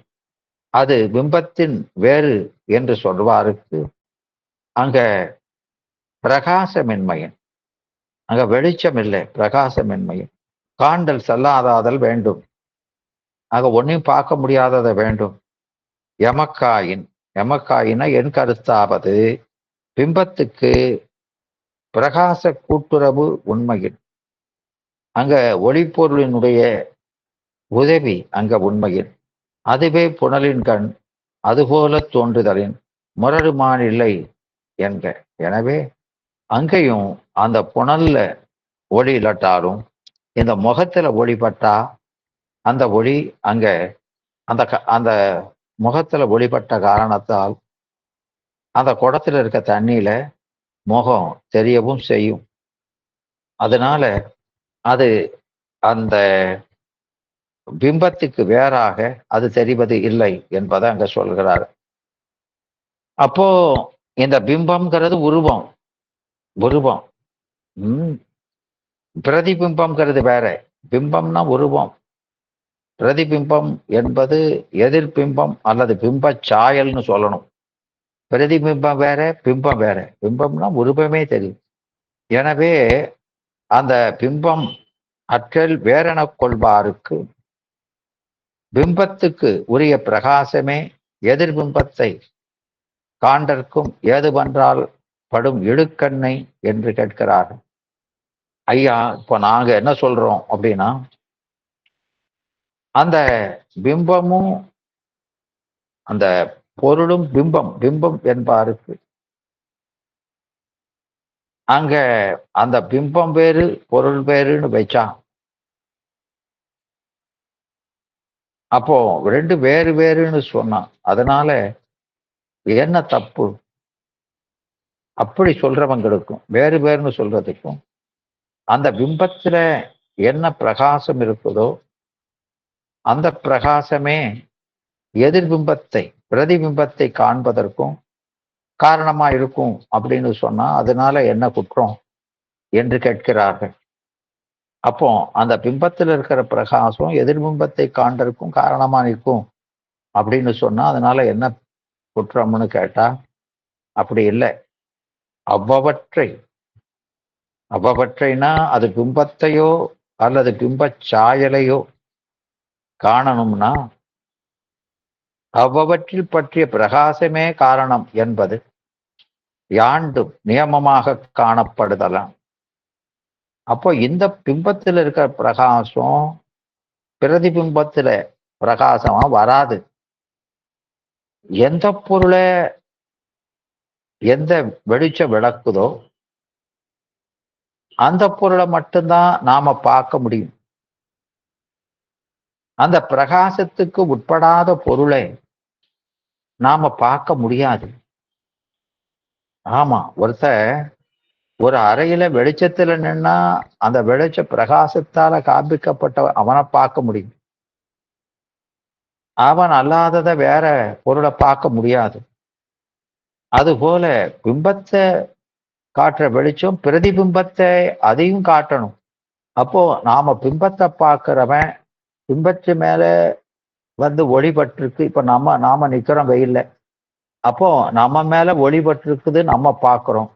அது பிம்பத்தின் வேறு என்று சொல்வாருக்கு அங்க பிரகாசமின்மையின், அங்க வெளிச்சம் இல்லை, பிரகாசமின்மையின் காண்டல் செல்லாதாதல் வேண்டும். ஆக ஒன்னையும் பார்க்க முடியாததை வேண்டும். எமக்காயின், எமக்காயின என் கருத்தாவது பிம்பத்துக்கு பிரகாச கூட்டுறவு உண்மையின், அங்க ஒளிப்பொருளினுடைய உதவி அங்க உண்மையின், அதுவே புனலின் கண் அதுபோல தோன்றுதலின் முரடுமான் இல்லை என்க. எனவே அங்கேயும் அந்த புனல்ல ஒளி இல்லாட்டாலும் இந்த முகத்துல ஒளிப்பட்டா அந்த ஒளி அங்க அந்த அந்த முகத்துல ஒளிப்பட்ட காரணத்தால் அந்த குடத்துல இருக்க தண்ணியில முகம் தெரியவும் செய்யும். அதனால அது அந்த பிம்பத்துக்கு வேறாக அது தெரிவது இல்லை என்பதை அங்க சொல்கிறார். அப்போ இந்த பிம்பம்ங்கிறது உருவம், உருவம். பிரதிபிம்பம்ங்கிறது வேற. பிம்பம்னா உருவம், பிரதிபிம்பம் என்பது எதிர்பிம்பம் அல்லது பிம்ப சாயல்னு சொல்லணும். பிரதிபிம்பம் வேற, பிம்பம் வேற. பிம்பம்னா உருவமே தெரியும். எனவே அந்த பிம்பம் அற்றல் வேறெனக் கொள்வாருக்கு பிம்பத்துக்கு உரிய பிரகாசமே எதிர்பிம்பத்தை காண்டற்கும் ஏதுவென்றால் படும் இடுக்கண்ணை என்று கேட்கிறார். ஐயா, இப்ப நாங்க என்ன சொல்றோம் அப்படின்னா, அந்த பிம்பமும் அந்த பொருளும் பிம்பம் பிம்பம் என்பாருக்கு அங்க அந்த பிம்பம் வேறு பொருள் வேறுன்னு வச்சா அப்போ ரெண்டு வேறு வேறுன்னு சொன்னான். அதனால என்ன தப்பு? அப்படி சொல்றவங்களுக்கும் வேறு வேறுன்னு சொல்றதுக்கும் அந்த பிம்பத்துல என்ன பிரகாசம் இருக்குதோ அந்த பிரகாசமே எதிர்பிம்பத்தை பிரதிபிம்பத்தை காண்பதற்கும் காரணமா இருக்கும் அப்படின்னு சொன்னா அதனால என்ன குற்றம் என்று கேட்கிறார்கள். அப்போ அந்த பிம்பத்தில் இருக்கிற பிரகாசம் எதிர்பிம்பத்தை காண்பதற்கும் காரணமா நிற்கும் அப்படின்னு சொன்னா அதனால என்ன குற்றம்னு கேட்டா அப்படி இல்லை. அவ்வவற்றை அவ்வவற்றைனா அது பிம்பத்தையோ அல்லது பிம்பச் சாயலையோ காணணும்னா அவ்வவற்றில் பற்றிய பிரகாசமே காரணம் என்பது யாண்டும் நியமமாக காணப்படுதலாம். அப்போ இந்த பிம்பத்தில் இருக்கிற பிரகாசம் பிரதிபிம்பத்துல பிரகாசமா வராது. எந்த பொருளை எந்த வெளிச்சம் விளக்குதோ அந்த பொருளை மட்டும்தான் நாம பார்க்க முடியும். அந்த பிரகாசத்துக்கு உட்படாத பொருளை நாம பார்க்க முடியாது. ஆமா, ஒரு அறையில வெளிச்சத்துல நின்னா அந்த வெளிச்ச பிரகாசத்தால காண்பிக்கப்பட்ட அவனை பார்க்க முடியும். அவன் அல்லாதத வேற பொருளை பார்க்க முடியாது. அதுபோல பிம்பத்தை காட்டுற வெளிச்சம் பிரதிபிம்பத்தை அதையும் காட்டணும். அப்போ நாம பிம்பத்தை பார்க்கிறவன் பிம்பத்து மேல ஒளிபட்டிருக்கு. இப்ப நாம நிக்கிறோம் வெயில்ல. அப்போ நம்ம மேல ஒளிபட்டிருக்குது, நம்ம பார்க்கிறோம்.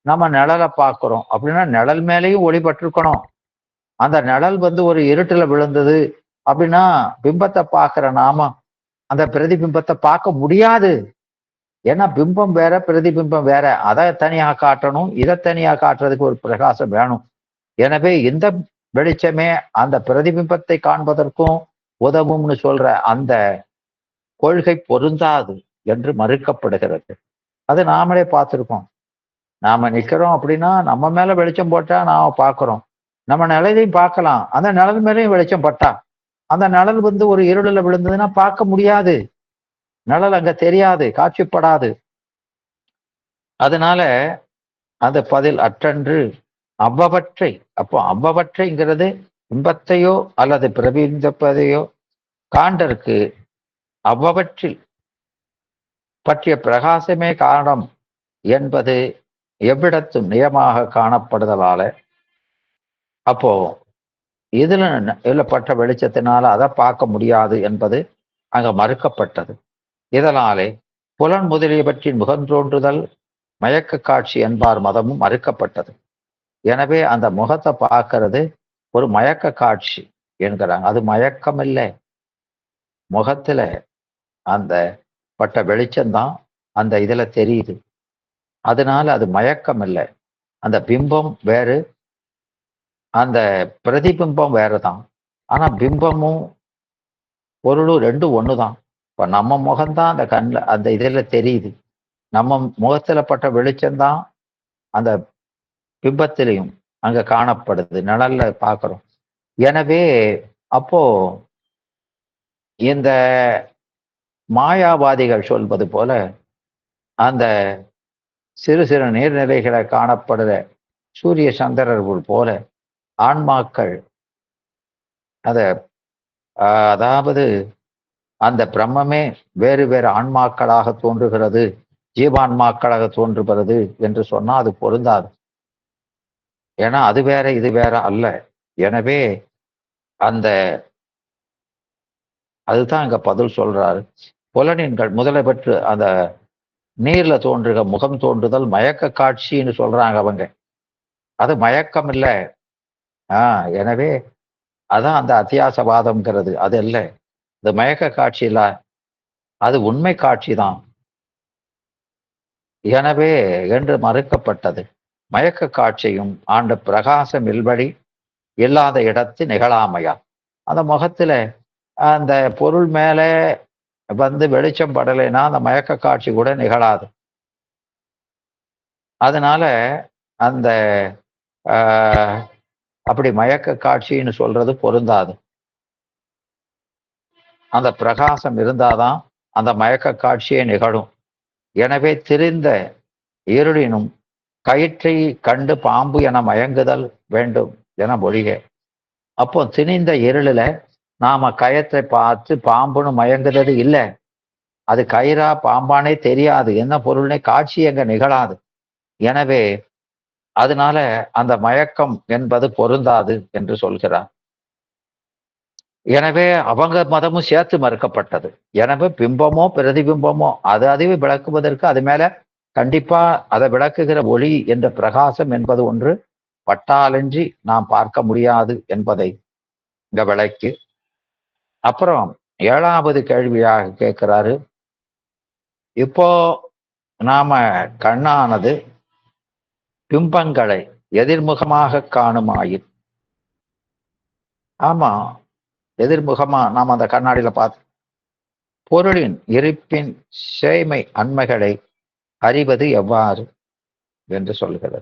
நம்ம நிழலை பார்க்கிறோம் அப்படின்னா நிழல் மேலேயும் ஒளிபட்டிருக்கணும். அந்த நிழல் ஒரு இருட்டுல விழுந்தது அப்படின்னா பிம்பத்தை பார்க்கிற நாம அந்த பிரதிபிம்பத்தை பார்க்க முடியாது. ஏன்னா பிம்பம் வேற பிரதிபிம்பம் வேற. அதை தனியா காட்டணும், இதை தனியா காட்டுறதுக்கு ஒரு பிரகாசம் வேணும். எனவே இந்த வெளிச்சமே அந்த பிரதிபிம்பத்தை காண்பதற்கும் உதவும்னு சொல்ற அந்த கொள்கை பொருந்தாது என்று மறுக்கப்படுகிறது. அது நாமளே பார்த்திருக்கோம். நாம நிக்கிறோம் அப்படின்னா நம்ம மேல வெளிச்சம் போட்டா நாம பார்க்கிறோம். நம்ம நிழலையும் பார்க்கலாம். அந்த நிழல் மேலேயும் வெளிச்சம் பட்டா அந்த நிழல் ஒரு இருளில் விழுந்ததுன்னா பார்க்க முடியாது. நிழல் அங்க தெரியாது, காட்சிப்படாது. அதனால அந்த பதில் அற்றன்று அவ்வவற்றை. அப்போ அவ்வவற்றைங்கிறது பிம்பத்தையோ அல்லது பிரபிம்பத்தையோ காண்டற்கு அவ்வவற்றில் பற்றிய பிரகாசமே காரணம் என்பது எவ்விடத்தும் நியமாக காணப்படுதலால அப்போ இதுல பட்ட வெளிச்சத்தினால அதை பார்க்க முடியாது என்பது அங்க மறுக்கப்பட்டது. இதனாலே புலன் முதலியவற்றின் முகந்தோன்றுதல் மயக்க காட்சி என்பார் மதமும் மறுக்கப்பட்டது. எனவே அந்த முகத்தை பார்க்கறது ஒரு மயக்க காட்சி என்கிறாங்க. அது மயக்கம் இல்லை. முகத்துல அந்த பட்ட வெளிச்சம்தான் அந்த இதுல தெரியுது. அதனால அது மயக்கம் இல்லை. அந்த பிம்பம் வேறு, அந்த பிரதிபிம்பம் வேறுதான். ஆனா பிம்பமும் பொருளும் ரெண்டும் ஒண்ணுதான். இப்ப நம்ம முகம்தான் அந்த கண்ணில் அந்த இதுல தெரியுது. நம்ம முகத்துல பட்ட வெளிச்சம்தான் அந்த பிம்பத்திலையும் அங்க காணப்படுது, நிழல்ல பார்க்கிறோம். எனவே அப்போ இந்த மாயாவாதிகள் சொல்வது போல அந்த சிறு சிறு நீர்நிலைகளை காணப்படுற சூரிய சந்திரர்கள் போல ஆன்மாக்கள் அதாவது அந்த பிரம்மமே வேறு வேறு ஆன்மாக்களாக தோன்றுகிறது, ஜீவான்மாக்களாக தோன்றுகிறது என்று சொன்னா அது பொருந்தாது. ஏன்னா அது வேற இது வேற அல்ல. எனவே அதுதான் இங்க பதில் சொல்றாரு. புலனின்கள் முதலை பெற்று அந்த நீர்ல தோன்றுக முகம் தோன்றுதல் மயக்க காட்சின்னு சொல்றாங்க அவங்க. அது மயக்கம் இல்ல. எனவே அதான் அந்த அத்தியாசவாதம்ங்கிறது. அது இல்ல. இந்த மயக்க காட்சி இல்ல. அது உண்மை காட்சி தான். எனவே என்று மறுக்கப்பட்டது. மயக்க காட்சியும் ஆண்ட பிரகாசம் இல்படி இல்லாத இடத்து நிகழாமையா. அந்த முகத்துல அந்த பொருள் மேல வந்து வெளிச்சம் படலைன்னா அந்த மயக்க காட்சி கூட நிகழாது. அதனால அந்த அப்படி மயக்க காட்சின்னு சொல்றது பொருந்தாது. அந்த பிரகாசம் இருந்தாதான் அந்த மயக்க காட்சியே நிகழும். எனவே திரிந்த இருளினும் கயிற்றை கண்டு பாம்பு என மயங்குதல் வேண்டும் என மொழிக. அப்போ திணிந்த இருளில நாம கயத்தை பார்த்து பாம்புன்னு மயங்குறது இல்லை. அது கயிறா பாம்பானே தெரியாது. என்ன பொருள்னே காட்சி அங்க நிகழாது. எனவே அதனால அந்த மயக்கம் என்பது பொருந்தாது என்று சொல்கிறார். எனவே அவங்க மதமும் சேர்த்து மறுக்கப்பட்டது. எனவே பிம்பமோ பிரதிபிம்பமோ அதுவே விளக்குவதற்கு அது மேல கண்டிப்பா அதை விளக்குகிற ஒளி என்ற பிரகாசம் என்பது ஒன்று பட்டாலன்றி நாம் பார்க்க முடியாது என்பதை இங்க விளக்கி, அப்புறம் 7வது கேள்வியாக கேட்கிறாரு. இப்போ நாம கண்ணானது பிம்பங்களை எதிர்முகமாக காணுமாயின், ஆமா எதிர்முகமா நாம் அந்த கண்ணாடியில பார்த்து பொருளின் இருப்பின் சேய்மை அண்மைகளை அறிவது எவ்வாறு என்று சொல்கிறது.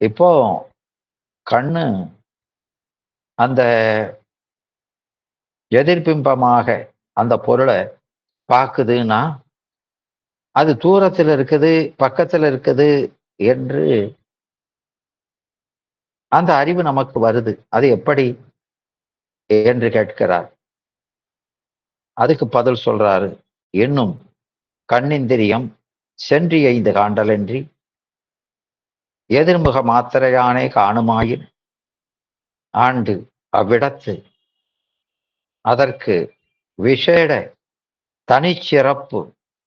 இப்போ கண்ணு அந்த எதிர்பிம்பமாக அந்த பொருளை பார்க்குதுன்னா அது தூரத்தில் இருக்குது பக்கத்தில் இருக்குது என்று அந்த அறிவு நமக்கு வருது. அது எப்படி என்று கேட்கிறார். அதுக்கு பதில் சொல்றாரு. என்னும் கண்ணிந்திரியம் சென்றி ஐந்து காண்டலன்றி எதிர்முக மாத்திரையானே காணுமாயின் ஆண்டு அவ்விடத்து அதற்கு விசேட தனிச்சிறப்பு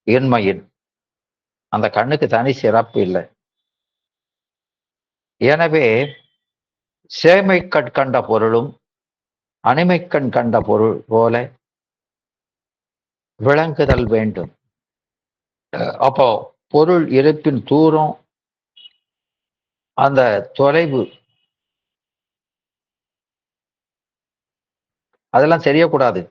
இன்மையின், அந்த கண்ணுக்கு தனி சிறப்பு இல்லை. எனவே சேமைக்கண் கண்ட பொருளும் அனிமைக்கண் கண்ட பொருள் போல விளங்குதல் வேண்டும். அப்போ பொருள் இருப்பின் தூரம் அந்த தொலைவு அதெல்லாம் தெரியக்கூடாது.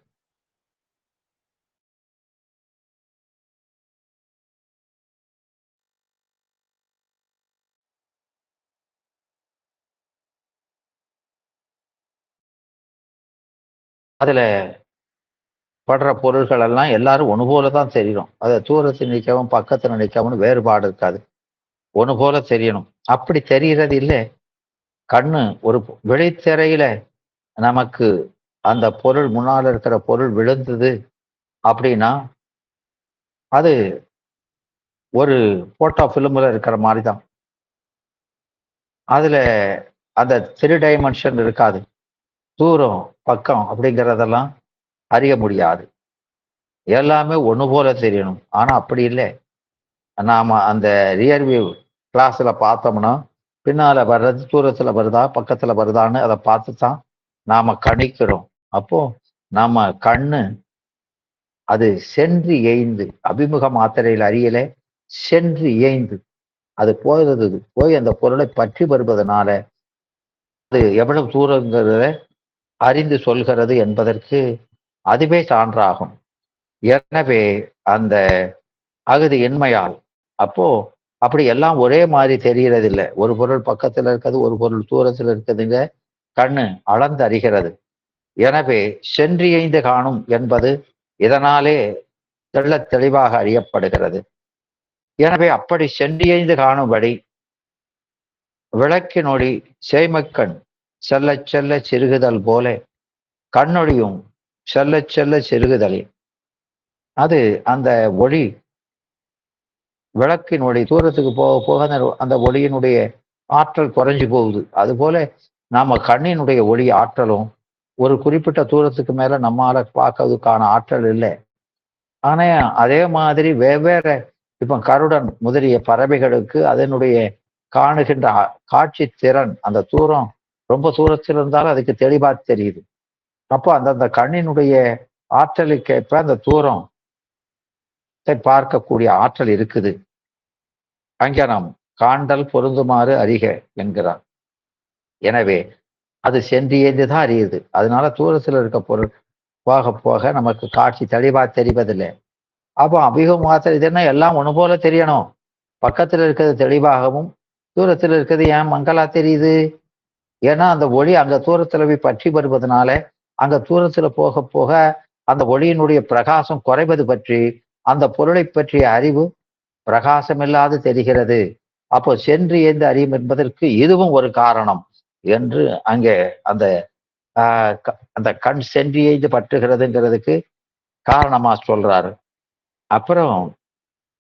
அதுல படுற பொருள்கள் எல்லாம் எல்லாரும் ஒன்று போல தான் தெரியணும். அதை தூரத்தில் நிற்கவும் பக்கத்தில் நிற்கவும் வேறுபாடு இருக்காது. ஒன்று போல தெரியணும். அப்படி தெரிகிறது இல்லை. கண்ணு ஒரு வெளித்திரையில நமக்கு அந்த பொருள் முன்னால் இருக்கிற பொருள் விழுந்தது அப்படின்னா அது ஒரு போட்டோ ஃபிலிம்ல இருக்கிற மாதிரி தான். அதுல அந்த 3 டைமென்ஷன் இருக்காது. தூரம் பக்கம் அப்படிங்கிறதெல்லாம் அறிய முடியாது. எல்லாமே ஒன்று போல தெரியணும். ஆனா அப்படி இல்லை. நாம அந்த ரியர் வியூ கிளாஸ்ல பார்த்தோம்னா பின்னால வர்றது தூரத்துல வருதா பக்கத்துல வருதான்னு அதை பார்த்து தான் நாம கணிக்கிறோம். அப்போ நாம கண்ணு அது சென்று ஏய்ந்து அபிமுக மாத்திரையில் அறியல சென்று ஏய்ந்து அது போய் அந்த பொருளை பற்றி வருவதனால அது எவ்வளவு தூரங்கிறத அறிந்து சொல்கிறது என்பதற்கு அதுவே சான்றாகும். எனவே அந்த அகுதி இன்மையால் அப்போ அப்படி எல்லாம் ஒரே மாதிரி தெரியறது இல்லை. ஒரு பொருள் பக்கத்துல இருக்கிறது ஒரு பொருள் தூரத்தில் இருக்குதுங்க கண்ணு அளந்து அறிகிறது. எனவே சென்றியைந்து காணும் என்பது இதனாலே தெளிவாக அறியப்படுகிறது. எனவே அப்படி சென்றியைந்து காணும்படி விளக்கினொளி சேமக்கண் செல்ல செல்ல சிறுகுதல் போல கண்ணொளியும் செல்ல செல்ல சிறுகுதல். அது அந்த ஒளி விளக்கின் ஒளி தூரத்துக்கு போக போக அந்த ஒளியினுடைய ஆற்றல் குறைஞ்சு போகுது. அதுபோல நாம கண்ணினுடைய ஒளி ஆற்றலும் ஒரு குறிப்பிட்ட தூரத்துக்கு மேல நம்மால பார்க்கறதுக்கான ஆற்றல் இல்லை. ஆனா அதே மாதிரி வெவ்வேறு இப்ப கருடன் முதலிய பறவைகளுக்கு அதனுடைய காணுகின்ற காட்சி திறன், அந்த தூரம் ரொம்ப தூரத்தில் இருந்தாலும் அதுக்கு தெளிவா தெரியுது. அப்போ அந்தந்த கண்ணினுடைய ஆற்றலுக்கேற்ப அந்த தூரத்தை பார்க்கக்கூடிய ஆற்றல் இருக்குது. அங்கே நாம் காண்டல் பொருந்துமாறு அறிக என்கிறார். எனவே அது சென்றியேந்து தான் அறியுது. அதனால தூரத்தில் இருக்க பொருள் போக போக நமக்கு காட்சி தெளிவா தெரிவதில்லை. அப்போ அபிமுகமா தெரியுதுன்னா எல்லாம் ஒண்ணு போல தெரியணும். பக்கத்துல இருக்கிறது தெளிவாகவும், தூரத்தில் இருக்கிறது ஏன் மங்கலா தெரியுது? ஏன்னா அந்த ஒளி அங்க தூரத்துல போய் பற்றி வருவதனால, அங்க தூரத்துல போக போக அந்த ஒளியினுடைய பிரகாசம் குறைவது பற்றி, அந்த பொருளை பற்றிய அறிவு பிரகாசமில்லாது தெரிகிறது. அப்போ சென்று ஏந்து அறியும் என்பதற்கு இதுவும் ஒரு காரணம் என்று அங்கே அந்த அந்த கண் சென்று ஏந்து பற்றுகிறதுங்கிறதுக்கு காரணமா சொல்றாரு. அப்புறம்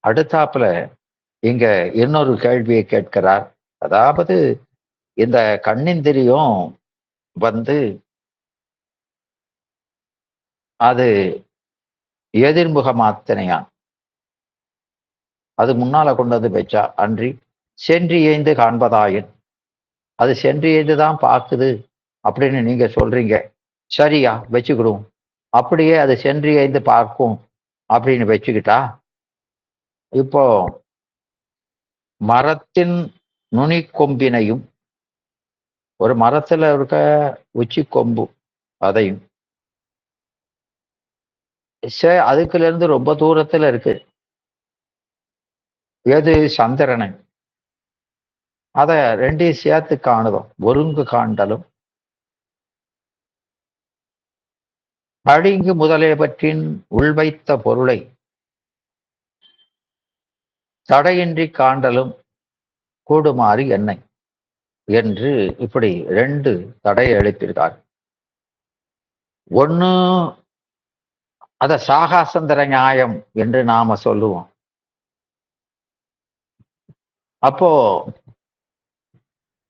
அடுத்தாப்புல இங்க இன்னொரு கேள்வியை கேட்கிறார். அதாவது இந்த கண்ணிந்திரியம் வந்து அது எதிர்முகமாத்தனையா, அது முன்னால கொண்டு வந்து வச்சா அன்றி சென்று ஏய்ந்து காண்பதாயின், அது சென்று ஏய்ந்து தான் பார்க்குது அப்படின்னு நீங்க சொல்றீங்க. சரியா வச்சுக்கிடும். அப்படியே அது சென்று ஏய்ந்து பார்க்கும் அப்படின்னு வச்சுக்கிட்டா, இப்போ மரத்தின் நுனி கொம்பினையும், ஒரு மரத்துல இருக்க உச்சி கொம்பு அதையும் அதுக்குல இருந்து ரொம்ப தூரத்துல இருக்கு எது சந்திரனை, அத ரெண்டையும் சேர்த்து காணுதோம். ஒருங்கு காண்டலும் அழிங்கு முதலியவற்றின் உள்வைத்த பொருளை தடையின்றி காண்டலும் கூடுமாறு என்னை என்று இப்படி ரெண்டு தடையை எழுப்பியிருக்கார். ஒண்ணு அத சாகாசந்தர நியாயம் என்று நாம சொல்லுவோம். அப்போ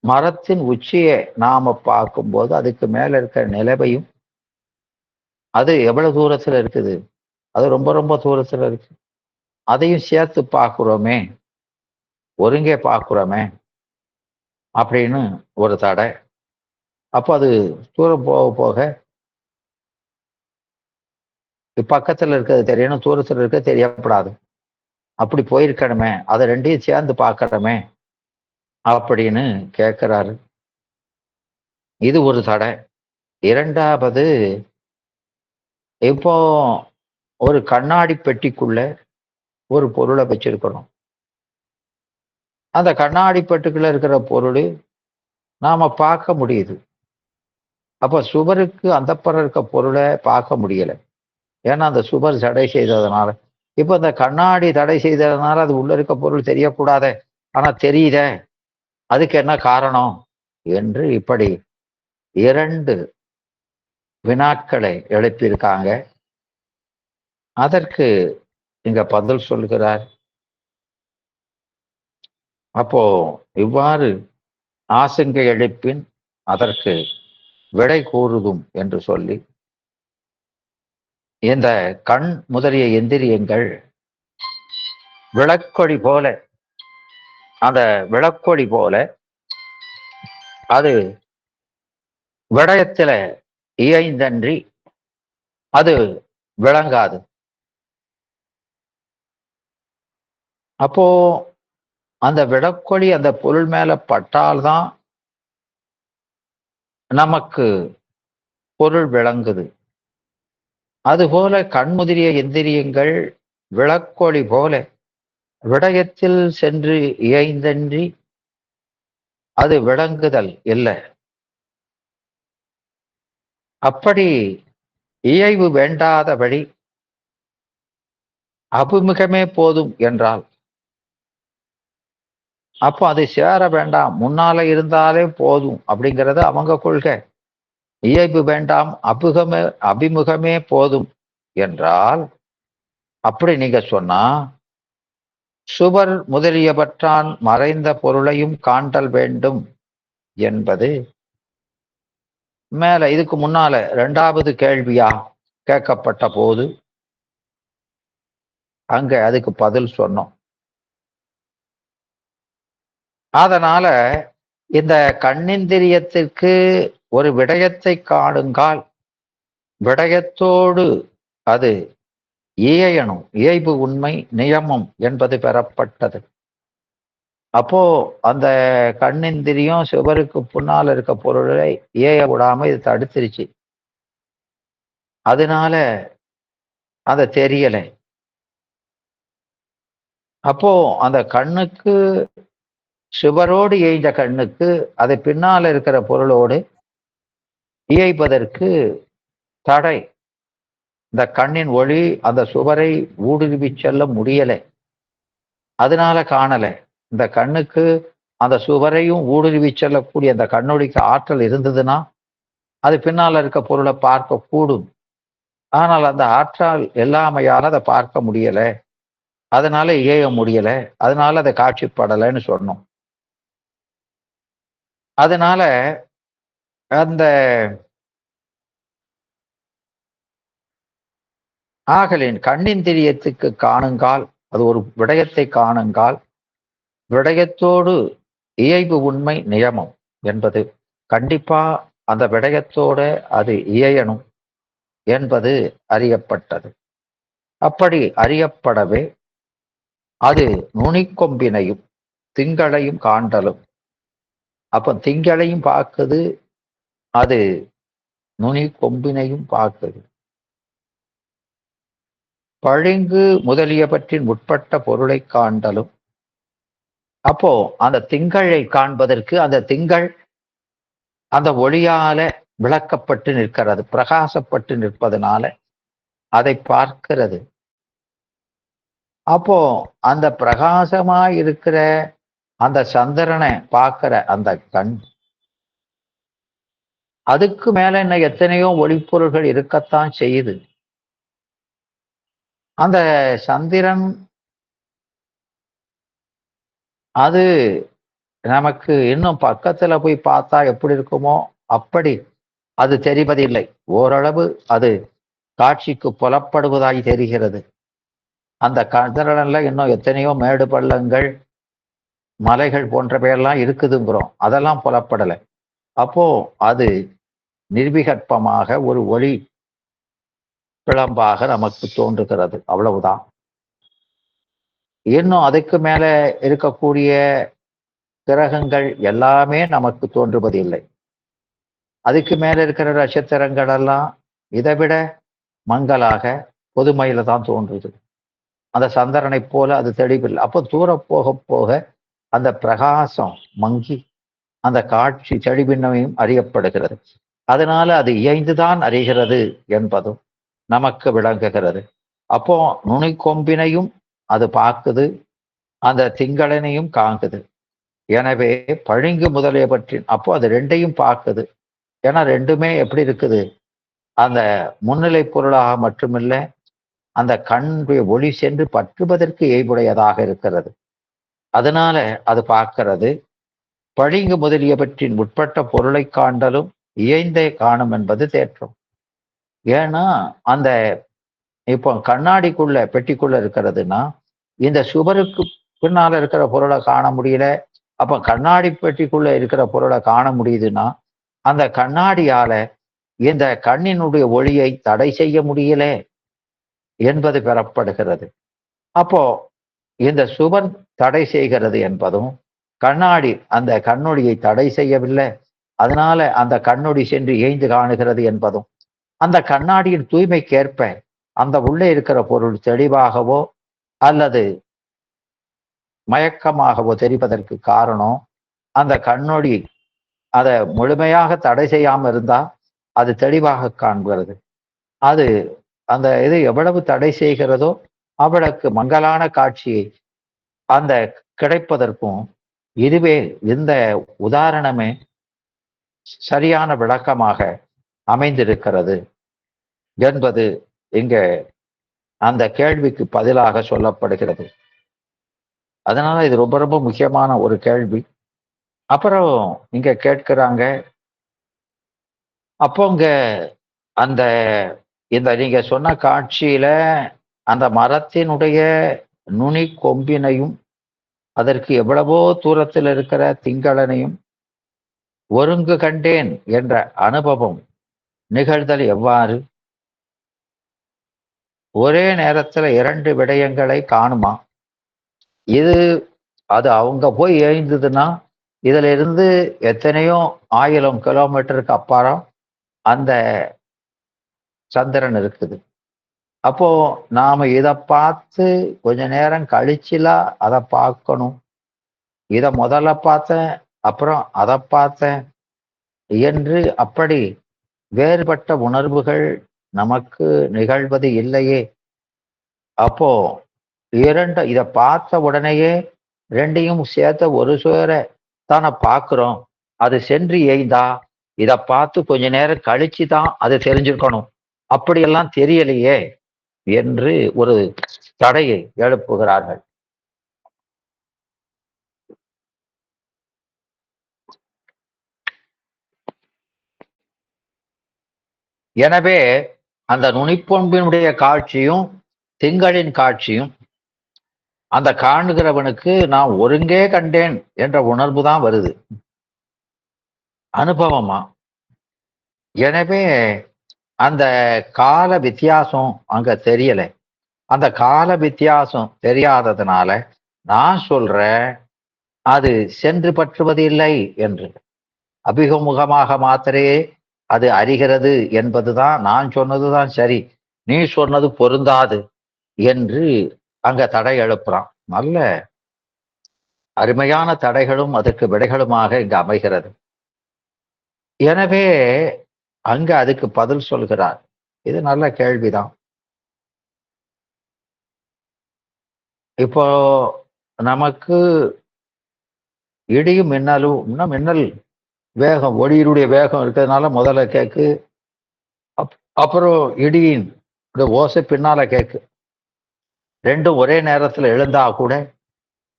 மரத்தின் உச்சியை நாம பார்க்கும்போது அதுக்கு மேல இருக்கிற நிலவையும், அது எவ்வளவு தூரத்துல இருக்குது, அது ரொம்ப ரொம்ப தூரத்துல இருக்கு, அதையும் சேர்த்து பார்க்கிறோமே, ஒருங்கே பார்க்கிறோமே அப்படின்னு ஒரு தடை. அப்போ அது தூரம் போக போக பக்கத்துல இருக்கிறது தெரியணும், தூரத்துல இருக்க தெரியப்படாது. அப்படி போயிருக்கணுமே, அதை ரெண்டையும் சேர்ந்து பார்க்கணுமே அப்படின்னு கேட்கிறாரு. இது ஒரு தடை. இரண்டாவது, இப்போ ஒரு கண்ணாடி பெட்டிக்குள்ள ஒரு பொருளை வச்சிருக்கணும். அந்த கண்ணாடி பெட்டிக்குள்ள இருக்கிற பொருள் நாம பார்க்க முடியுது. அப்ப சுவருக்கு அந்தப்புறம் இருக்க பொருளை பார்க்க முடியல. ஏன்னா அந்த சுவர் தடை செய்ததுனால. இப்ப இந்த கண்ணாடி தடை செய்ததுனால அது உள்ள இருக்க பொருள் தெரியக்கூடாதே, ஆனா தெரியுதே, அதுக்கு என்ன காரணம் என்று இப்படி இரண்டு வினாக்களை எழுப்பியிருக்காங்க. அதற்கு இங்க பதில் சொல்கிறார். அப்போ இவ்வாறு ஆசங்கை எழுப்பின் அதற்கு விடை கூறுதும் என்று சொல்லி, இந்த கண் முதலிய எந்திரியங்கள் விளக்கொடி போல, அந்த விளக்கொடி போல அது விடயத்துல இயைந்தன்றி அது விளங்காது. அப்போ அந்த விடக்கொடி அந்த பொருள் மேல பட்டால்தான் நமக்கு பொருள் விளங்குது. அதுபோல கண்முதிரிய எந்திரியங்கள் விளக்கொளி போல விடயத்தில் சென்று இயைந்தன்றி அது விளங்குதல் இல்லை. அப்படி இயைவு வேண்டாதபடி அபிமுகமே போதும் என்றால், அப்போ அது சேர வேண்டாம், முன்னால இருந்தாலே போதும் அப்படிங்கிறது அவங்க கொள்கை. இயைவு வேண்டாம், அபிமுகமே போதும் என்றால், அப்படி நீங்க சொன்னா சுவர் முதலியவற்றான் மறைந்த பொருளையும் காண்டல் வேண்டும் என்பது மேல இதுக்கு முன்னால இரண்டாவது கேள்வியா கேட்கப்பட்ட போது அங்க அதுக்கு பதில் சொன்னோம். அதனால இந்த கண்ணிந்திரியத்திற்கு ஒரு விடயத்தை காணுங்கால் விடயத்தோடு அது இயையணும், இயைபு உண்மை நியமம் என்பது பெறப்பட்டது. அப்போ அந்த கண்ணிந்திரியம் சுவருக்கு பின்னால் இருக்க பொருளை இயைய விடாம இது தடுத்துருச்சு. அதனால அத தெரியல. அப்போ அந்த கண்ணுக்கு சுவரோடு இயைந்த கண்ணுக்கு அது பின்னால இருக்கிற பொருளோடு இயைப்பதற்கு தடை. இந்த கண்ணின் ஒளி அந்த சுவரை ஊடுருவி செல்ல முடியல. அதனால காணல. இந்த கண்ணுக்கு அந்த சுவரையும் ஊடுருவி செல்லக்கூடிய அந்த கண்ணொளிக்கு ஆற்றல் இருந்ததுன்னா அது பின்னால இருக்க பொருளை பார்க்க கூடும். ஆனால் அந்த ஆற்றல் இல்லாமையால அதை பார்க்க முடியல. அதனால இயைய முடியல. அதனால அதை காட்சிப்படலைன்னு சொன்னோம். அதனால அந்த ஆகலின் கண்ணிந்திரியத்துக்கு காணுங்கால் அது ஒரு விடயத்தை காணுங்கால் விடயத்தோடு இயைபு உண்மை நியமம் என்பது கண்டிப்பா அந்த விடயத்தோட அது இயையணும் என்பது அறியப்பட்டது. அப்படி அறியப்படவே அது நுனிக்கொம்பினையும் திங்களையும் காண்டலும். அப்ப திங்களையும் பார்க்குது, அது நுனி கொம்பினையும் பார்க்குது. பளிங்கு முதலியவற்றின் உட்பட்ட பொருளை காண்டலும். அப்போ அந்த திங்களை காண்பதற்கு அந்த திங்கள் அந்த ஒளியால விளக்கப்பட்டு நிற்கிறது, பிரகாசப்பட்டு நிற்பதனால அதை பார்க்கிறது. அப்போ அந்த பிரகாசமா இருக்கிற அந்த சந்திரனை பார்க்கிற அந்த கண் அதுக்கு மேல என்ன எத்தனையோ ஒளிப்பொருள்கள் இருக்கத்தான் செய்யுது. அந்த சந்திரன் அது நமக்கு இன்னும் பக்கத்துல போய் பார்த்தா எப்படி இருக்குமோ அப்படி அது தெரிவதில்லை. ஓரளவு அது காட்சிக்கு புலப்படுவதாய் தெரிகிறது. அந்த சந்திரன்ல இன்னும் எத்தனையோ மேடு பள்ளங்கள் மலைகள் போன்றவையெல்லாம் இருக்குதுங்கிறோம். அதெல்லாம் புலப்படலை. அப்போ அது நிர்விகற்பமாக ஒரு ஒளி பிழம்பாக நமக்கு தோன்றுகிறது. அவ்வளவுதான். இன்னும் அதுக்கு மேல இருக்கக்கூடிய கிரகங்கள் எல்லாமே நமக்கு தோன்றுவதில்லை. அதுக்கு மேல இருக்கிற நட்சத்திரங்கள் எல்லாம் இதை விட மங்கலாக பொதுமையில தான் தோன்றுது. அந்த சந்திரனை போல அது தெளிவில்லை. அப்போ தூர போக போக அந்த பிரகாசம் மங்கி அந்த காட்சி தெளிவின்மையும் அறியப்படுகிறது. அதனால அது இயைந்துதான் அறிகிறது என்பதும் நமக்கு விளங்குகிறது. அப்போ நுனிக்கொம்பினையும் அது பார்க்குது, அந்த திங்களனையும் காங்குது. எனவே பளிங்கு முதலியவற்றின் அப்போ அது ரெண்டையும் பார்க்குது. ஏன்னா ரெண்டுமே எப்படி இருக்குது, அந்த முன்னிலை பொருளாக மட்டுமில்லை, அந்த கண்ணுடைய ஒளி சென்று பற்றுவதற்கு ஏய்வுடையதாக இருக்கிறது. அதனால அது பார்க்கிறது. பளிங்கு முதலியவற்றின் உட்பட்ட பொருளை காண்டலும் இயைந்தே காணும் என்பது தேற்றம். ஏன்னா அந்த இப்போ கண்ணாடிக்குள்ள பெட்டிக்குள்ள இருக்கிறதுன்னா இந்த சுவருக்கு பின்னால இருக்கிற பொருளை காண முடியல. அப்ப கண்ணாடி பெட்டிக்குள்ள இருக்கிற பொருளை காண முடியுதுன்னா அந்த கண்ணாடியால இந்த கண்ணினுடைய ஒளியை தடை செய்ய முடியல என்பது பெறப்படுகிறது. அப்போ இந்த சுவர் தடை செய்கிறது என்பதும் கண்ணாடி அந்த கண்ணொளியை தடை செய்யவில்லை, அதனால அந்த கண்ணொளி சென்று ஏய்ந்து காணுகிறது என்பதும் அந்த கண்ணாடியின் தூய்மைக்கேற்ப அந்த உள்ளே இருக்கிற பொருள் தெளிவாகவோ அல்லது மயக்கமாகவோ தெரிவதற்கு காரணம் அந்த கண்ணொளி அதை முழுமையாக தடை செய்யாம இருந்தா அது தெளிவாக காண்கிறது. அது அந்த இது எவ்வளவு தடை செய்கிறதோ அவளுக்கு மங்கலான காட்சியை அந்த கிடைப்பதற்கும் இதுவே இந்த உதாரணமே சரியான விளக்கமாக அமைந்திருக்கிறது என்பது இங்க அந்த கேள்விக்கு பதிலாக சொல்லப்படுகிறது. அதனால இது ரொம்ப ரொம்ப முக்கியமான ஒரு கேள்வி. அப்புறம் இங்க கேட்கிறாங்க, அப்போ இங்க அந்த இந்த நீங்க சொன்ன காட்சியில அந்த மரத்தினுடைய நுனி கொம்பினையும் அதற்கு எவ்வளவோ தூரத்தில் இருக்கிற திங்களனையும் ஒருங்கு கண்டேன் என்ற அனுபவம் நிகழ்தல் எவ்வாறு? ஒரே நேரத்துல 2 விடயங்களை காணுமா? இது அது அவங்க போய் எழுந்ததுன்னா இதுல இருந்து எத்தனையோ 1000 கிலோமீட்டருக்கு அப்பாறம் அந்த சந்திரன் இருக்குது. அப்போ நாம இத பார்த்து கொஞ்ச நேரம் கழிச்சுலாம் அதை பார்க்கணும். இத முதல்ல பார்த்தேன், அப்புறம் அதை பார்த்தேன் என்று அப்படி வேறுபட்ட உணர்வுகள் நமக்கு நிகழ்வது இல்லையே. அப்போ இத பார்த்த உடனேயே 2யும் சேர்த்த ஒரு சேர தானே பார்க்கிறோம். அது சென்று எய்தா இத பார்த்து கொஞ்ச நேரம் கழிச்சு தான் அது தெரிஞ்சிருக்கணும். அப்படியெல்லாம் தெரியலையே என்று ஒரு தடையை எழுப்புகிறார்கள். எனவே அந்த நுனிப்பொன்பினுடைய காட்சியும் திங்களின் காட்சியும் அந்த காணுகிறவனுக்கு நான் ஒருங்கே கண்டேன் என்ற உணர்வு தான் வருது, அனுபவமா. எனவே அந்த கால வித்தியாசம் அங்க தெரியல. அந்த கால வித்தியாசம் தெரியாததுனால நான் சொல்றேன் அது சென்று பற்றுவது இல்லை என்று. அபிமுகமாக மாத்திரையே அது அறிகிறது என்பதுதான் நான் சொன்னதுதான் சரி, நீ சொன்னது பொருந்தாது என்று அங்க தடை எழுப்புறான். நல்ல அருமையான தடைகளும் அதற்கு விடைகளுமாக இங்கு அமைகிறது. எனவே அங்க அதுக்கு பதில் சொல்கிறார். இது நல்ல கேள்விதான். இப்போ நமக்கு இடியும் மின்னலும், இன்னும் மின்னல் வேகம், ஒளியினுடைய வேகம் இருக்கிறதுனால முதல்ல கேக்கு, அப்புறம் இடியின் ஓசை பின்னால கேக்கு. ரெண்டும் ஒரே நேரத்துல எழுந்தா கூட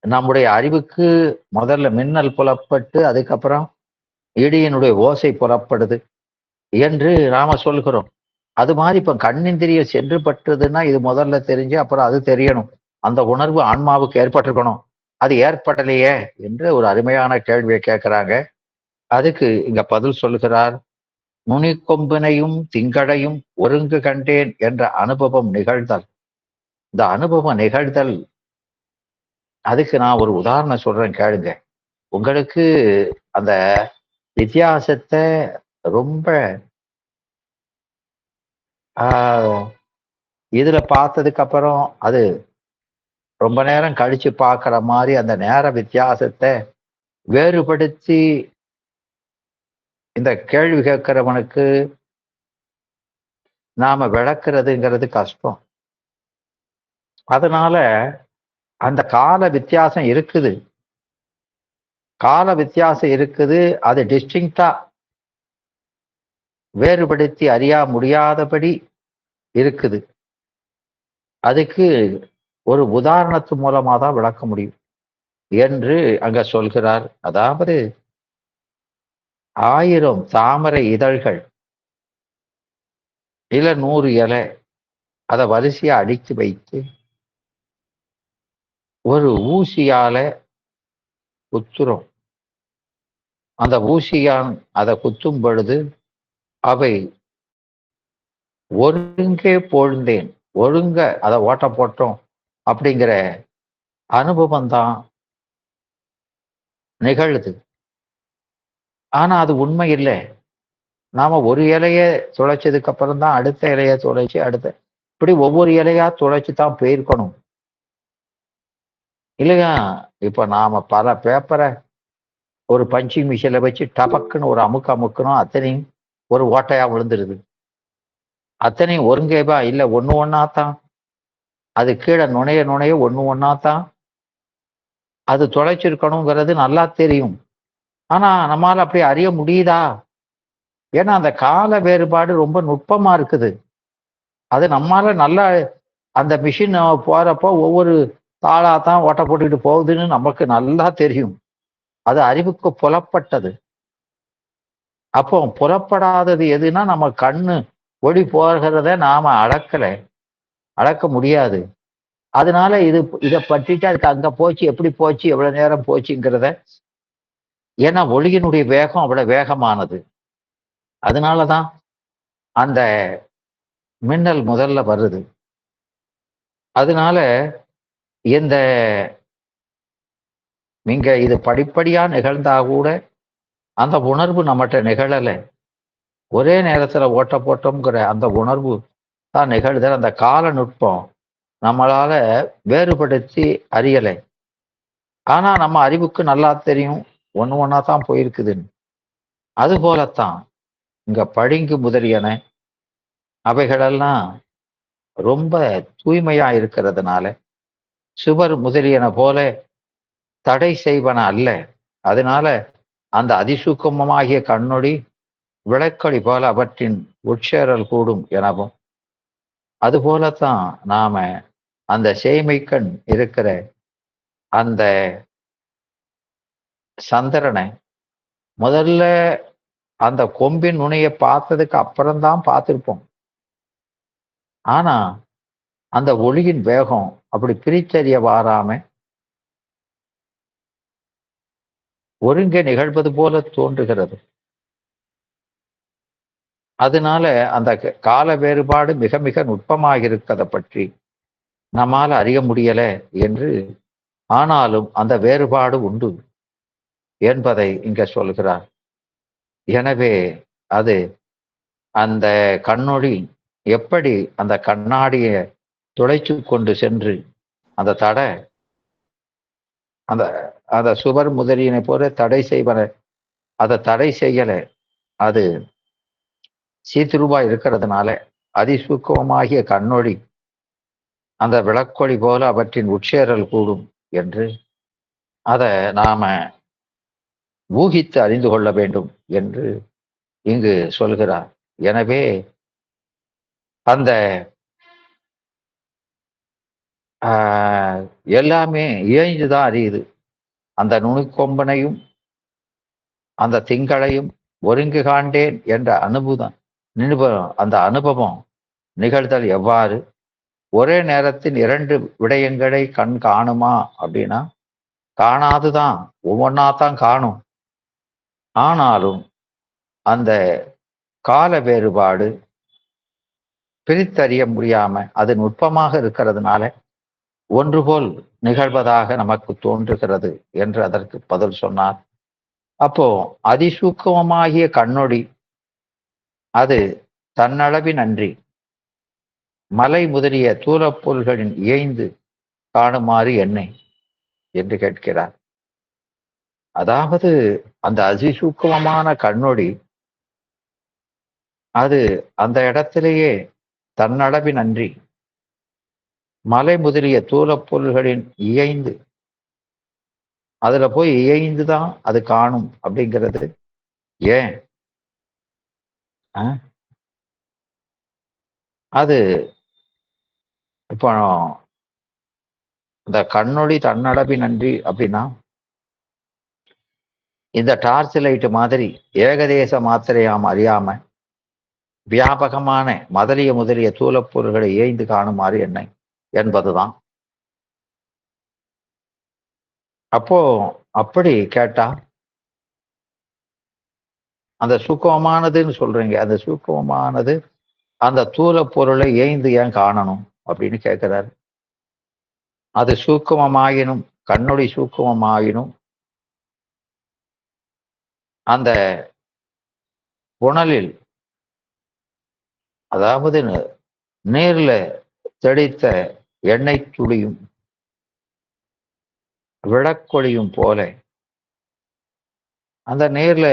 நம்முடைய அறிவுக்கு முதல்ல மின்னல் புலப்பட்டு அதுக்கப்புறம் இடியினுடைய ஓசை புலப்படுது என்று நாம சொல்கிறோம். அது மாதிரி இப்ப கண்ணிந்திரியம் சென்று பட்டுதுன்னா இது முதல்ல தெரிஞ்சு அப்புறம் அது தெரியணும். அந்த உணர்வு ஆன்மாவுக்கு ஏற்பட்டிருக்கணும். அது ஏற்படலையே என்று ஒரு அருமையான கேள்வியை கேட்கிறாங்க. அதுக்கு இங்க பதில் சொல்லுகிறார். நுனிக்கொம்பினையும் திங்களையும் ஒருங்கு கண்டேன் என்ற அனுபவம் நிகழ்தல். இந்த அனுபவம் நிகழ்தல், அதுக்கு நான் ஒரு உதாரணம் சொல்றேன் கேளுங்க. உங்களுக்கு அந்த வித்தியாசத்தை ரொம்ப இதுல பார்த்ததுக்கு அப்புறம் அது ரொம்ப நேரம் கழிச்சு பார்க்குற மாதிரி அந்த நேர வித்தியாசத்தை வேறுபடுத்தி இந்த கேள்வி கேட்கிறவனுக்கு நாம விளக்குறதுங்கிறது கஷ்டம். அதனால அந்த கால வித்தியாசம் இருக்குது, கால வித்தியாசம் இருக்குது. அது டிஸ்டிங்டா வேறுபடுத்தி அறிய முடியாதபடி இருக்குது. அதுக்கு ஒரு உதாரணத்து மூலமா தான் விளக்க முடியும் என்று அங்க சொல்கிறார். அதாவது 1000 தாமரை இதழ்கள் இல்ல 100 இலை அதை வரிசையா அடுக்கி வைத்து ஒரு ஊசியால குத்துறோம். அந்த ஊசியான் அதை குத்தும் பொழுது அவை ஒருங்கே பொழுந்தேன், ஒழுங்க அதை ஓட்ட போட்டோம் அப்படிங்கிற அனுபவம் தான் நிகழுது. ஆனா அது உண்மை இல்லை. நாம ஒரு இலைய துளைச்சதுக்கு அப்புறம் தான் அடுத்த இலைய துளைச்சி அடுத்த, இப்படி ஒவ்வொரு இலையா துளைச்சு தான் போயிருக்கணும் இல்லையா? இப்ப நாம பல பேப்பரை ஒரு பஞ்சிங் மிஷின்ல வச்சு டபக்குன்னு ஒரு அமுக்கணும், அத்தனையும் ஒரு ஓட்டையா விழுந்துருது. அத்தனையும் ஒருங்கேவா இல்ல, ஒண்ணு ஒன்னாத்தான் அது கீழே நுணைய ஒண்ணு ஒன்னாத்தான் அது தொலைச்சிருக்கணுங்கிறது நல்லா தெரியும். ஆனா நம்மால அப்படி அறிய முடியுதா? ஏன்னா அந்த கால வேறுபாடு ரொம்ப நுட்பமா இருக்குது. அது நம்மால நல்லா அந்த மிஷின் போறப்போ ஒவ்வொரு தாளாத்தான் ஓட்ட போட்டுக்கிட்டு போகுதுன்னு நமக்கு நல்லா தெரியும். அது அறிவுக்கு புலப்பட்டது. அப்போ புலப்படாதது எதுனா நம்ம கண்ணு ஒளி போகிறத நாம அளக்க முடியாது. அதனால இதை பற்றிட்டு அதுக்கு அங்க போச்சு, எப்படி போச்சு, எவ்வளவு நேரம் போச்சுங்கிறத, ஏன்னா ஒளியினுடைய வேகம் அவ்வளவு வேகமானது. அதனாலதான் அந்த மின்னல் முதல்ல வருது. அதனால இந்த நீங்க இது படிப்படியா நிகழ்ந்தா கூட அந்த உணர்வு நம்மகிட்ட நிகழல. ஒரே நேரத்துல ஓட்ட போட்டோம்ங்கிற அந்த உணர்வு தான் நிகழ்தல். அந்த கால நுட்பம் நம்மளால வேறுபடுத்தி அறியலை. ஆனா நம்ம அறிவுக்கு நல்லா தெரியும் ஒண்ணு ஒண்ணா தான் போயிருக்குதுன்னு. அது போலத்தான் இங்க பளிங்கு முதலியன அவைகளெல்லாம் ரொம்ப தூய்மையா இருக்கிறதுனால சுவர் முதலியன போல தடை செய்வன அல்ல. அதனால அந்த அதிசூக்கமாகிய கண்ணொளி விளக்கொளி போல அவற்றின் உட்சேரல் கூடும் எனவும், அதுபோலத்தான் நாம அந்த சேய்மைக்கண் இருக்கிற அந்த சந்திரனை முதல்ல அந்த கொம்பின் நுனியை பார்த்ததுக்கு அப்புறம்தான் பார்த்திருப்போம். ஆனா அந்த ஒளியின் வேகம் அப்படி பிரிச்சறிய வாராம ஒருங்கே நிகழ்வது போல தோன்றுகிறது. அதனால அந்த கால வேறுபாடு மிக மிக நுட்பமாக இருக்கிறத பற்றி நம்மால அறிய முடியல என்று, ஆனாலும் அந்த வேறுபாடு உண்டு என்பதை இங்க சொல்கிறார். எனவே அது அந்த கண்ணொளி எப்படி அந்த கண்ணாடியை துளைச்சு கொண்டு சென்று அந்த தடை அந்த அந்த சுவர் முதலியனை போல தடை செய்வன, அதை தடை செய்யல. அது சீத்துருவா இருக்கிறதுனால அதிசூக்கமாகிய கண்ணொளி அந்த விளக்கொளி போல அவற்றின் உட்சேரல் கூடும் என்று அதை நாம ஊகித்து அறிந்து கொள்ள வேண்டும் என்று இங்கு சொல்கிறார். எனவே அந்த எல்லாமே இயைந்துதான் அறியுது. அந்த நுணுக்கொம்பனையும் அந்த திங்களையும் ஒருங்கு காண்டேன் என்ற அந்த அனுபவம் நிகழ்தல் எவ்வாறு ஒரே நேரத்தின் இரண்டு விடயங்களை கண் காணுமா அப்படின்னா காணாதுதான், ஒவ்வொன்னாத்தான் காணும். ஆனாலும் அந்த கால வேறுபாடு பிரித்தறிய முடியாம அது நுட்பமாக இருக்கிறதுனால ஒன்றுபோல் நிகழ்வதாக நமக்கு தோன்றுகிறது என்று அதற்கு பதில் சொன்னார். அப்போ அதிசூக்கமாகிய கண்ணொளி அது தன்னளவின் அன்றி மலை முதலிய தூலப்பொருள்களின் இயைந்து காணுமாறு என்னை என்று கேட்கிறார். அதாவது அந்த அதிசூக்கமான கண்ணொளி அது அந்த இடத்திலேயே தன்னளவின் அன்றி மலை முதலிய தூலப்பொருள்களின் இயைந்து அதுல போய் இயைந்துதான் அது காணும் அப்படிங்கிறது ஏன்? அது இப்போ இந்த கண்ணொளி தன்னளவின் நன்றி அப்படின்னா இந்த டார்ச் லைட் மாதிரி ஏகதேச மாத்திரையாம அறியாம வியாபகமான முதலிய தூலப்பொருள்களை ஏய்ந்து காணுமாறு என்ன என்பதுதான். அப்போ அப்படி கேட்டா அந்த சூக்கமானதுன்னு சொல்றீங்க, அந்த சூக்கமானது அந்த தூல பொருளை ஏய்ந்து ஏன் காணணும் அப்படின்னு கேட்கிறாரு. அது சூக்குமமாயினும் கண்ணொளி சூக்குமமாயினும் அந்த புனலில் அதாவது நீர்ல தெளித்த எண்ணெய் துளியும் விளக்கொளியும் போல அந்த நீர்ல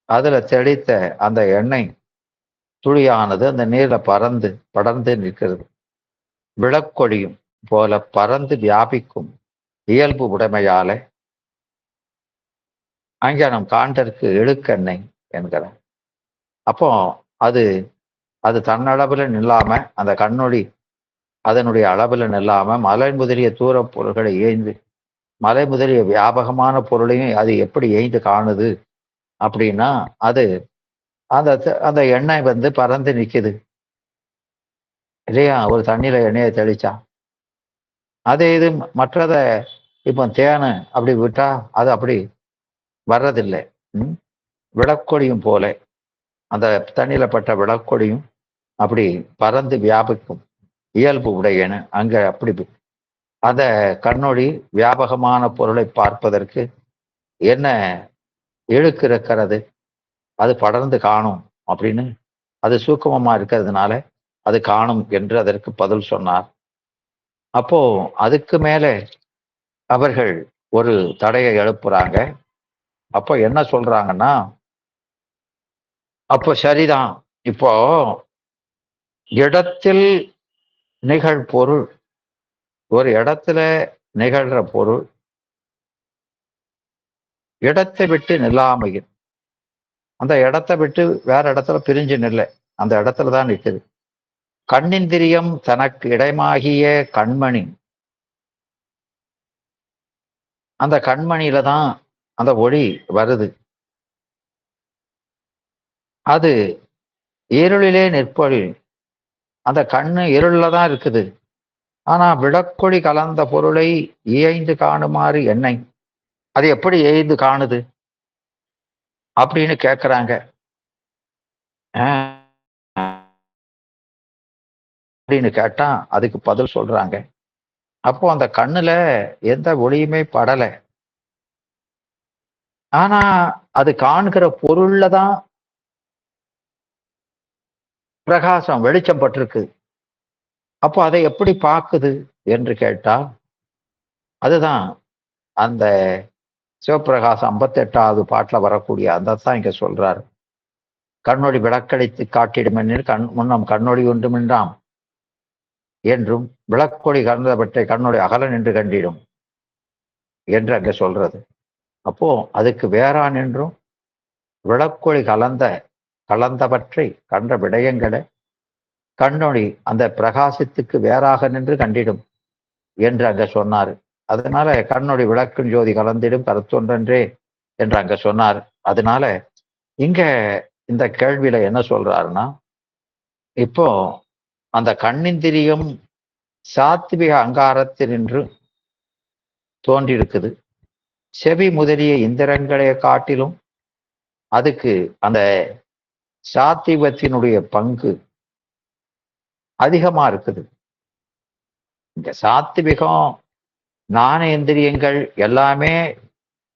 அதுல தெளித்த அந்த எண்ணெய் துளியானது அந்த நீர்ல படர்ந்து நிற்கிறது. விளக்கொளியும் போல பறந்து வியாபிக்கும் இயல்பு உடைமையால அங்கே நம் காண்டற்கு இழுக்கெண்ணெய் என்கிறார். அப்போ அது அது தன்னளவுல நில்லாம அந்த கண்ணொளி அதனுடைய அளவுல நில்லாம மலை முதலிய தூர பொருள்களை ஏய்ந்து மலை முதலிய வியாபகமான பொருளையும் அது எப்படி ஏய்ந்து காணுது அப்படின்னா அது அந்த அந்த எண்ணெய் பறந்து நிக்குது இல்லையா? ஒரு தண்ணியில எண்ணெயை தெளிச்சா அதே இது மற்றதை இப்போ தேனு அப்படி விட்டா அது அப்படி வர்றதில்லை. விளக்கொடியும் போல அந்த தண்ணியில பட்ட விளக்கொடியும் அப்படி பறந்து வியாபிக்கும் இயல்பு உடையன. அங்க அப்படி அந்த கண்ணொளி வியாபகமான பொருளை பார்ப்பதற்கு என்ன இழுக்கு இருக்கிறது, அது படர்ந்து காணும் அப்படின்னு, அது சூக்குமமா இருக்கிறதுனால அது காணும் என்று அதற்கு பதில் சொன்னார். அப்போ அதுக்கு மேலே அவர்கள் ஒரு தடையை எழுப்புறாங்க. அப்போ என்ன சொல்றாங்கன்னா, அப்போ சரிதான், இப்போ இடத்தில் நிகழ்பொருள், ஒரு இடத்துல நிகழ்ற பொருள் இடத்தை விட்டு நில்லாமையில், அந்த இடத்தை விட்டு வேற இடத்துல பிரிஞ்சு நில்ல, அந்த இடத்துல தான் நிற்குது. கண்ணிந்திரியம் தனக்கு இடமாகிய கண்மணி, அந்த கண்மணியில தான் அந்த ஒளி வருது. அது இருளிலே நிற்பொழில், அந்த கண்ணு இருளில் தான் இருக்குது. ஆனா விளக்கொளி கலந்த பொருளை இயைந்து காணுமாறு என்னை அது எப்படி இயைந்து காணுது அப்படின்னு கேட்கிறாங்க. அப்படின்னு கேட்டா அதுக்கு பதில் சொல்றாங்க. அப்போ அந்த கண்ணுல எந்த ஒளியுமே படல, ஆனா அது காண்கிற பொருள்ல தான் பிரகாசம் வெளிச்சம் பட்டிருக்கு. அப்போ அதை எப்படி பார்க்குது என்று கேட்டால், அதுதான் அந்த சிவப்பிரகாசம் 58வது பாட்டுல வரக்கூடிய அதைத்தான் இங்க சொல்றாரு. கண்ணொளி விளக்களித்து காட்டிடுமெனில் முன்னம் கண்ணொளி ஒன்றுமின்றாம் என்றும் விளக்கொளி கலந்தவற்றை கண்ணொளி அகல நின்று கண்டிடும் என்று அங்க சொல்றது. அப்போ அதுக்கு வேறான் என்றும் விளக்கொளி கலந்தவற்றை கண்ட விடயங்களை கண்ணொளி அந்த பிரகாசத்துக்கு வேறாக நின்று கண்டிடும் என்று அங்க சொன்னார். அதனால கண்ணொளி விளக்கும் ஜோதி கலந்திடும் கருத்தொன்றன்றே என்று அங்க சொன்னார். அதனால இங்க இந்த கேள்வியில என்ன சொல்றாருன்னா, இப்போ அந்த கண்ணிந்திரியம் சாத்விக அங்காரத்தினின்று தோன்றியிருக்குது. செவி முதலிய இந்திரங்களை காட்டிலும் அதுக்கு அந்த சாத்திவத்தினுடைய பங்கு அதிகமா இருக்குது. இந்த சாத்விகம் ஞானேந்திரியங்கள் எல்லாமே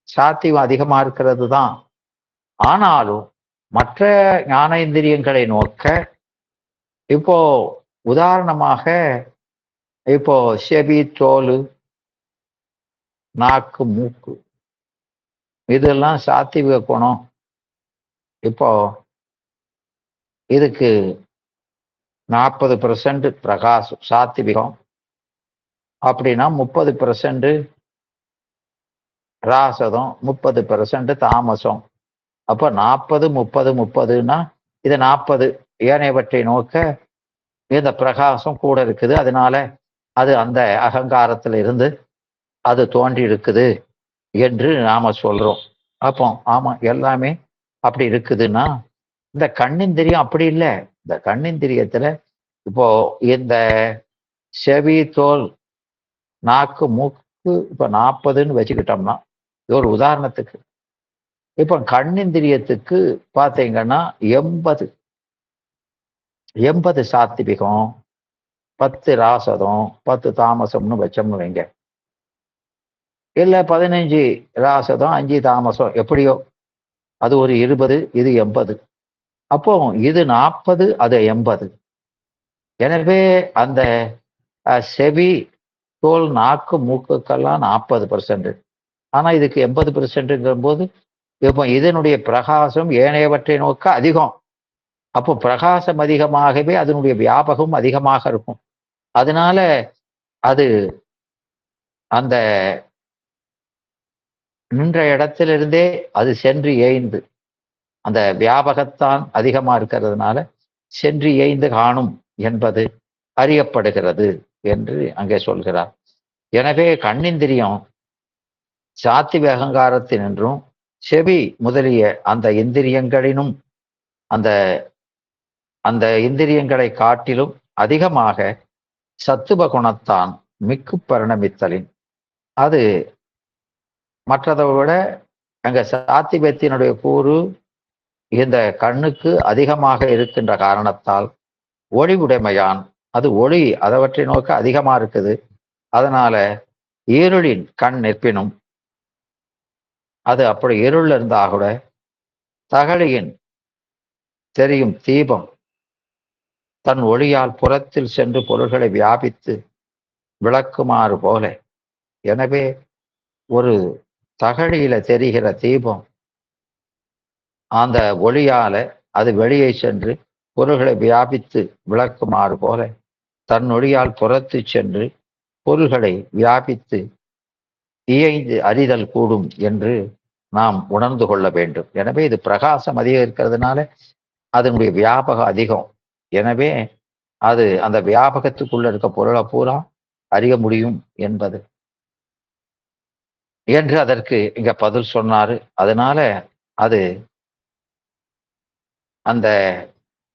சாத்தியம் அதிகமா இருக்கிறது தான். ஆனாலும் மற்ற ஞானேந்திரியங்களை நோக்க, இப்போ உதாரணமாக இப்போ செவி, தோல், நாக்கு, மூக்கு இதெல்லாம் சாத்திவிக குணம். இப்போ இதுக்கு 40% பிரகாசம் சாத்திவிகம் அப்படின்னா 30% ராசதம், 30% தாமசம். அப்போ 40, 30, 30ன்னா இது 40 ஏனையவற்றை நோக்க இந்த பிரகாசம் கூட இருக்குது. அதனால அது அந்த அகங்காரத்துல இருந்து அது தோன்றி இருக்குது என்று நாம சொல்றோம். அப்போ ஆமா எல்லாமே அப்படி இருக்குதுன்னா, இந்த கண்ணிந்திரியம் அப்படி இல்லை. இந்த கண்ணிந்திரியத்துல இப்போ இந்த செவி, தோல், நாக்கு, மூக்கு இப்ப 40ன்னு வச்சுக்கிட்டோம்னா, இது ஒரு உதாரணத்துக்கு. இப்ப கண்ணிந்திரியத்துக்கு பார்த்தீங்கன்னா 80 சாத்திவிகம், 10 ராசதம், 10 தாமசம்னு வச்சோம்னு வைங்க. இல்ல 15 ராசதம், 5 தாமசம், எப்படியோ அது ஒரு 20, இது 80. அப்போ இது 40, அது 80. எனவே அந்த செவி, தோல், நாக்கு, மூக்குக்கெல்லாம் 40%. ஆனா இதுக்கு 80%ங்கிற போது இப்போ இதனுடைய பிரகாசம் ஏனையவற்றை நோக்க அதிகம். அப்போ பிரகாசம் அதிகமாகவே அதனுடைய வியாபகம் அதிகமாக இருக்கும். அதனால அது அந்த நின்ற இடத்திலிருந்தே அது சென்று ஏய்ந்து, அந்த வியாபகத்தான் அதிகமா இருக்கிறதுனால சென்று ஏய்ந்து காணும் என்பது அறியப்படுகிறது என்று அங்கே சொல்கிறார். எனவே கண்ணிந்திரியம் சாத்திவ அகங்காரத்தினின்றும் செவி முதலிய அந்த இந்திரியங்களினும் அந்த அந்த இந்திரியங்களை காட்டிலும் அதிகமாக சத்துவ குணத்தான் மிக்கு பரிணமித்தலின் அது மற்றதை விட அங்க சாத்தியத்தினுடைய கூறு இந்த கண்ணுக்கு அதிகமாக இருக்கின்ற காரணத்தால் ஒளி உடைமையான் அது ஒளி அதவற்றை நோக்க அதிகமா இருக்குது. அதனால இருளின் கண் நிற்பினும் அது அப்படி இருள் இருந்தா கூட தகழியின் தெரியும் தீபம் தன் ஒளியால் புறத்தில் சென்று பொருள்களை வியாபித்து விளக்குமாறு போல. எனவே ஒரு தகழியில தெரிகிற தீபம் அந்த ஒளியால அது வெளியே சென்று பொருள்களை வியாபித்து விளக்குமாறு போல தன் ஒளியால் புறத்து சென்று பொருள்களை வியாபித்து இயைந்து அறிதல் கூடும் என்று நாம் உணர்ந்து கொள்ள வேண்டும். எனவே இது பிரகாசம் அதிகம் இருக்கிறதுனால அதனுடைய வியாபகம் அதிகம். எனவே அது அந்த வியாபகத்துக்குள்ள இருக்க பொருளை பூரா அறிய முடியும் என்பது என்று அதற்கு இங்க பதில் சொன்னாரு. அதனால அது அந்த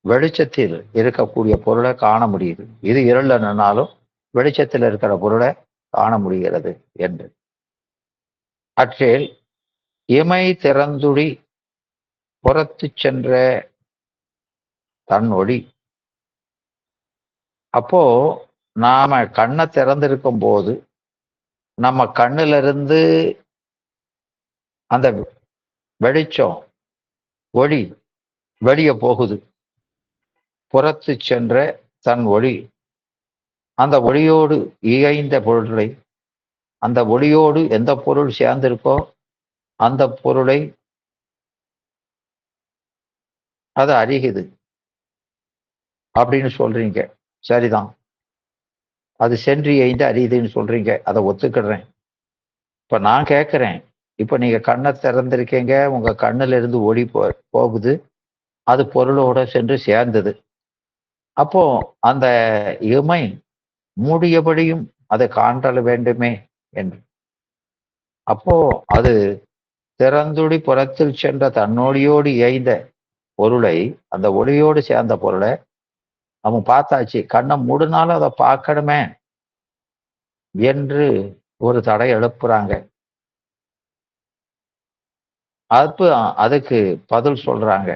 வெளிச்சத்தில் இருக்கக்கூடிய பொருளை காண முடியுது. இது இருள நின்னாலும் வெளிச்சத்தில் இருக்கிற பொருளை காண முடிகிறது என்று. அற்றில் இமை திறந்துடி புறத்து சென்ற தன் ஒளி. அப்போ நாம கண்ணை திறந்திருக்கும் போது நம்ம கண்ணுல இருந்து அந்த வெளிச்சம் ஒளி வெளியே போகுது. புறத்து சென்ற தன் ஒளி அந்த ஒளியோடு இயைந்த பொருள்களை அந்த ஒளியோடு எந்த பொருள் சேர்ந்திருக்கோ அந்த பொருளை அது அறிகுது அப்படின்னு சொல்றீங்க. சரிதான், அது சென்று எய்ந்து அறியுதுன்னு சொல்றீங்க, அதை ஒத்துக்கிடுறேன். இப்ப நான் கேட்கிறேன், இப்ப நீங்க கண்ணை திறந்திருக்கீங்க, உங்க கண்ணுல இருந்து ஒளி போகுது, அது பொருளோட சென்று சேர்ந்தது. அப்போ அந்த இமை மூடியபடியும் அதை காண்டல வேண்டுமே என்று. அப்போ அது திறந்துடி புறத்தில் சென்ற தன்னொழியோடு இயைந்த பொருளை அந்த ஒளியோடு சேர்ந்த பொருளை அவன் பார்த்தாச்சு, கண்ணை மூடினாலும் அதை பார்க்கணுமே என்று ஒரு தடை எழுப்புறாங்க. அப்ப அதுக்கு பதில் சொல்றாங்க.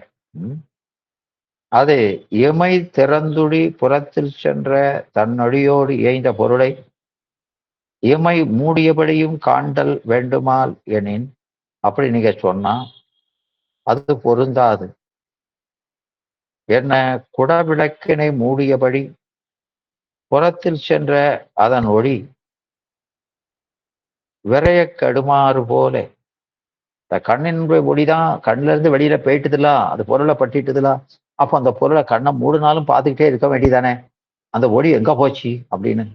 அது இமை திறந்துடி புறத்தில் சென்ற தன்னொழியோடு இயைந்த பொருளை இமை மூடியபடியும் காண்டல் வேண்டுமால் எனின், அப்படி நீங்க சொன்னா அது பொருந்தாது. என்ன, குடவிளக்கினை மூடியபடி புறத்தில் சென்ற அதன் ஒளி விரைய கடுமாறு போல. இந்த கண்ணினுடைய ஒளிதான் கண்ணுல இருந்து வெளியில போயிட்டுதுல, அது பொருளை பட்டிட்டுதுல. அப்போ அந்த பொருளை கண்ணை மூடினாலும் பார்த்துக்கிட்டே இருக்க வேண்டியதானே, அந்த ஒளி எங்க போச்சு அப்படின்னு.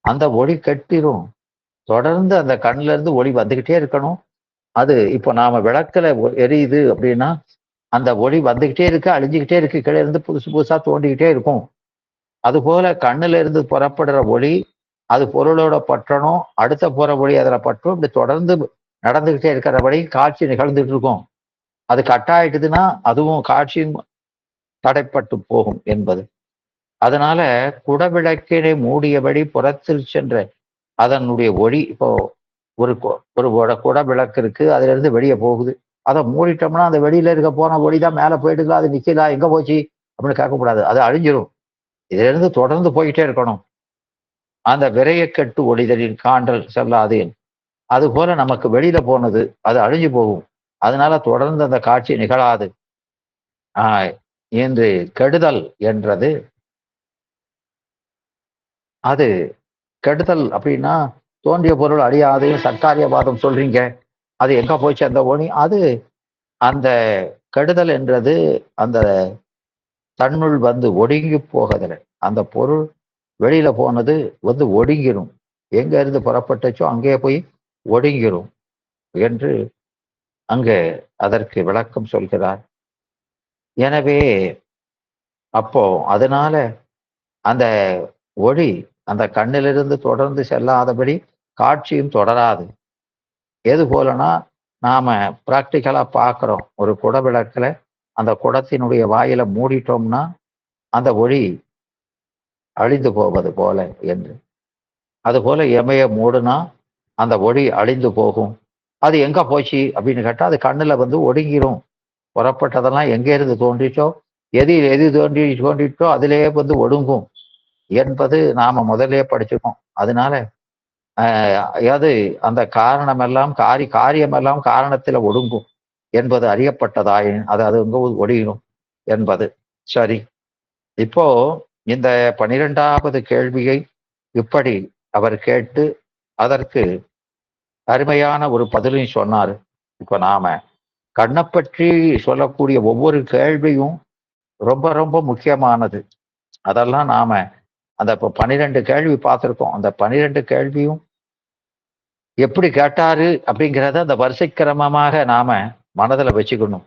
அந்த ஒளி கட்டிரும், தொடர்ந்து அந்த கண்ணுல இருந்து ஒளி வந்துகிட்டே இருக்கணும். அது இப்போ நாம விளக்குல எரியுது அப்படின்னா அந்த ஒளி வந்துகிட்டே இருக்கு, அழிஞ்சுக்கிட்டே இருக்கு, கீழே இருந்து புதுசு புதுசா தோண்டிக்கிட்டே இருக்கும். அது போல கண்ணுல இருந்து புறப்படுற ஒளி அது பொருளோட பற்றணும், அடுத்த போற ஒளி அதுல பற்றும், இப்படி தொடர்ந்து நடந்துகிட்டே இருக்கிறபடி காட்சி நிகழ்ந்துட்டு இருக்கும். அது கட்டாயிட்டுதுன்னா அதுவும் காட்சியும் தடைப்பட்டு போகும் என்பது. அதனால குடவிளக்கினை மூடியபடி புறத்தில் சென்ற அதனுடைய ஒளி, இப்போ ஒரு குட விளக்கு இருக்கு, அதுல இருந்து வெளியே போகுது, அதை மூடிட்டோம்னா அந்த வெளியில இருக்க போன ஒளிதான் மேல போயிட்டுதா, அது நிக்கலா, எங்க போச்சு அப்படின்னு கேட்கக்கூடாது, அது அழிஞ்சிடும். இதுல இருந்து தொடர்ந்து போயிட்டே இருக்கணும். அந்த விரையக்கட்டு ஒளிதலின் காண்டல் செல்லாது. அது போல நமக்கு வெளியில போனது அது அழிஞ்சு போகும், அதனால தொடர்ந்து அந்த காட்சி நிகழாது என்று கெடுதல் என்றது. அது கெடுதல் அப்படின்னா தோன்றிய பொருள் அழியாது, சர்க்காரியவாதம் சொல்றீங்க, அது எங்க போச்சு அந்த ஒளி, அது அந்த கெடுதல் என்றது அந்த தன்னுள் வந்து ஒடுங்கி போகதில்ல. அந்த பொருள் வெளியில போனது வந்து ஒடுங்கிரும், எங்க இருந்து புறப்பட்டுச்சோ அங்கேயே போய் ஒடுங்கிரும் என்று அங்கே அதற்கு விளக்கம் சொல்கிறார். எனவே அப்போ அதனால அந்த ஒளி அந்த கண்ணிலிருந்து தொடர்ந்து செல்லாதபடி காட்சியும் தொடராது. எது போலனா நாம பிராக்டிக்கலா பார்க்கிறோம், ஒரு குட விளக்குல அந்த குடத்தினுடைய வாயில மூடிட்டோம்னா அந்த ஒளி அழிந்து போவது போல என்று. அதுபோல இமைய மூடுனா அந்த ஒளி அழிந்து போகும். அது எங்க போச்சு அப்படின்னு கேட்டா அது கண்ணுல வந்து ஒடுங்கிரும். புறப்பட்டதெல்லாம் எங்கே இருந்து தோன்றிச்சோ, எது தோன்றிட்டோ அதிலேயே வந்து ஒடுங்கும் என்பது நாம முதல்லயே படிச்சிருக்கோம். அதனால அதாவது அந்த காரணமெல்லாம் காரியமெல்லாம் காரணத்துல ஒடுங்கும் என்பது அறியப்பட்டதாயின் அது வந்து ஒடுங்கிடும் என்பது. சரி, இப்போ இந்த 12வது கேள்வியை இப்படி அவர் கேட்டு அதற்கு அருமையான ஒரு பதிலையும் சொன்னாரு. இப்ப நாம கண்ணை பற்றி சொல்லக்கூடிய ஒவ்வொரு கேள்வியும் ரொம்ப ரொம்ப முக்கியமானது. அதெல்லாம் நாம அந்த இப்போ 12 கேள்வி பார்த்துருக்கோம். அந்த 12 கேள்வியும் எப்படி கேட்டாரு அப்படிங்கிறத அந்த வரிசை கிரமமாக நாம மனதுல வச்சுக்கணும்.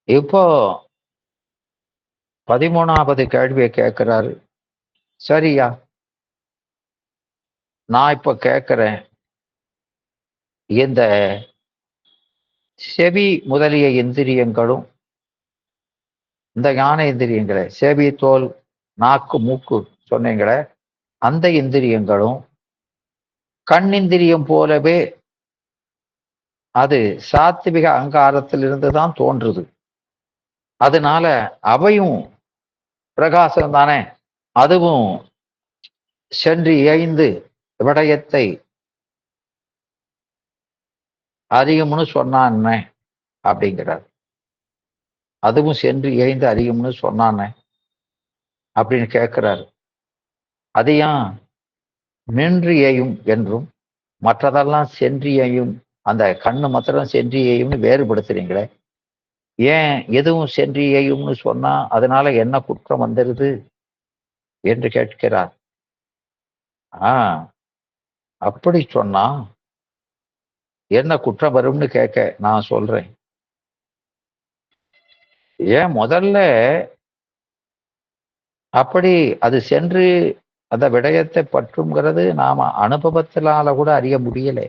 இப்போ 13வது கேள்வியை கேட்கிறாரு. சரியா, நான் இப்ப கேட்கிறேன், இந்த செவி முதலிய இந்திரியங்களும், இந்த ஞானேந்திரியங்களே செவி, தோல், நாக்கு, மூக்கு சொன்னீங்களே, அந்த இந்திரியங்களும் கண்ணிந்திரியம் போலவே அது சாத்விக அகங்காரத்திலிருந்து தான் தோன்றுது. அதனால அவையும் பிரகாசம் தானே, அதுவும் சென்று இயைந்து விடயத்தை அறியும்னு சொன்னானே அப்படிங்கிறார். அதுவும் சென்று இயைந்து அறியும்னு சொன்னானே அப்படின்னு கேட்கிறாரு. அது ஏன் நின்று இயையும் என்றும் மற்றதெல்லாம் சென்றியையும், அந்த கண்ணு மாத்திரம் சென்றியையும்னு வேறுபடுத்துறீங்களே, ஏன் எதுவும் சென்றியையும்னு சொன்னா அதனால என்ன குற்றம் வந்துருது என்று கேட்கிறார். ஆ, அப்படி சொன்னா என்ன குற்றம் வரும்னு கேட்க நான் சொல்றேன். ஏன் முதல்ல அப்படி அது சென்று அந்த விடயத்தை பற்றுங்கிறது நாம அனுபவத்தினால கூட அறிய முடியலை.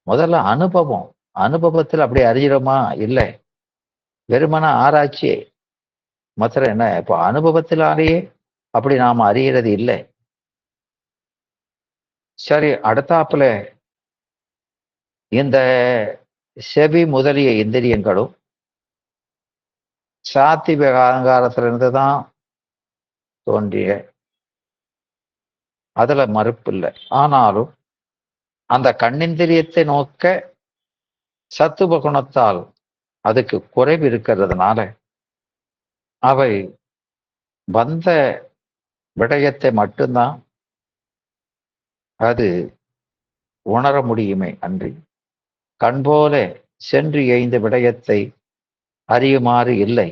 முதல்ல அனுபவம். அனுபவத்தில் அப்படி அறிகிறோமா? இல்லை. வெறுமன ஆராய்ச்சி மாத்திரம் என்ன, இப்போ அனுபவத்தினாலேயே அப்படி நாம அறியறது இல்லை. சரி, அடுத்தாப்புல இந்த செவி முதலிய இந்திரியங்களும் சாத்விக அகங்காரத்திலிருந்து தான் தோன்றிய, அதுல மறுப்பு இல்லை. ஆனாலும் அந்த கண்ணிந்திரியத்தை நோக்க சத்துவ குணத்தால் அதுக்கு குறைவு இருக்கிறதுனால அவை வந்த விடயத்தை மட்டும்தான் அது உணர முடியுமே அன்றி கண்போல சென்று எய்ந்த விடயத்தை அறியுமாறு இல்லை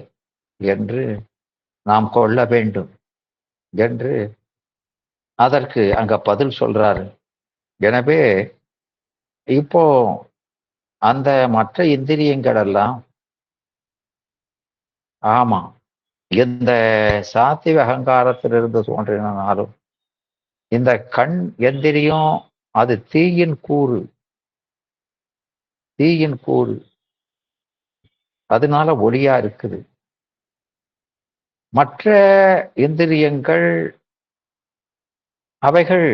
என்று நாம் கொள்ள வேண்டும் என்று அதற்கு அங்க பதில் சொல்றாரு. எனவே இப்போ அந்த மற்ற இந்திரியங்கள் எல்லாம், ஆமா, இந்த சாத்விக அகங்காரத்திலிருந்து தோன்றினாலும் இந்த கண் எந்திரியும் அது தீயின் கூறு. தீயின் கூறு, அதனால ஒளியா இருக்குது. மற்ற இந்திரியங்கள் அவைகள்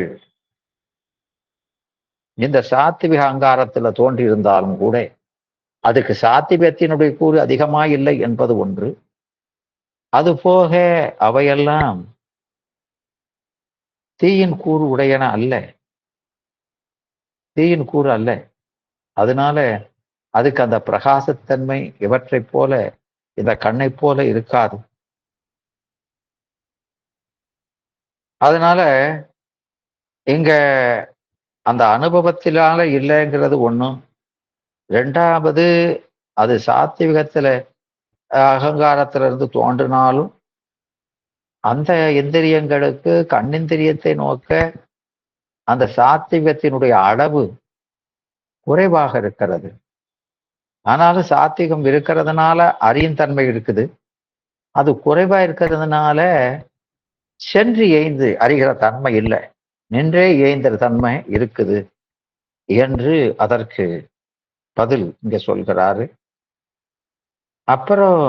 இந்த சாத்விக அகங்காரத்துல தோன்றியிருந்தாலும் கூட அதுக்கு சாத்விகத்தினுடைய கூறு அதிகமா இல்லை என்பது ஒன்று. அது போக அவையெல்லாம் தீயின் கூறு உடையன அல்ல. தீயின் கூறு அல்ல. அதனால அதுக்கு அந்த பிரகாசத்தன்மை இவற்றைப் போல இந்த கண்ணை போல இருக்காது. அதனால இங்க அந்த அனுபவத்தினால இல்லைங்கிறது ஒண்ணும். ரெண்டாவது, அது சாத்விகத்துல அகங்காரத்திலிருந்து தோன்றினாலும் அந்த இந்திரியங்களுக்கு கண்ணிந்திரியத்தை நோக்க அந்த சாத்விகத்தினுடைய அளவு குறைவாக இருக்கிறது. ஆனாலும் சாத்விகம் இருக்கிறதுனால அறியும் தன்மை இருக்குது. அது குறைவா இருக்கிறதுனால சென்று ஏய்ந்து அறிகிற தன்மை இல்லை, நின்றே ஏய்ந்திர தன்மை இருக்குது என்று அதற்கு பதில் இங்க சொல்கிறாரு. அப்புறம்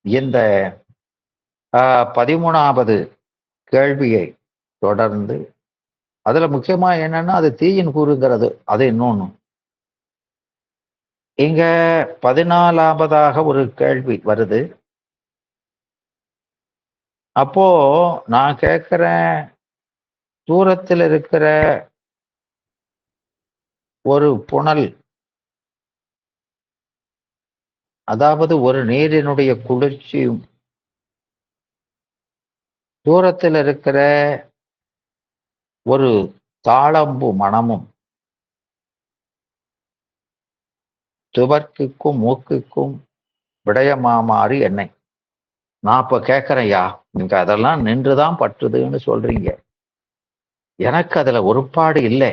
இந்த 13வது கேள்வியை தொடர்ந்து அதுல முக்கியமா என்னன்னா அது தீயின் கூறுங்கிறது. அது இன்னொன்னு. இங்க 14வதாக ஒரு கேள்வி வருது. அப்போ நான் கேட்கிறேன், தூரத்தில் இருக்கிற ஒரு புனல், அதாவது ஒரு நீரினுடைய குளிர்ச்சியும், தூரத்தில் இருக்கிற ஒரு தாழம்பு மணமும் துவர்க்குக்கும் மூக்குக்கும் விடயமாமாறு என்னை. நான் இப்ப கேட்கிறேன்யா, நீங்க அதெல்லாம் நின்றுதான் பற்றுதுன்னு சொல்றீங்க. எனக்கு அதுல ஒருபாடு இல்லை.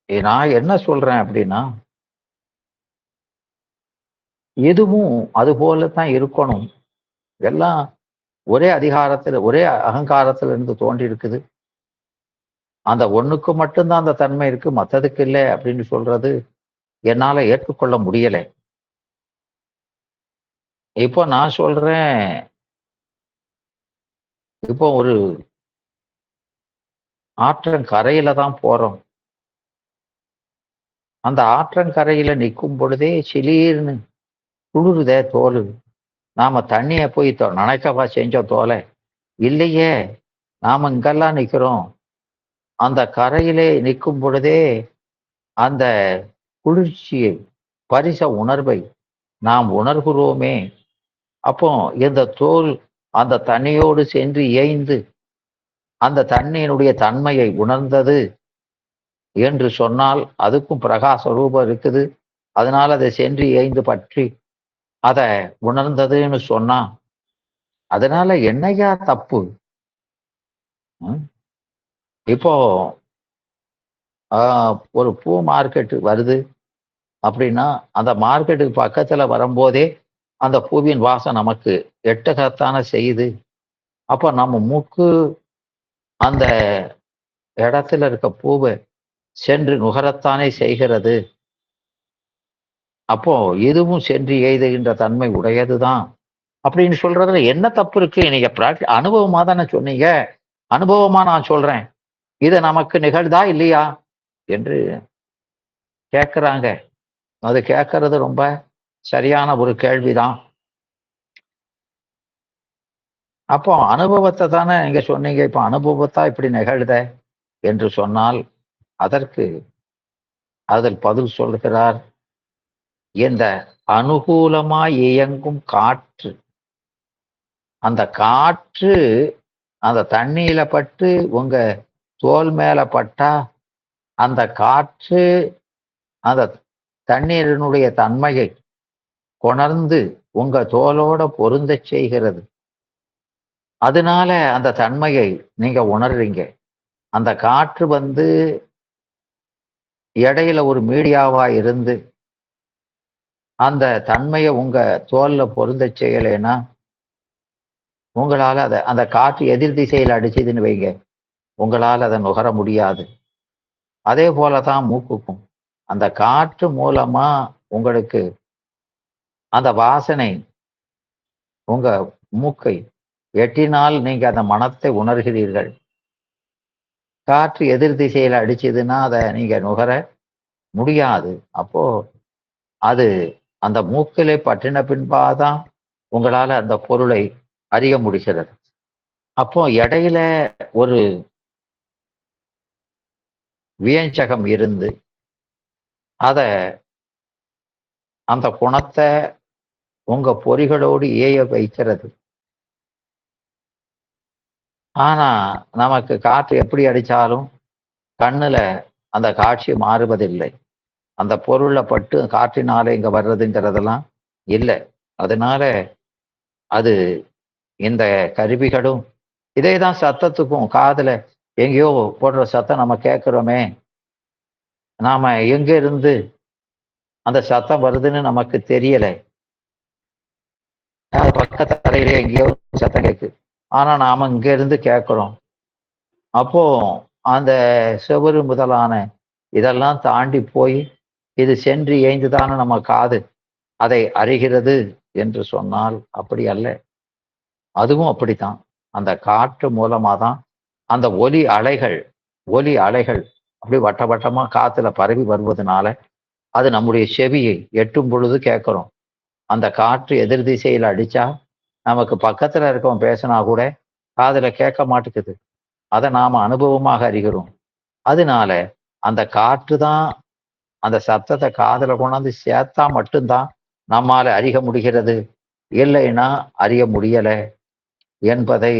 நான் என்ன சொல்றேன் அப்படின்னா, எதுவும் அது போலத்தான் இருக்கணும். எல்லாம் ஒரே அதிகாரத்துல, ஒரே அகங்காரத்துல இருந்து தோன்றி இருக்குது. அந்த ஒண்ணுக்கு மட்டும்தான் அந்த தன்மை இருக்கு, மத்ததுக்கு இல்லை அப்படின்னு சொல்றது என்னால ஏற்றுக்கொள்ள முடியலை. இப்போ நான் சொல்றேன், இப்போ ஒரு ஆற்றங்கரையில தான் போறோம். அந்த ஆற்றங்கரையில நிற்கும் பொழுதே சிலீர்னு குளிருதே தோலு. நாம தண்ணிய போய் நனைக்கவா செஞ்சோம் தோலை? இல்லையே. நாம இங்கெல்லாம் நிக்கிறோம். அந்த கரையிலே நிற்கும் பொழுதே அந்த குளிர்ச்சியை, பரிச உணர்வை நாம் உணர்கிறோமே. அப்போ இந்த தோல் அந்த தண்ணியோடு சென்று இயைந்து அந்த தண்ணியினுடைய தன்மையை உணர்ந்தது என்று சொன்னால், அதுக்கும் பிரகாச ரூபம் இருக்குது. அதனால அதை சென்று இயைந்து பற்றி அதை உணர்ந்ததுன்னு சொன்னா, அதனால என்னையா தப்பு? இப்போ ஒரு பூ மார்க்கெட் வருது அப்படின்னா, அந்த மார்க்கெட்டுக்கு பக்கத்துல வரும்போதே அந்த பூவின் வாசம் நமக்கு எட்டகத்தானே செய்யுது. அப்போ நம்ம மூக்கு அந்த இடத்துல இருக்க பூவை சென்று நுகரத்தானே செய்கிறது. அப்போ எதுவும் சென்று எய்துகின்ற தன்மை உடையதுதான் அப்படின்னு சொல்றதுல என்ன தப்பு இருக்கு? நீங்க அனுபவமா தானே சொன்னீங்க. அனுபவமா நான் சொல்றேன். இது நமக்கு நிகழ்தா இல்லையா என்று கேட்கிறாங்க. அது கேட்கறது ரொம்ப சரியான ஒரு கேள்விதான். அப்போ அனுபவத்தை தானே நீங்க சொன்னீங்க. இப்ப அனுபவத்தா இப்படி நிகழ்த என்று சொன்னால், அதற்கு அதில் பதில் சொல்கிறார், இந்த அனுகூலமாய் இயங்கும் காற்று, அந்த காற்று அந்த தண்ணியில பட்டு உங்க தோல் மேல பட்டா, அந்த காற்று அந்த தண்ணீரினுடைய தன்மையை கொணர்ந்து உங்க தோலோட பொருந்தச் செய்கிறது. அதனால அந்த தன்மையை நீங்க உணர்றீங்க. அந்த காற்று வந்து இடையில ஒரு மீடியாவா இருந்து அந்த தன்மையை உங்க தோல்ல பொருந்தச் செய்யலைன்னா, உங்களால அந்த காற்று எதிர் திசையில் அடிச்சதுன்னு வைங்க, உங்களால் அதை நுகர முடியாது. அதே போலதான் மூக்குக்கும். அந்த காற்று மூலமா உங்களுக்கு அந்த வாசனை உங்க மூக்கை எட்டினால் நீங்க அந்த மனத்தை உணர்கிறீர்கள். காற்று எதிர் திசையில அடிச்சதுன்னா அதை நீங்க நுகர முடியாது. அப்போ அது அந்த மூக்கிலே பற்றின பின்பாதான் உங்களால அந்த பொருளை அறிய முடிகிறது. அப்போ இடையில ஒரு வியஞ்சகம் இருந்து அத அந்த குணத்தை உங்க பொறிகளோடு ஏய வைக்கிறது. ஆனா நமக்கு காற்று எப்படி அடிச்சாலும் கண்ணுல அந்த காட்சி மாறுவதில்லை. அந்த பொருள்ல பட்டு காற்றினாலே இங்க வர்றதுங்கிறதெல்லாம் இல்லை. அதனால அது இந்த கருவிகளும் இதேதான் சத்தத்துக்கும் காதுல எங்கேயோ போடுற சத்தம் நம்ம கேட்கிறோமே, நாம எங்க இருந்து அந்த சத்தம் வருதுன்னு நமக்கு தெரியல. பக்கத்து அறையிலே எங்கேயோ சத்தம் கேட்குது. ஆனா நாம இங்க இருந்து கேட்கிறோம். அப்போ அந்த செவுரு முதலான இதெல்லாம் தாண்டி போய் இது சென்று ஏய்ந்துதானே நம்ம காது அதை அறிகிறது என்று சொன்னால் அப்படி அல்ல. அதுவும் அப்படித்தான். அந்த காற்று மூலமா தான் அந்த ஒலி அலைகள் அப்படி வட்ட வட்டமா காத்துல பரவி வருவதனால அது நம்முடைய செவியை எட்டும் பொழுது கேட்கிறோம். அந்த காற்று எதிர் திசையில அடிச்சா நமக்கு பக்கத்துல இருக்கவன் பேசினா கூட காதுல கேட்க மாட்டேங்குது. அதை நாம அனுபவமாக அறிகிறோம். அதனால அந்த காற்று தான் அந்த சத்தத்தை காதுல கொண்டாந்து சேர்த்தா மட்டும்தான் நம்மால அறிய முடிகிறது. இல்லைன்னா அறிய முடியல என்பதை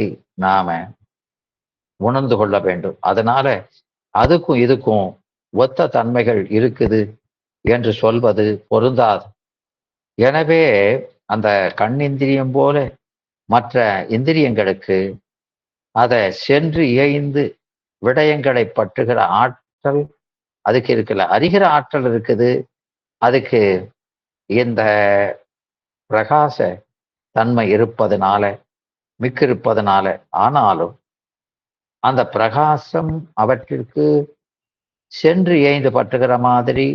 நாம உணர்ந்து கொள்ள வேண்டும். அதனால அதுக்கும் இதுக்கும் ஒத்த தன்மைகள் இருக்குது என்று சொல்வது பொருந்தாது. எனவே அந்த கண்ணிந்திரியம் போல மற்ற இந்திரியங்களுக்கு அதை சென்று இயைந்து விடயங்களை பற்றுகிற ஆற்றல் அதுக்கு இருக்குல்ல, அறிகிற ஆற்றல் இருக்குது. அதுக்கு இந்த பிரகாச தன்மை இருப்பதனால மிக்கிருப்பதனால. ஆனாலும் அந்த பிரகாசம் அவற்றிற்கு சென்று ஏய்ந்து பற்றுகிற மாதிரி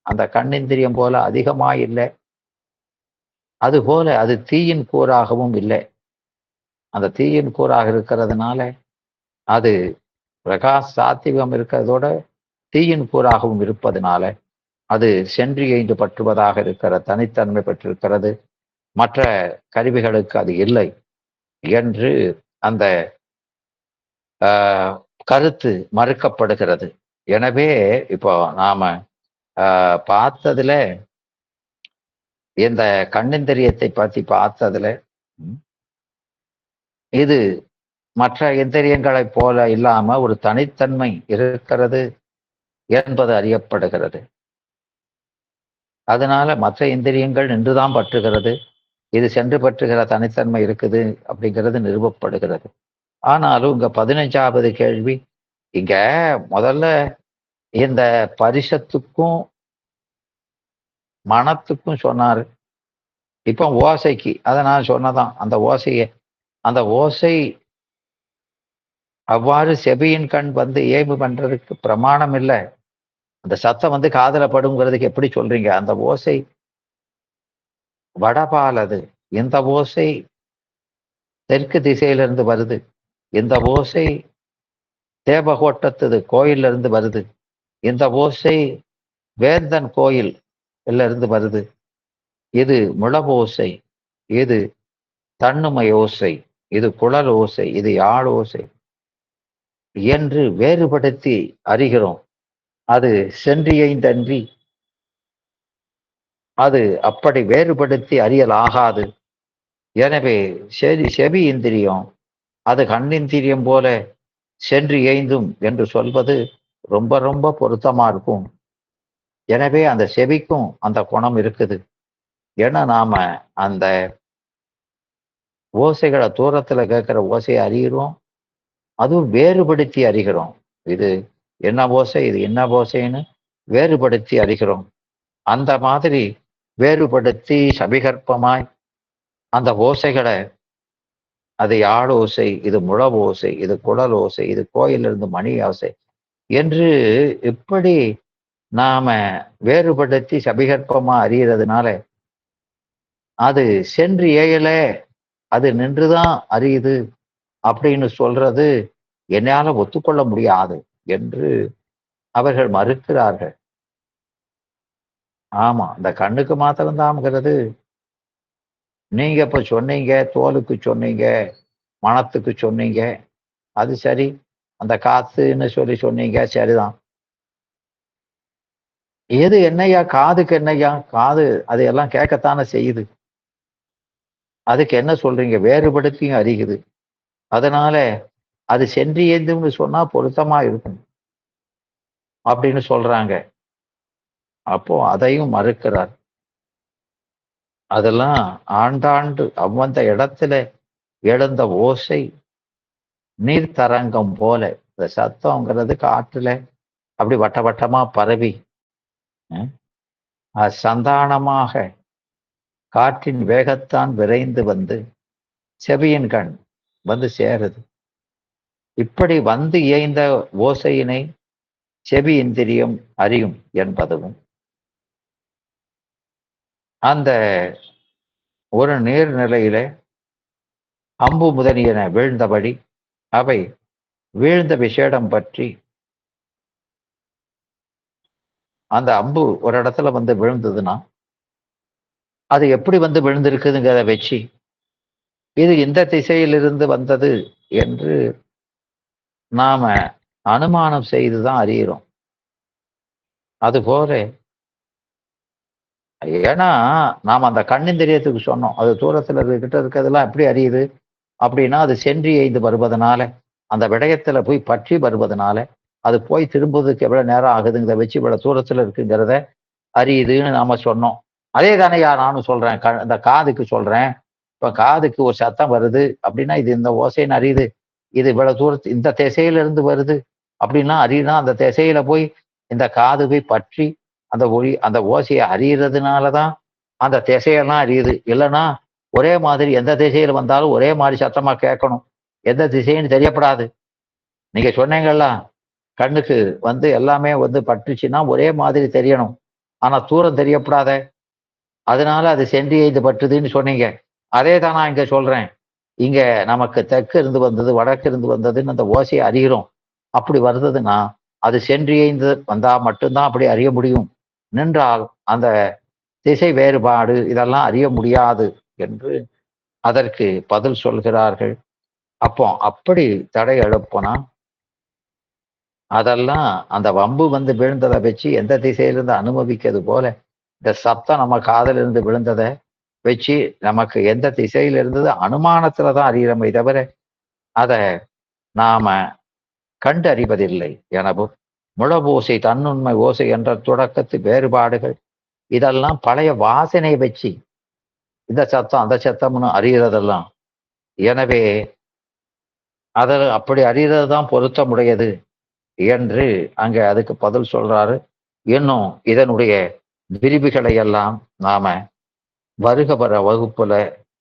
அந்த கண்ணிந்திரியம் போல அதிகமாய் இல்லை. அதுபோல அது தீயின் கூறாகவும் இல்லை. அந்த தீயின் கூறாக இருக்கிறதுனால அது பிரகாஷ் சாத்திகம் இருக்கிறதோட தீயின் கூறாகவும் இருப்பதனால அது சென்று எய்ந்து பற்றுவதாக இருக்கிற தனித்தன்மை பெற்றிருக்கிறது. மற்ற கருவிகளுக்கு அது இல்லை என்று அந்த கருத்து மறுக்கப்படுகிறது. எனவே இப்போ நாம பார்த்ததுல இந்த கண்ணிந்திரியத்தை பற்றி பார்த்ததுல இது மற்ற இந்திரியங்களைப் போல இல்லாம ஒரு தனித்தன்மை இருக்கிறது என்பது அறியப்படுகிறது. அதனால மற்ற இந்திரியங்கள் நின்றுதான் பற்றுகிறது, இது சென்று பற்றுகிற தனித்தன்மை இருக்குது அப்படிங்கிறது நிறுவப்படுகிறது. ஆனாலும் இங்க 15வது கேள்வி, இங்க முதல்ல இந்த பரிசத்துக்கும் மனத்துக்கும் சொன்னாரு. இப்ப ஓசைக்கு அதை நான் சொன்னதான். அந்த ஓசை அவ்வாறு செவியின் கண் வந்து ஏய்வு பண்றதுக்கு பிரமாணம் இல்லை. அந்த சத்தம் வந்து காதல படுங்கிறதுக்கு எப்படி சொல்றீங்க? அந்த ஓசை வடபாலது, இந்த ஓசை தெற்கு திசையிலிருந்து வருது, இந்த ஓசை தேவகோட்டத்து கோயில்ல இருந்து வருது, இந்த ஓசை வேந்தன் கோயில் இருந்து வருது, இது முழவோசை, இது தன்னுமை ஓசை, இது குழல் ஓசை, இது யாழ் ஓசை என்று வேறுபடுத்தி அறிகிறோம். அது சென்றியைந்தன்றி அது அப்படி வேறுபடுத்தி அறியலாகாது. எனவே செவி இந்திரியம் அது கண்ணிந்திரியம் போல சென்று எய்ந்தும் என்று சொல்வது ரொம்ப ரொம்ப பொருத்தமா இருக்கும். எனவே அந்த செவிக்கும் அந்த குணம் இருக்குது. ஏன்னா நாம அந்த ஓசைகளை தூரத்துல கேட்கிற ஓசையை அறிகிறோம், அதுவும் வேறுபடுத்தி அறிகிறோம். இது என்ன ஓசை, இது என்ன ஓசைன்னு வேறுபடுத்தி அறிகிறோம். அந்த மாதிரி வேறுபடுத்தி சபிகற்பமாய் அந்த ஓசைகளை, அது யாழ் ஓசை, இது முழவு ஓசை, இது குழல் ஓசை, இது கோயிலிருந்து மணி ஓசை என்று இப்படி நாம வேறுபடுத்தி சபிகற்பமா அறியறதுனால அது சென்று ஏயல, அது நின்றுதான் அறியுது அப்படின்னு சொல்றது என்னால ஒத்துக்கொள்ள முடியாது என்று அவர்கள் மறுக்கிறார்கள். ஆமா, இந்த கண்ணுக்கு மாத்திரம்தான்ங்கிறது நீங்க இப்ப சொன்னீங்க, தோலுக்கு சொன்னீங்க, மனத்துக்கு சொன்னீங்க, அது சரி. அந்த காத்துன்னு சொன்னீங்க, சரிதான். எது என்னையா, காதுக்கு என்னையா, காது அது எல்லாம் கேட்கத்தானே செய்யுது. அதுக்கு என்ன சொல்றீங்க? வேறுபடுத்தியும் அறிகுது. அதனால அது சென்று ஏந்தும்னு சொன்னா பொருத்தமா இருக்கும் அப்படின்னு சொல்றாங்க. அப்போ அதையும் மறுக்கிறார். அதெல்லாம் ஆண்டாண்டு அவ்வந்த இடத்துல எழுந்த ஓசை நீர்த்தரங்கம் போல. இந்த சத்தம்ங்கிறது காற்றுல அப்படி வட்ட வட்டமா பரவி சந்தானமாக காற்றின் வேகத்தான் விரைந்து வந்து செவியின் கண் வந்து சேருது. இப்படி வந்து இயைந்த ஓசையினை செவி இந்திரியம் அறியும் என்பதும் அந்த ஒரு நீர்நிலையில அம்பு முதலியன வீழ்ந்தபடி அவை வீழ்ந்த விசேடம் பற்றி அந்த அம்பு ஒரு இடத்துல வந்து விழுந்ததுன்னா அது எப்படி வந்து விழுந்திருக்குதுங்கிறத வச்சு இது இந்த திசையிலிருந்து வந்தது என்று நாம அனுமானம் செய்துதான் அறிகிறோம். அதுபோல ஏன்னா நாம அந்த கண்ணிந்திரியத்துக்கு சொன்னோம். அது தூரத்துல கிட்ட இருக்கிறதெல்லாம் எப்படி அறியுது அப்படின்னா அது சென்றி எய்து வருவதனால அந்த விடயத்துல போய் பற்றி வருவதனால அது போய் திரும்புவதற்கு எவ்வளவு நேரம் ஆகுதுங்கிறத வச்சு இவ்வளவு தூரத்துல இருக்குங்கிறத அறியுதுன்னு நாம சொன்னோம். அதே தானேயா நானும் சொல்றேன். இந்த காதுக்கு சொல்றேன். இப்ப காதுக்கு ஒரு சத்தம் வருது அப்படின்னா இது இந்த ஓசைன்னு அறியுது. இது இவ்வளவு தூரத்து இந்த திசையில இருந்து வருது அப்படின்னா அறியுனா அந்த திசையில போய் இந்த காது போய் பற்றி அந்த ஒளி அந்த ஓசையை அறியறதுனாலதான் அந்த திசையெல்லாம் அறியுது. இல்லைன்னா ஒரே மாதிரி எந்த திசையில வந்தாலும் ஒரே மாதிரி சத்தமா கேட்கணும். எந்த திசைன்னு தெரியப்படாது. நீங்க சொன்னீங்கல்ல கண்ணுக்கு வந்து எல்லாமே வந்து பட்டுச்சுன்னா ஒரே மாதிரி தெரியணும். ஆனா தூரம் தெரியப்படாத. அதனால அது சென்றி எய்து பட்டுதுன்னு சொன்னீங்க. அதே தான் நான் இங்க சொல்றேன். இங்க நமக்கு தெற்கு இருந்து வந்தது, வடக்கு இருந்து வந்ததுன்னு அந்த ஓசையை அறிகிறோம். அப்படி வருதுன்னா அது சென்றியைந்து வந்தா மட்டும்தான் அப்படி அறிய முடியும். நின்றால் அந்த திசை வேறுபாடு இதெல்லாம் அறிய முடியாது என்று அதற்கு பதில் சொல்கிறார்கள். அப்போ அப்படி தடை எழுப்புனா அதெல்லாம் அந்த வம்பு வந்து விழுந்ததை வச்சு எந்த திசையிலிருந்து அனுபவிக்கிறது போல இந்த சத்தம் நம்ம காதல இருந்து விழுந்ததை வச்சு நமக்கு எந்த திசையில இருந்தது அனுமானத்துலதான் அறிகிறோமே தவிர அதை நாம கண்டறிவதில்லை எனவும் முழவோசை தன்னுண்மை ஓசை என்ற தொடக்கத்து வேறுபாடுகள் இதெல்லாம் பழைய வாசனை வச்சு இந்த சத்தம் அந்த சத்தம்னு அறிகிறதெல்லாம். எனவே அதை அப்படி அறிகிறது தான் பொருத்தமுடையது என்று அங்க அதுக்கு பதில் சொல்றாரு. இன்னும் இதனுடைய விரிவுகளை எல்லாம் நாம வருக வர வகுப்புல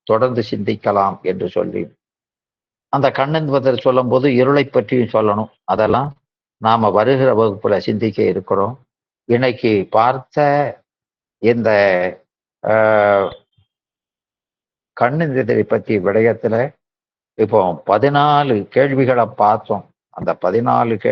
தொடர்ந்து சிந்திக்கலாம் என்று சொல்லி அந்த கண்ணென்பதில் சொல்லும் போது இருளை பற்றியும் சொல்லணும். அதெல்லாம் நாம வருகிற வகுப்புல சிந்திக்க இருக்கிறோம். இன்னைக்கு பார்த்த இந்த கண்ணெந்திரை பற்றி விடயத்துல இப்போ 14 கேள்விகளை பார்த்தோம். அந்த 14